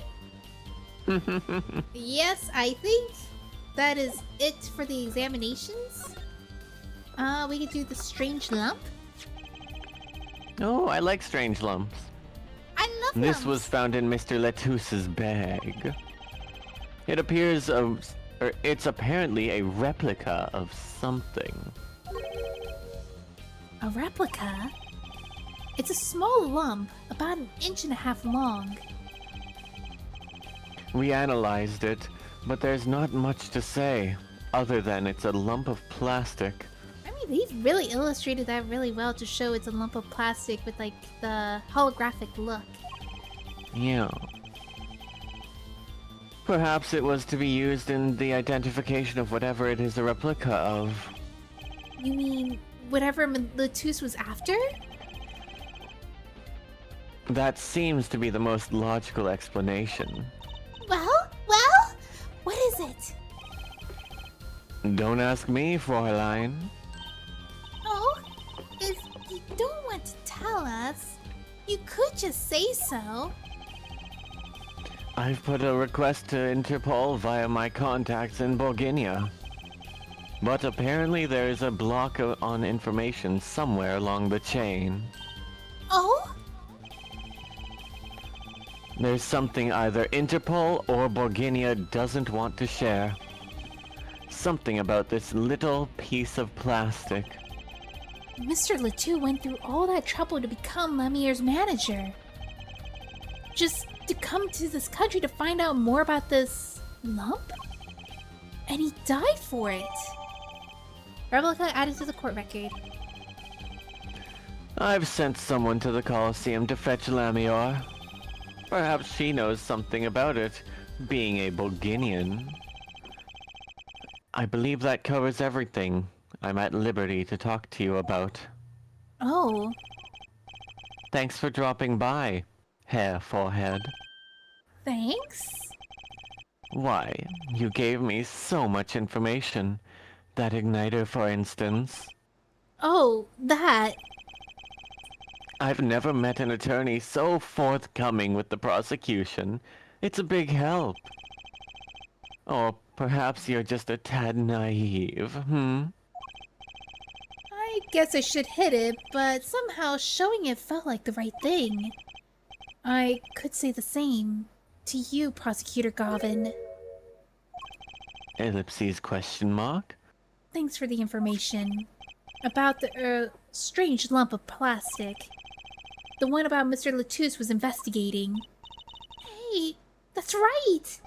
Yes, I think that is it for the examinations. We could do the strange lump. Oh, I like strange lumps. I love This lumps. was found in Mr. Letouse's bag. It appears it's apparently a replica of something. A replica? It's a small lump, about 1.5 inches long. We analyzed it, but there's not much to say, other than it's a lump of plastic. I mean, they've really illustrated that really well to show it's a lump of plastic with, like, the holographic look. Yeah. Perhaps it was to be used in the identification of whatever it is a replica of. You mean whatever Letouce was after? That seems to be the most logical explanation. Well? What is it? Don't ask me, Fräulein. Oh, if you don't want to tell us, you could just say so. I've put a request to Interpol via my contacts in Bulgaria. But apparently there is a block on information somewhere along the chain. Oh? There's something either Interpol or Bulgaria doesn't want to share. Something about this little piece of plastic. Mr. Letouce went through all that trouble to become Lemmier's manager. Just to come to this country to find out more about this lump? And he died for it. Replica added to the court record. I've sent someone to the Colosseum to fetch Lamior. Perhaps she knows something about it, being a Bulgarian. I believe that covers everything I'm at liberty to talk to you about. Oh. Thanks for dropping by, Hair Forehead. Thanks? Why, you gave me so much information. That igniter, for instance. Oh, that. I've never met an attorney so forthcoming with the prosecution. It's a big help. Or perhaps you're just a tad naive, I guess I should hit it, but somehow showing it felt like the right thing. I could say the same to you, Prosecutor Gavin. Ellipses question mark? Thanks for the information. About the, strange lump of plastic. The one about Mr. Letouce was investigating. Hey, that's right!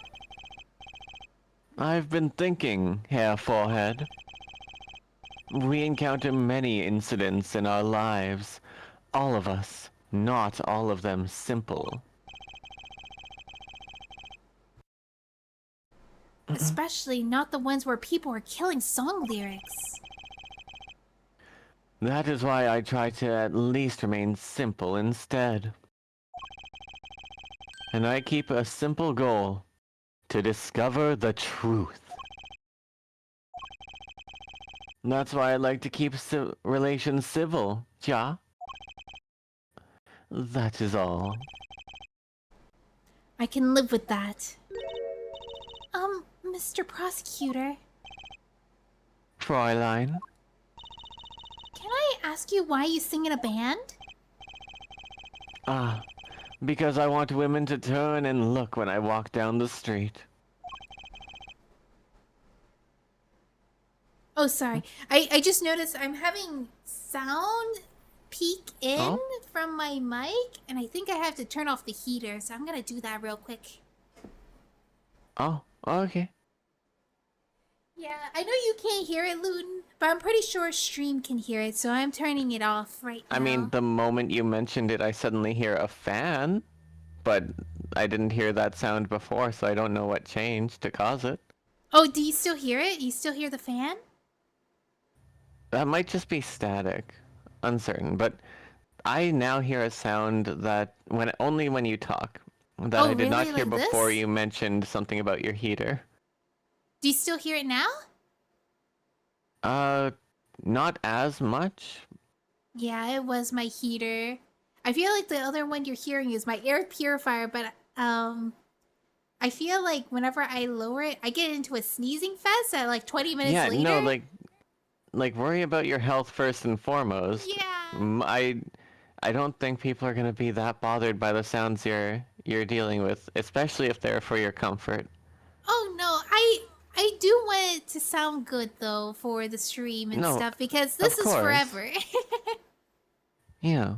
I've been thinking, Hair Forehead. We encounter many incidents in our lives. All of us. Not all of them simple. Especially not the ones where people are killing song lyrics. That is why I try to at least remain simple instead. And I keep a simple goal. To discover the truth. That's why I like to keep relations civil, ja? That is all. I can live with that. Mr. Prosecutor, Fräulein? can I ask you why you sing in a band? Ah, because I want women to turn and look when I walk down the street. Oh, sorry. I just noticed I'm having sound peek in Oh? from my mic, and I think I have to turn off the heater, so I'm gonna do that real quick. Oh, okay. Yeah, I know you can't hear it, Luton, but I'm pretty sure stream can hear it, so I'm turning it off right I mean, now. the moment you mentioned it, I suddenly hear a fan, but I didn't hear that sound before, so I don't know what changed to cause it. Oh, do you still hear it? You still hear the fan? That might just be static. Uncertain, but I now hear a sound that only when you talk, that Oh, I did not really? hear Like before this? you mentioned something about your heater. Do you still hear it now? Uh, not as much. Yeah, it was my heater. I feel like the other one you're hearing is my air purifier, but I feel like whenever I lower it, I get into a sneezing fest at like 20 minutes Yeah, no, later. like worry about your health first and foremost. Yeah. I don't think people are gonna be that bothered by the sounds you're dealing with, especially if they're for your comfort. Oh no, I do want it to sound good though for the stream and No, stuff because of this is course. forever. Yeah.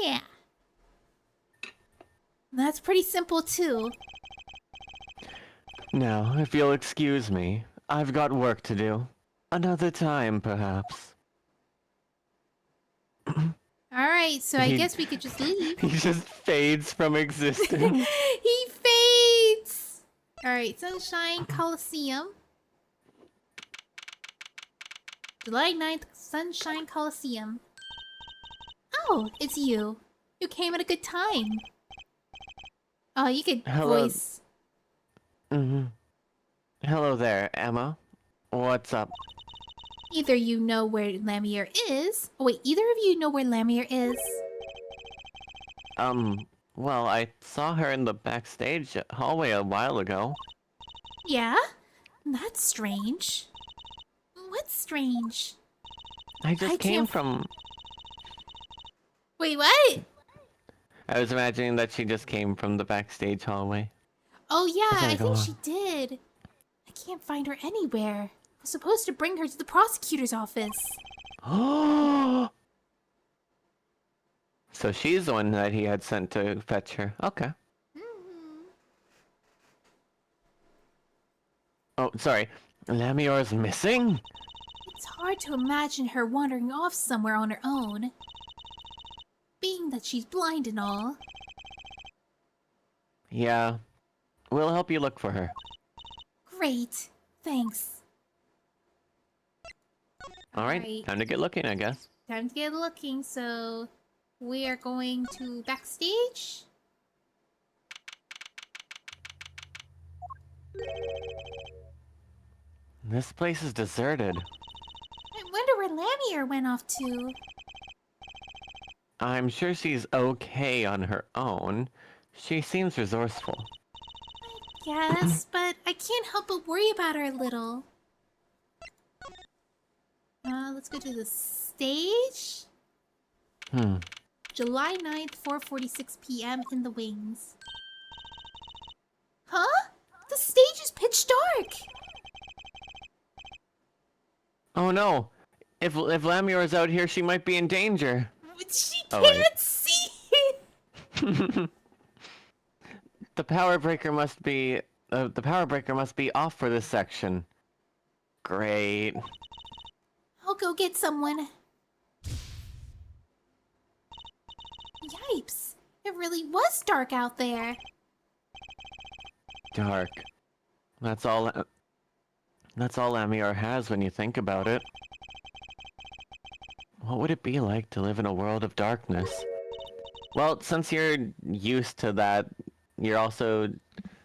Yeah. That's pretty simple too. Now, if you'll excuse me, I've got work to do. Another time, perhaps. Alright, so I He guess we could just leave. he just fades from existence. He fades! Alright, Sunshine Coliseum. July 9th, Sunshine Coliseum. Oh, it's you. You came at a good time. Oh, you could Hello. voice. Mhm. Hello there, Emma. What's up? Either you know where Lamier is. Oh, wait, either of you know where Lamier is? Well, I saw her in the backstage hallway a while ago. Yeah? That's strange. What's strange? I I just came can't. from. Wait, what? I was imagining that she just came from the backstage hallway. Oh, It's yeah, I like, think oh. she did. I can't find her anywhere. I was supposed to bring her to the prosecutor's office. So she's the one that he had sent to fetch her. Okay. Oh, sorry. Lamior's missing? It's hard to imagine her wandering off somewhere on her own. Being that she's blind and all. Yeah. We'll help you look for her. Great. Thanks. Alright, time to get looking, I guess. Time to get looking, so we are going to backstage. This place is deserted. I wonder where Lamier went off to. I'm sure she's okay on her own. She seems resourceful. Yes, but I can't help but worry about her a little. Let's go to the stage. July 9th, 4:46 p.m. in the wings. Huh? The stage is pitch dark. Oh no! If Lamior's out here, she might be in danger. She Oh, can't wait. see. The power breaker must be off for this section. Great. I'll go get someone. Yipes! It really was dark out there. Dark. That's all Lamior has when you think about it. What would it be like to live in a world of darkness? Well, since you're used to that, you're also...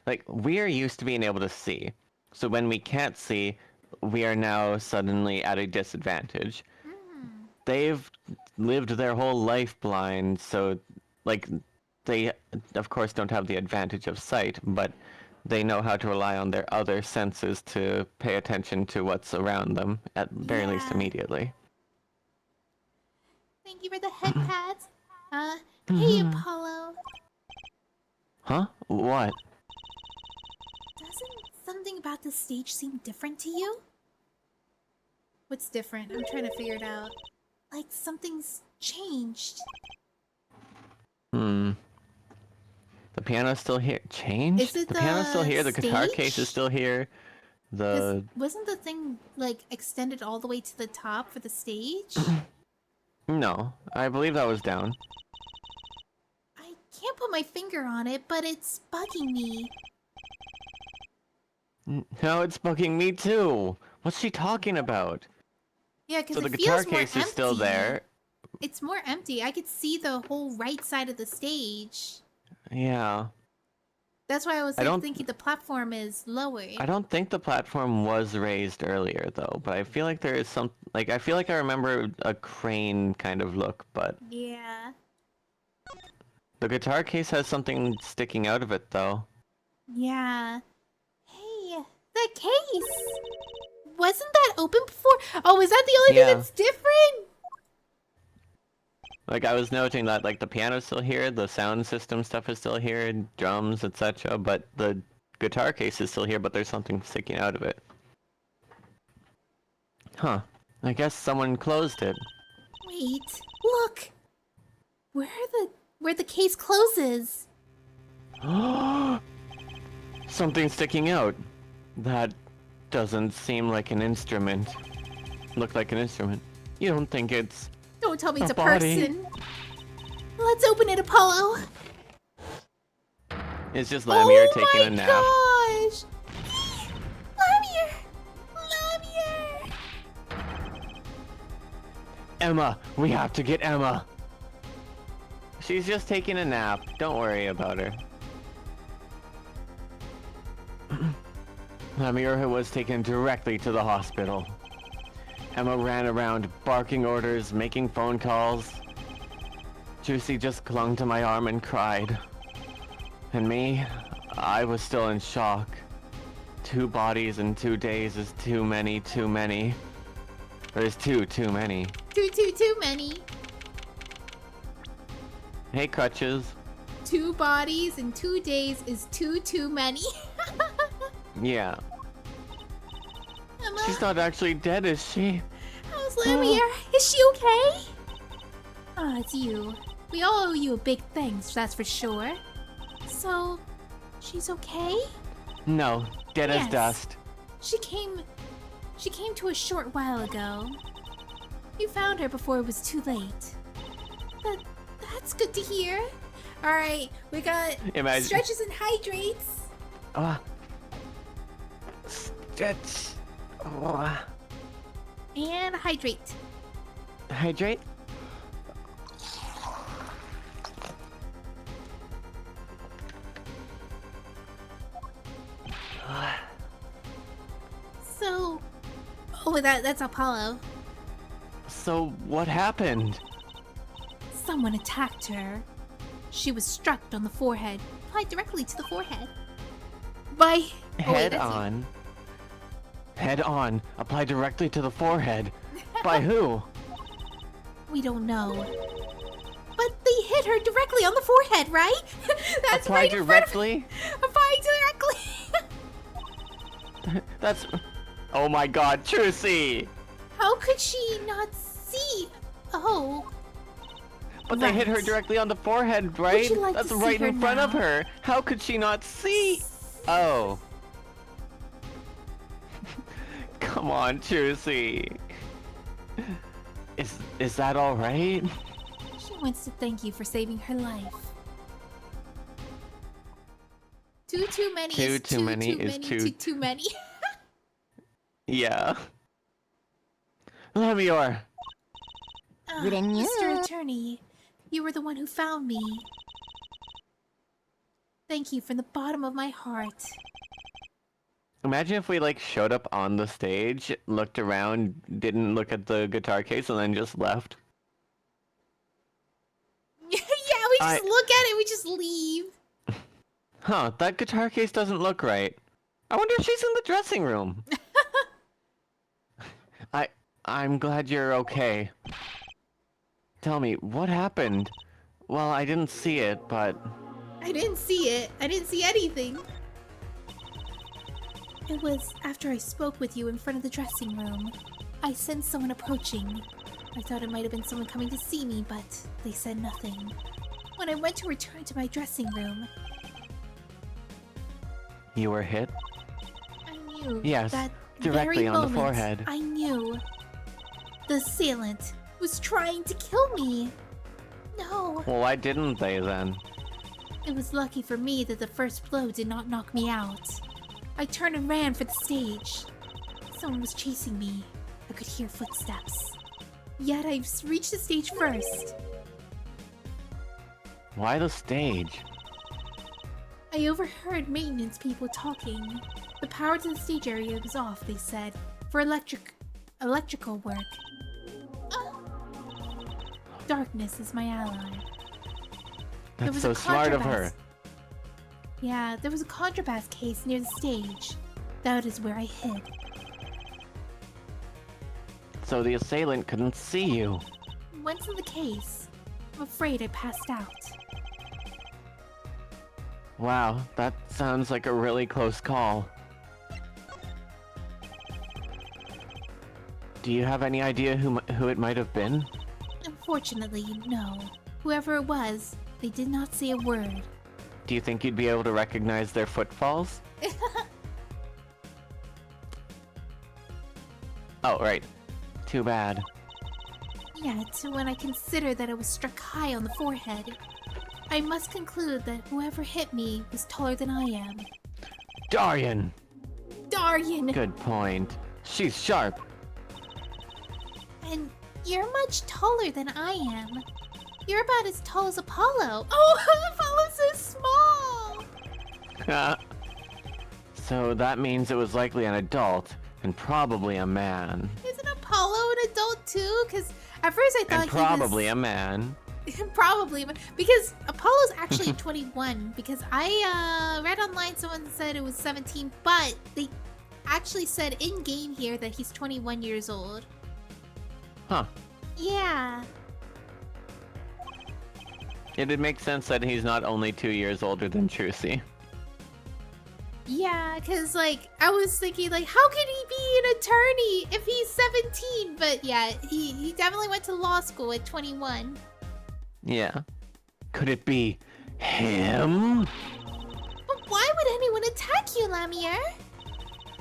Like, we are used to being able to see. So when we can't see, we are now suddenly at a disadvantage. They've lived their whole life blind, so, like, they, of course, don't have the advantage of sight, but they know how to rely on their other senses to pay attention to what's around them, at very least Yeah. immediately. Thank you for the head pads. Hey Apollo. Huh? What? Doesn't something about the stage seem different to you? What's different? I'm trying to figure it out. Like something's changed. Hmm. The piano's still here. Changed? Is it The piano's still the here. The guitar case is stage? still here. The Wasn't the thing like extended all the way to the top for the stage? no, I believe that was down. I can't put my finger on it, but it's bugging me. No, it's bugging me too. What's she talking about? Yeah, because So the it guitar feels more case empty. is still there. It's more empty. I could see the whole right side of the stage. Yeah. That's why I was I like don't thinking the platform is lowered. I don't think the platform was raised earlier though, but I feel like there is some I feel like I remember a crane kind of look, but Yeah. the guitar case has something sticking out of it though. Yeah. Hey, the case! Wasn't that open before? Oh, is that the only thing Yeah. that's different? Like I was noting that like the piano's still here, the sound system stuff is still here, drums, etc., but the guitar case is still here, but there's something sticking out of it. Huh. I guess someone closed it. Wait, look! Where the case closes. Something sticking out. That doesn't seem like an instrument. Look like an instrument. You don't think it's Don't tell me it's a body? person. Let's open it, Apollo. It's just Lamir Oh taking a my nap. gosh! Lamir! Lamir! Emma! We have to get Emma! She's just taking a nap. Don't worry about her. Lamir was taken directly to the hospital. Emma ran around barking orders, making phone calls. Juicy just clung to my arm and cried. And me, I was still in shock. 2 bodies in 2 days is too many, too many. There's too many. Too many. Hey, Crutches. 2 bodies in 2 days is too many. Yeah. Emma, She's not actually dead, is she? how's Lamir? Is she okay? Ah, it's you. We all owe you a big thanks, that's for sure. So, she's okay? No, dead as Yes. dust. She came to us a short while ago. You found her before it was too late. That's good to hear. All right, we got Imagine- stretches and hydrates. Stretch. Oh. And hydrate. Hydrate? So, oh, that's Apollo. So, what happened? Someone attacked her. She was struck on the forehead, applied directly to the forehead. By Head on. Head on. Apply directly to the forehead. By who? We don't know. But they hit her directly on the forehead, right? That's Apply right in front of- directly? Applying directly. That's... Oh my god, Trucy! How could she not see? Oh. But they hit her Right. directly on the forehead, right? you like That's to see right her in front of now? her. How could she not see? Oh. Come on, Trucy. Is that all right? She wants to thank you for saving her life. Too many Too is too many too is many too many. Yeah. Lemior. Good on you. Mr. Attorney, you were the one who found me. Thank you from the bottom of my heart. Imagine if we like showed up on the stage, looked around, didn't look at the guitar case, and then just left. Yeah, we just look at it, we just leave. Huh, that guitar case doesn't look right. I wonder if she's in the dressing room. I'm glad you're okay. Tell me, what happened? Well, I didn't see it, but... I didn't see it. I didn't see anything. It was after I spoke with you in front of the dressing room. I sensed someone approaching. I thought it might have been someone coming to see me, but they said nothing. When I went to return to my dressing room, You were hit? I knew Yes, that directly very on the moment, forehead. I knew the assailant was trying to kill me. No, Well, why didn't they then? it was lucky for me that the first blow did not knock me out. I turned and ran for the stage. Someone was chasing me. I could hear footsteps. Yet I reached the stage first. Why the stage? I overheard maintenance people talking. The power to the stage area was off, they said, for electrical work. Darkness is my ally. That's so smart of her. Yeah, there was a contrabass case near the stage. That is where I hid. So the assailant couldn't see you. Once in the case, I'm afraid I passed out. Wow, that sounds like a really close call. Do you have any idea who it might have been? Unfortunately, no. Whoever it was, they did not say a word. Do you think you'd be able to recognize their footfalls? Oh, right. Too bad. Yet, when I consider that I was struck high on the forehead, I must conclude that whoever hit me was taller than I am. Darian! Darian! Good point. She's sharp. And you're much taller than I am. You're about as tall as Apollo. Oh, Apollo's so small! So that means it was likely an adult, and probably a man. Isn't Apollo an adult too? Because at first I thought And probably a man. Probably, but because Apollo's actually 21. Because I read online someone said it was 17, but they actually said in game here that he's 21 years old. Huh. Yeah. It'd make sense that he's not only 2 years older than Trucy. Yeah, because, like, I was thinking, like, how could he be an attorney if he's 17? But yeah, he definitely went to law school at 21. Yeah. Could it be him? But why would anyone attack you, Lamier?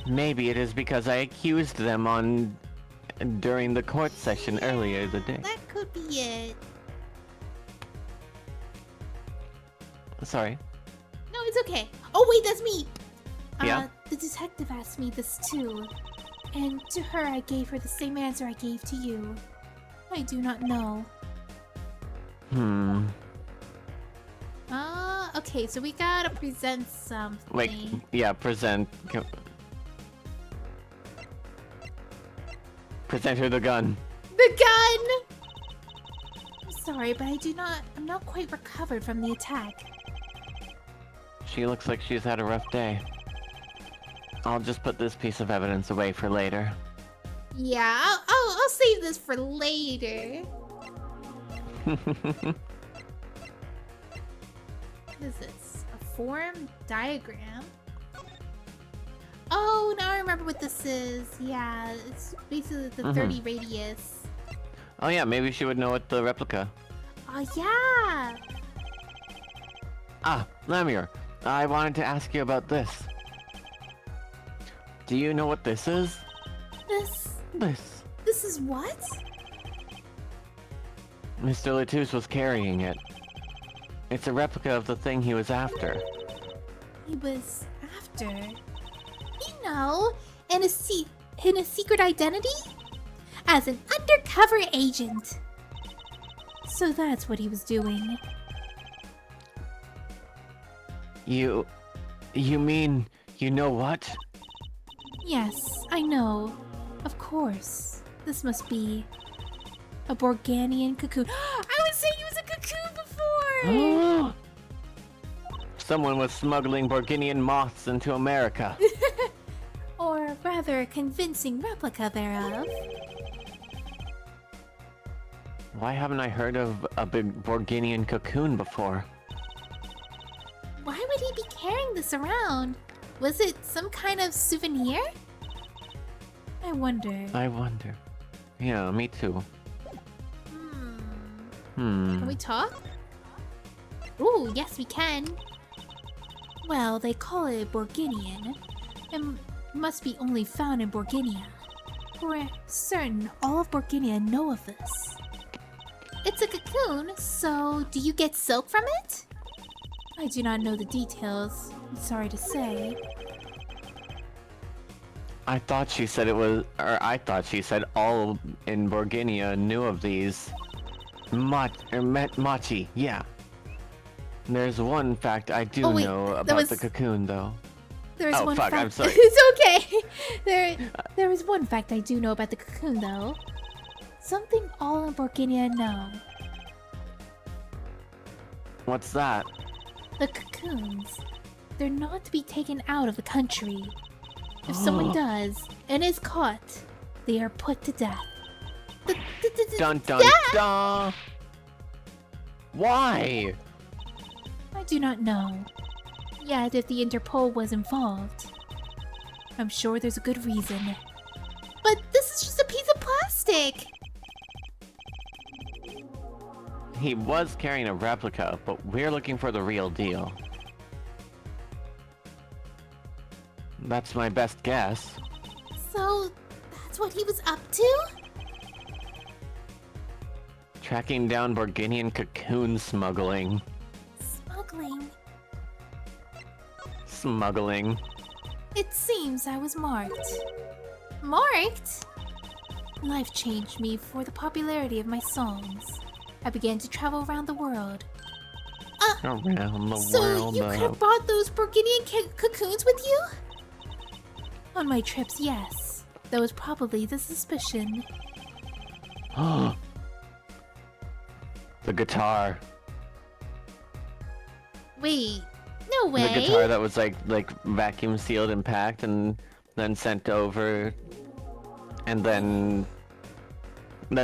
Maybe it is because I accused them during the court session earlier today. That could be it. Sorry. No, it's okay. Oh, wait, that's me. Yeah? The detective asked me this too. And to her, I gave her the same answer I gave to you. I do not know. Okay, so we gotta present something. Like, yeah, present her the gun. The gun! I'm sorry, but I'm not quite recovered from the attack. She looks like she's had a rough day. I'll just put this piece of evidence away for later. Yeah, I'll save this for later. What is this? A form diagram? Oh, now I remember what this is. Yeah, it's basically the 30 radius. Oh yeah, maybe she would know what the replica. Oh, yeah! Ah, Lamier, I wanted to ask you about this. Do you know what this is? This is what? Mr. Latouche was carrying it. It's a replica of the thing he was after. He was after... You know, in a secret identity? As an undercover agent. So that's what he was doing. You mean, you know what? Yes, I know. Of course. This must be a Borganian cocoon. I was saying it was a cocoon before! Someone was smuggling Borginian moths into America. Or rather, a convincing replica thereof. Why haven't I heard of a big Borginian cocoon before? Why would he be carrying this around? Was it some kind of souvenir? I wonder. I wonder. Yeah, me too. Can we talk? Ooh, yes we can. Well, they call it Borginian. It must be only found in Borginia. For certain, all of Borginia know of this. It's a cocoon, so do you get silk from it? I do not know the details, I'm sorry to say. I thought she said all in Borginia knew of these. Machi, yeah. There's one fact I do know about the cocoon, though. There's one fuck, fact. I'm sorry. It's okay. There is one fact I do know about the cocoon, though. Something all in Borginia know. What's that? The cocoons. They're not to be taken out of the country. If someone does and is caught, they are put to death. Dun dun dun! Why? I do not know. Yet if the Interpol was involved, I'm sure there's a good reason. But this is just a piece of plastic! He was carrying a replica, but we're looking for the real deal. That's my best guess. So, that's what he was up to? Tracking down Borginian cocoon smuggling. Smuggling? Smuggling. It seems I was marked. Marked? Life changed me for the popularity of my songs. I began to travel around the world. Around the so world. You could have brought those Borginian cocoons with you? On my trips, yes. That was probably the suspicion. The guitar. Wait, no way. The guitar that was like vacuum sealed and packed and then sent over, and then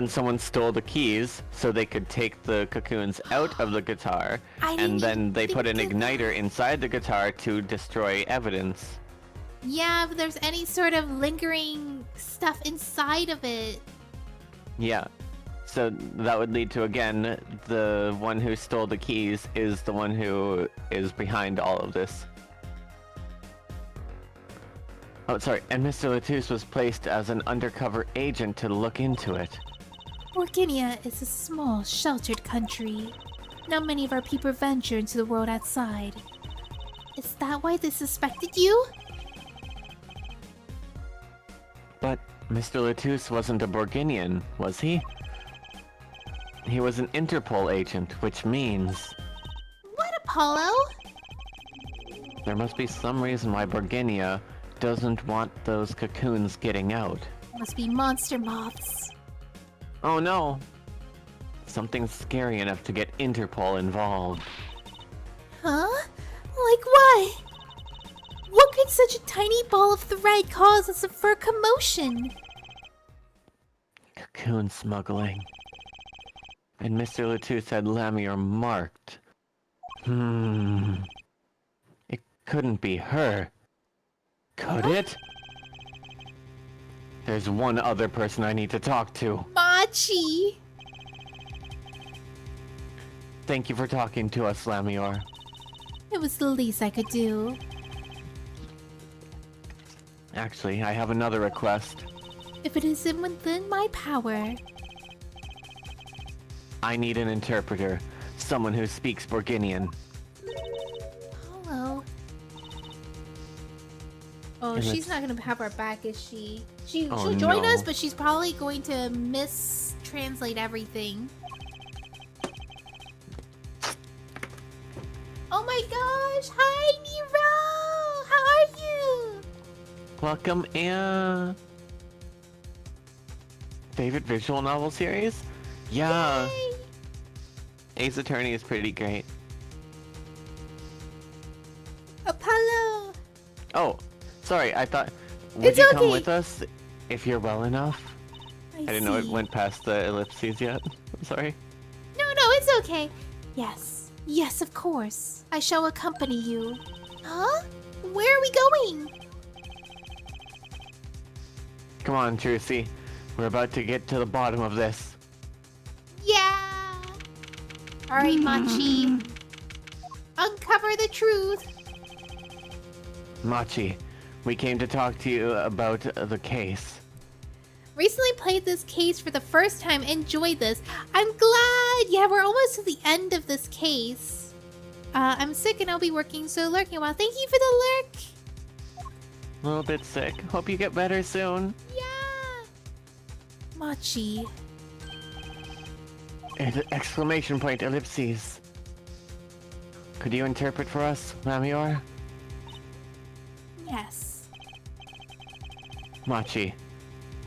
someone stole the keys so they could take the cocoons out of the guitar, and then they put an igniter inside the guitar to destroy evidence. Yeah, but there's any sort of lingering stuff inside of it. Yeah. So that would lead to, again, the one who stole the keys is the one who is behind all of this. Oh, sorry, and Mr. Latouche was placed as an undercover agent to look into it. Borginia is a small, sheltered country. Not many of our people venture into the world outside. Is that why they suspected you? But Mr. Latouche wasn't a Borginian, was he? He was an Interpol agent, which means... What, Apollo? There must be some reason why Borginia doesn't want those cocoons getting out. Must be monster moths. Oh no! Something scary enough to get Interpol involved. Huh? Like what? What could such a tiny ball of thread cause us for a commotion? Cocoon smuggling. And Mr. Latouche had Lamior marked. It couldn't be her. Could it? There's one other person I need to talk to. Machi! Thank you for talking to us, Lamior. It was the least I could do. Actually, I have another request. If it isn't within my power. I need an interpreter. Someone who speaks Borginian. Hello. Oh, she's not gonna have our back, is she? She'll join us, but she's probably going to mistranslate everything. Oh my gosh! Hi, Nero! How are you? Welcome in. Favorite visual novel series? Yeah. Yay! Ace Attorney is pretty great. Apollo! Oh, sorry, I thought... Would It's you come okay. with us if you're well enough? I didn't know it see. went past the ellipses yet. I'm sorry. No, it's okay. Yes. Yes, of course. I shall accompany you. Huh? Where are we going? Come on, Trucy. We're about to get to the bottom of this. Yeah! Alright, Machi. Uncover the truth. Machi, we came to talk to you about the case. Recently played this case for the first time. Enjoyed this. I'm glad. Yeah, we're almost to the end of this case. I'm sick and I'll be working, so lurking a while. Thank you for the lurk. A little bit sick. Hope you get better soon. Yeah. Machi. Exclamation point, ellipses. Could you interpret for us, Lamior? Yes. Machi,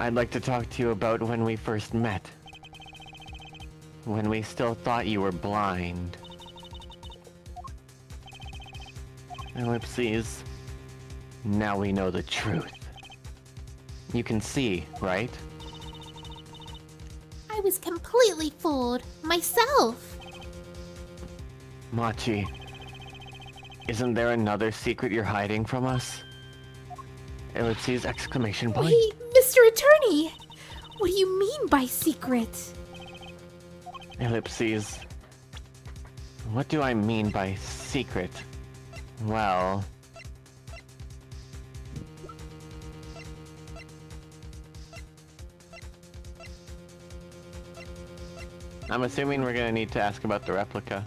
I'd like to talk to you about when we first met. When we still thought you were blind. Ellipses. Now we know the truth. You can see, right? I was completely fooled. Myself. Machi, isn't there another secret you're hiding from us? Ellipses, exclamation point. Wait, Mr. Attorney. What do you mean by secret? Ellipses. What do I mean by secret? Well... I'm assuming we're gonna need to ask about the replica.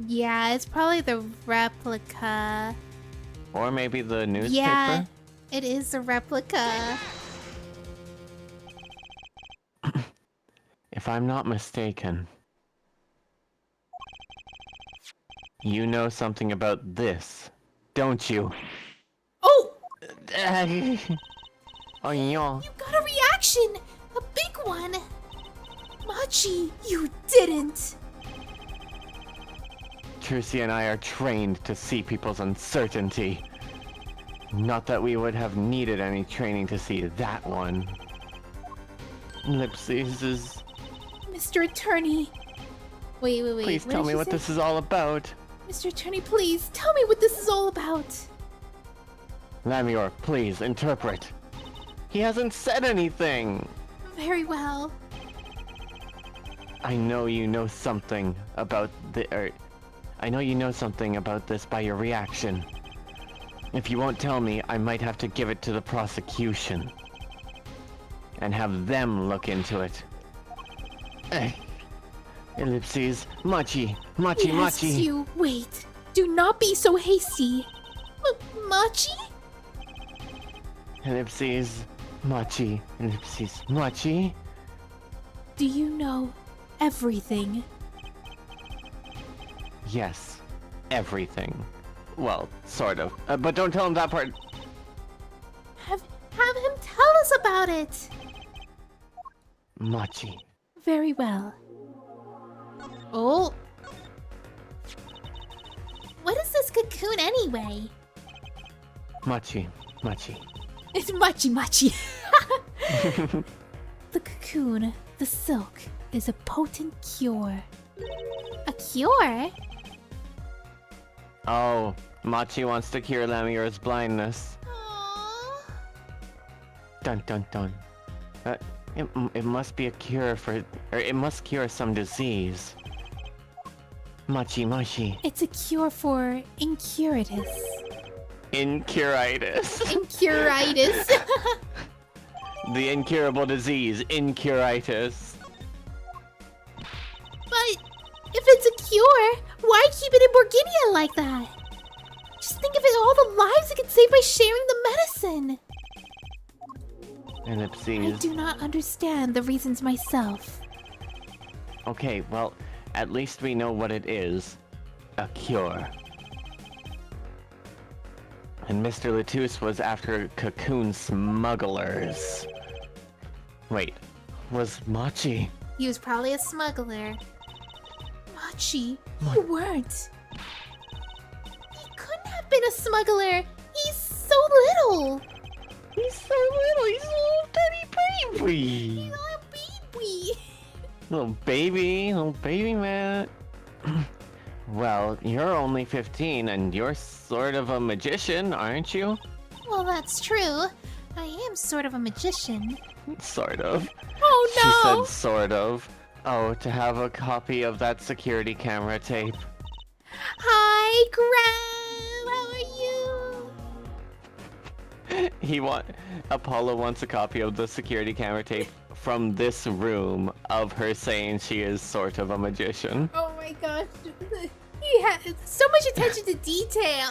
Yeah, it's probably the replica. Or maybe the newspaper? Yeah, it is a replica. If I'm not mistaken... You know something about this, don't you? Oh! Oh, yeah. You got a reaction! A big one! Machi, you didn't! Trucy and I are trained to see people's uncertainty. Not that we would have needed any training to see that one. Ellipses is... Mr. Attorney. Wait. Please what tell did me she what say? this is all about. Mr. Attorney, please, tell me what this is all about. Lamior, please, interpret. He hasn't said anything! Very well. I know you know something about I know you know something about this by your reaction. If you won't tell me, I might have to give it to the prosecution. And have them look into it. Ellipses. Machi. He asks you, wait, do not be so hasty. Machi? Ellipses. Machi. Ellipses. Machi. Do you know everything? Yes. Everything. Well, sort of. But don't tell him that part. Have him tell us about it. Machi. Very well. Oh. What is this cocoon anyway? Machi. It's Machi. The cocoon, the silk, is a potent cure. A cure? Oh, Machi wants to cure Lamior's blindness. Aww. Dun dun dun. It must be a cure for... or it must cure some disease. Machi. It's a cure for incuritus. Incuritis. Incuritis. The incurable disease, incuritis. But if it's a cure, why keep it in Borginia like that? Just think of it, all the lives it could save by sharing the medicine. Ellipses. I do not understand the reasons myself. Okay, well, at least we know what it is. A cure. And Mr. Latus was after cocoon smugglers. Wait, was Machi? He was probably a smuggler. Machi, you weren't. He couldn't have been a smuggler. He's so little. He's so little, he's a little tiny baby. Oh, baby. Little baby man. Well, you're only 15 and you're sort of a magician, aren't you? Well, that's true. I am sort of a magician. Sort of. Oh She no! said sort of. Oh, to have a copy of that security camera tape. Hi, Graham! How are you? Apollo wants a copy of the security camera tape from this room of her saying she is sort of a magician. Oh my gosh. He had so much attention to detail.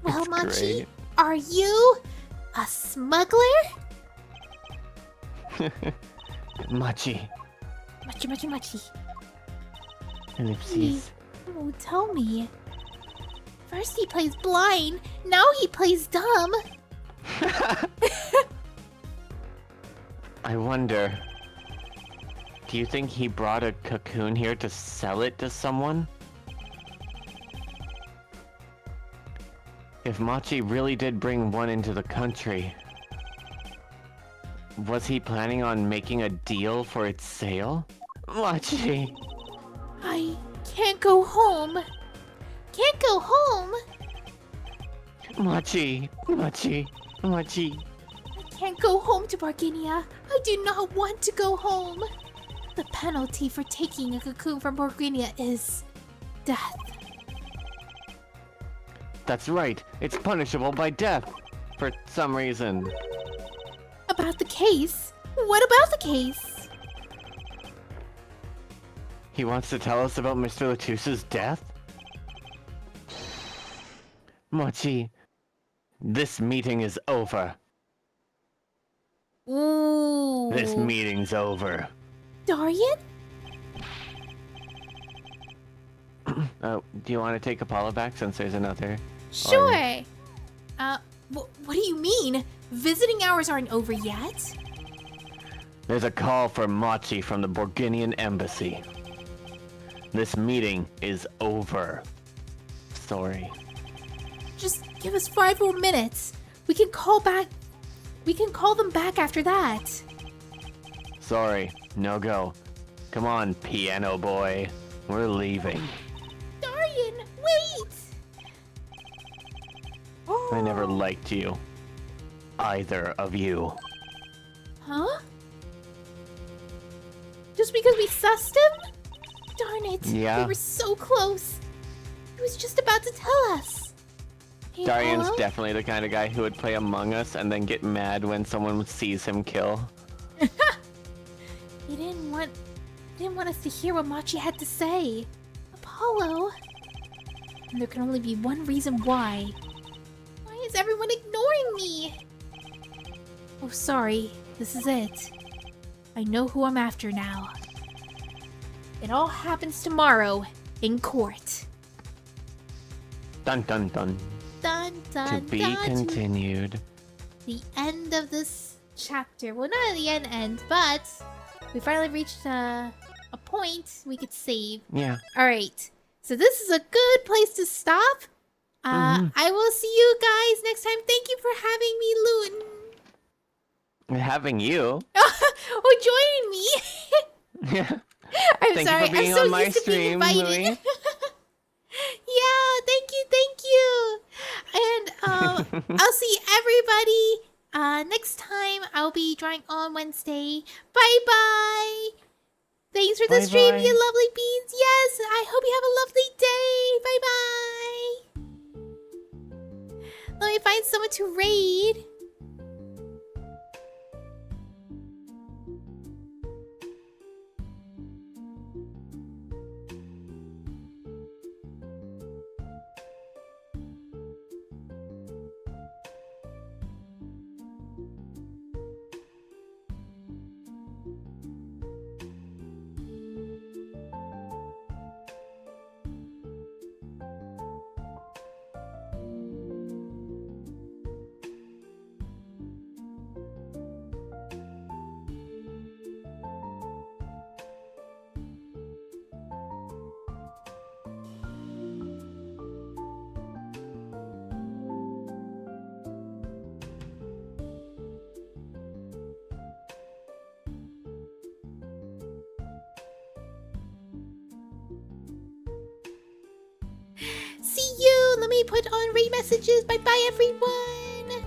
Well, It's Machi, great. are you a smuggler? Machi. Machi. Ellipses. Oh, tell me. First he plays blind, now he plays dumb. I wonder. Do you think he brought a cocoon here to sell it to someone? If Machi really did bring one into the country, was he planning on making a deal for its sale? Machi! I can't go home. Can't go home. Machi! Machi! Machi! I can't go home to Barginia. I do not want to go home. The penalty for taking a cocoon from Barginia is death. That's right, it's punishable by death! For some reason. About the case? What about the case? He wants to tell us about Mr. Latus's death? Machi, this meeting is over. Ooh. This meeting's over. Darian? Do you want to take Apollo back since there's another? Sure. What do you mean? Visiting hours aren't over yet? There's a call for Machi from the Borginian embassy. This meeting is over. Sorry. Just give us 5 more minutes. We can call them back after that. Sorry, no go. Come on, piano boy. We're leaving. Darian, wait! I never liked you. Either of you. Huh? Just because we sussed him? Darn it. Yeah. We were so close. He was just about to tell us. Hey, Darian's Apollo? definitely the kind of guy who would play Among Us and then get mad when someone sees him kill. He didn't want us to hear what Machi had to say. Apollo. And there can only be one reason why. Why is everyone ignoring me? Oh, sorry. This is it. I know who I'm after now. It all happens tomorrow in court. Dun dun dun. Dun dun To be dun. continued. The end of this chapter. Well, not the end, but we finally reached a point we could save. Yeah. Alright, so this is a good place to stop. I will see you guys next time. Thank you for having me, Loon. Having you. Oh, joining me. Yeah. I'm Thank sorry. you for being I'm so on my used to being stream, invited. Louis. Yeah, thank you. And I'll see everybody next time. I'll be drawing on Wednesday. Bye bye. Thanks for the Bye stream, bye. you lovely beans. Yes, I hope you have a lovely day. Bye bye. Let me find someone to raid. me put on read messages. Bye-bye, everyone.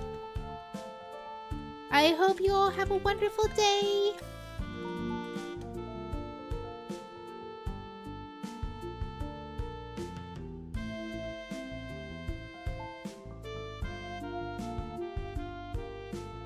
I hope you all have a wonderful day.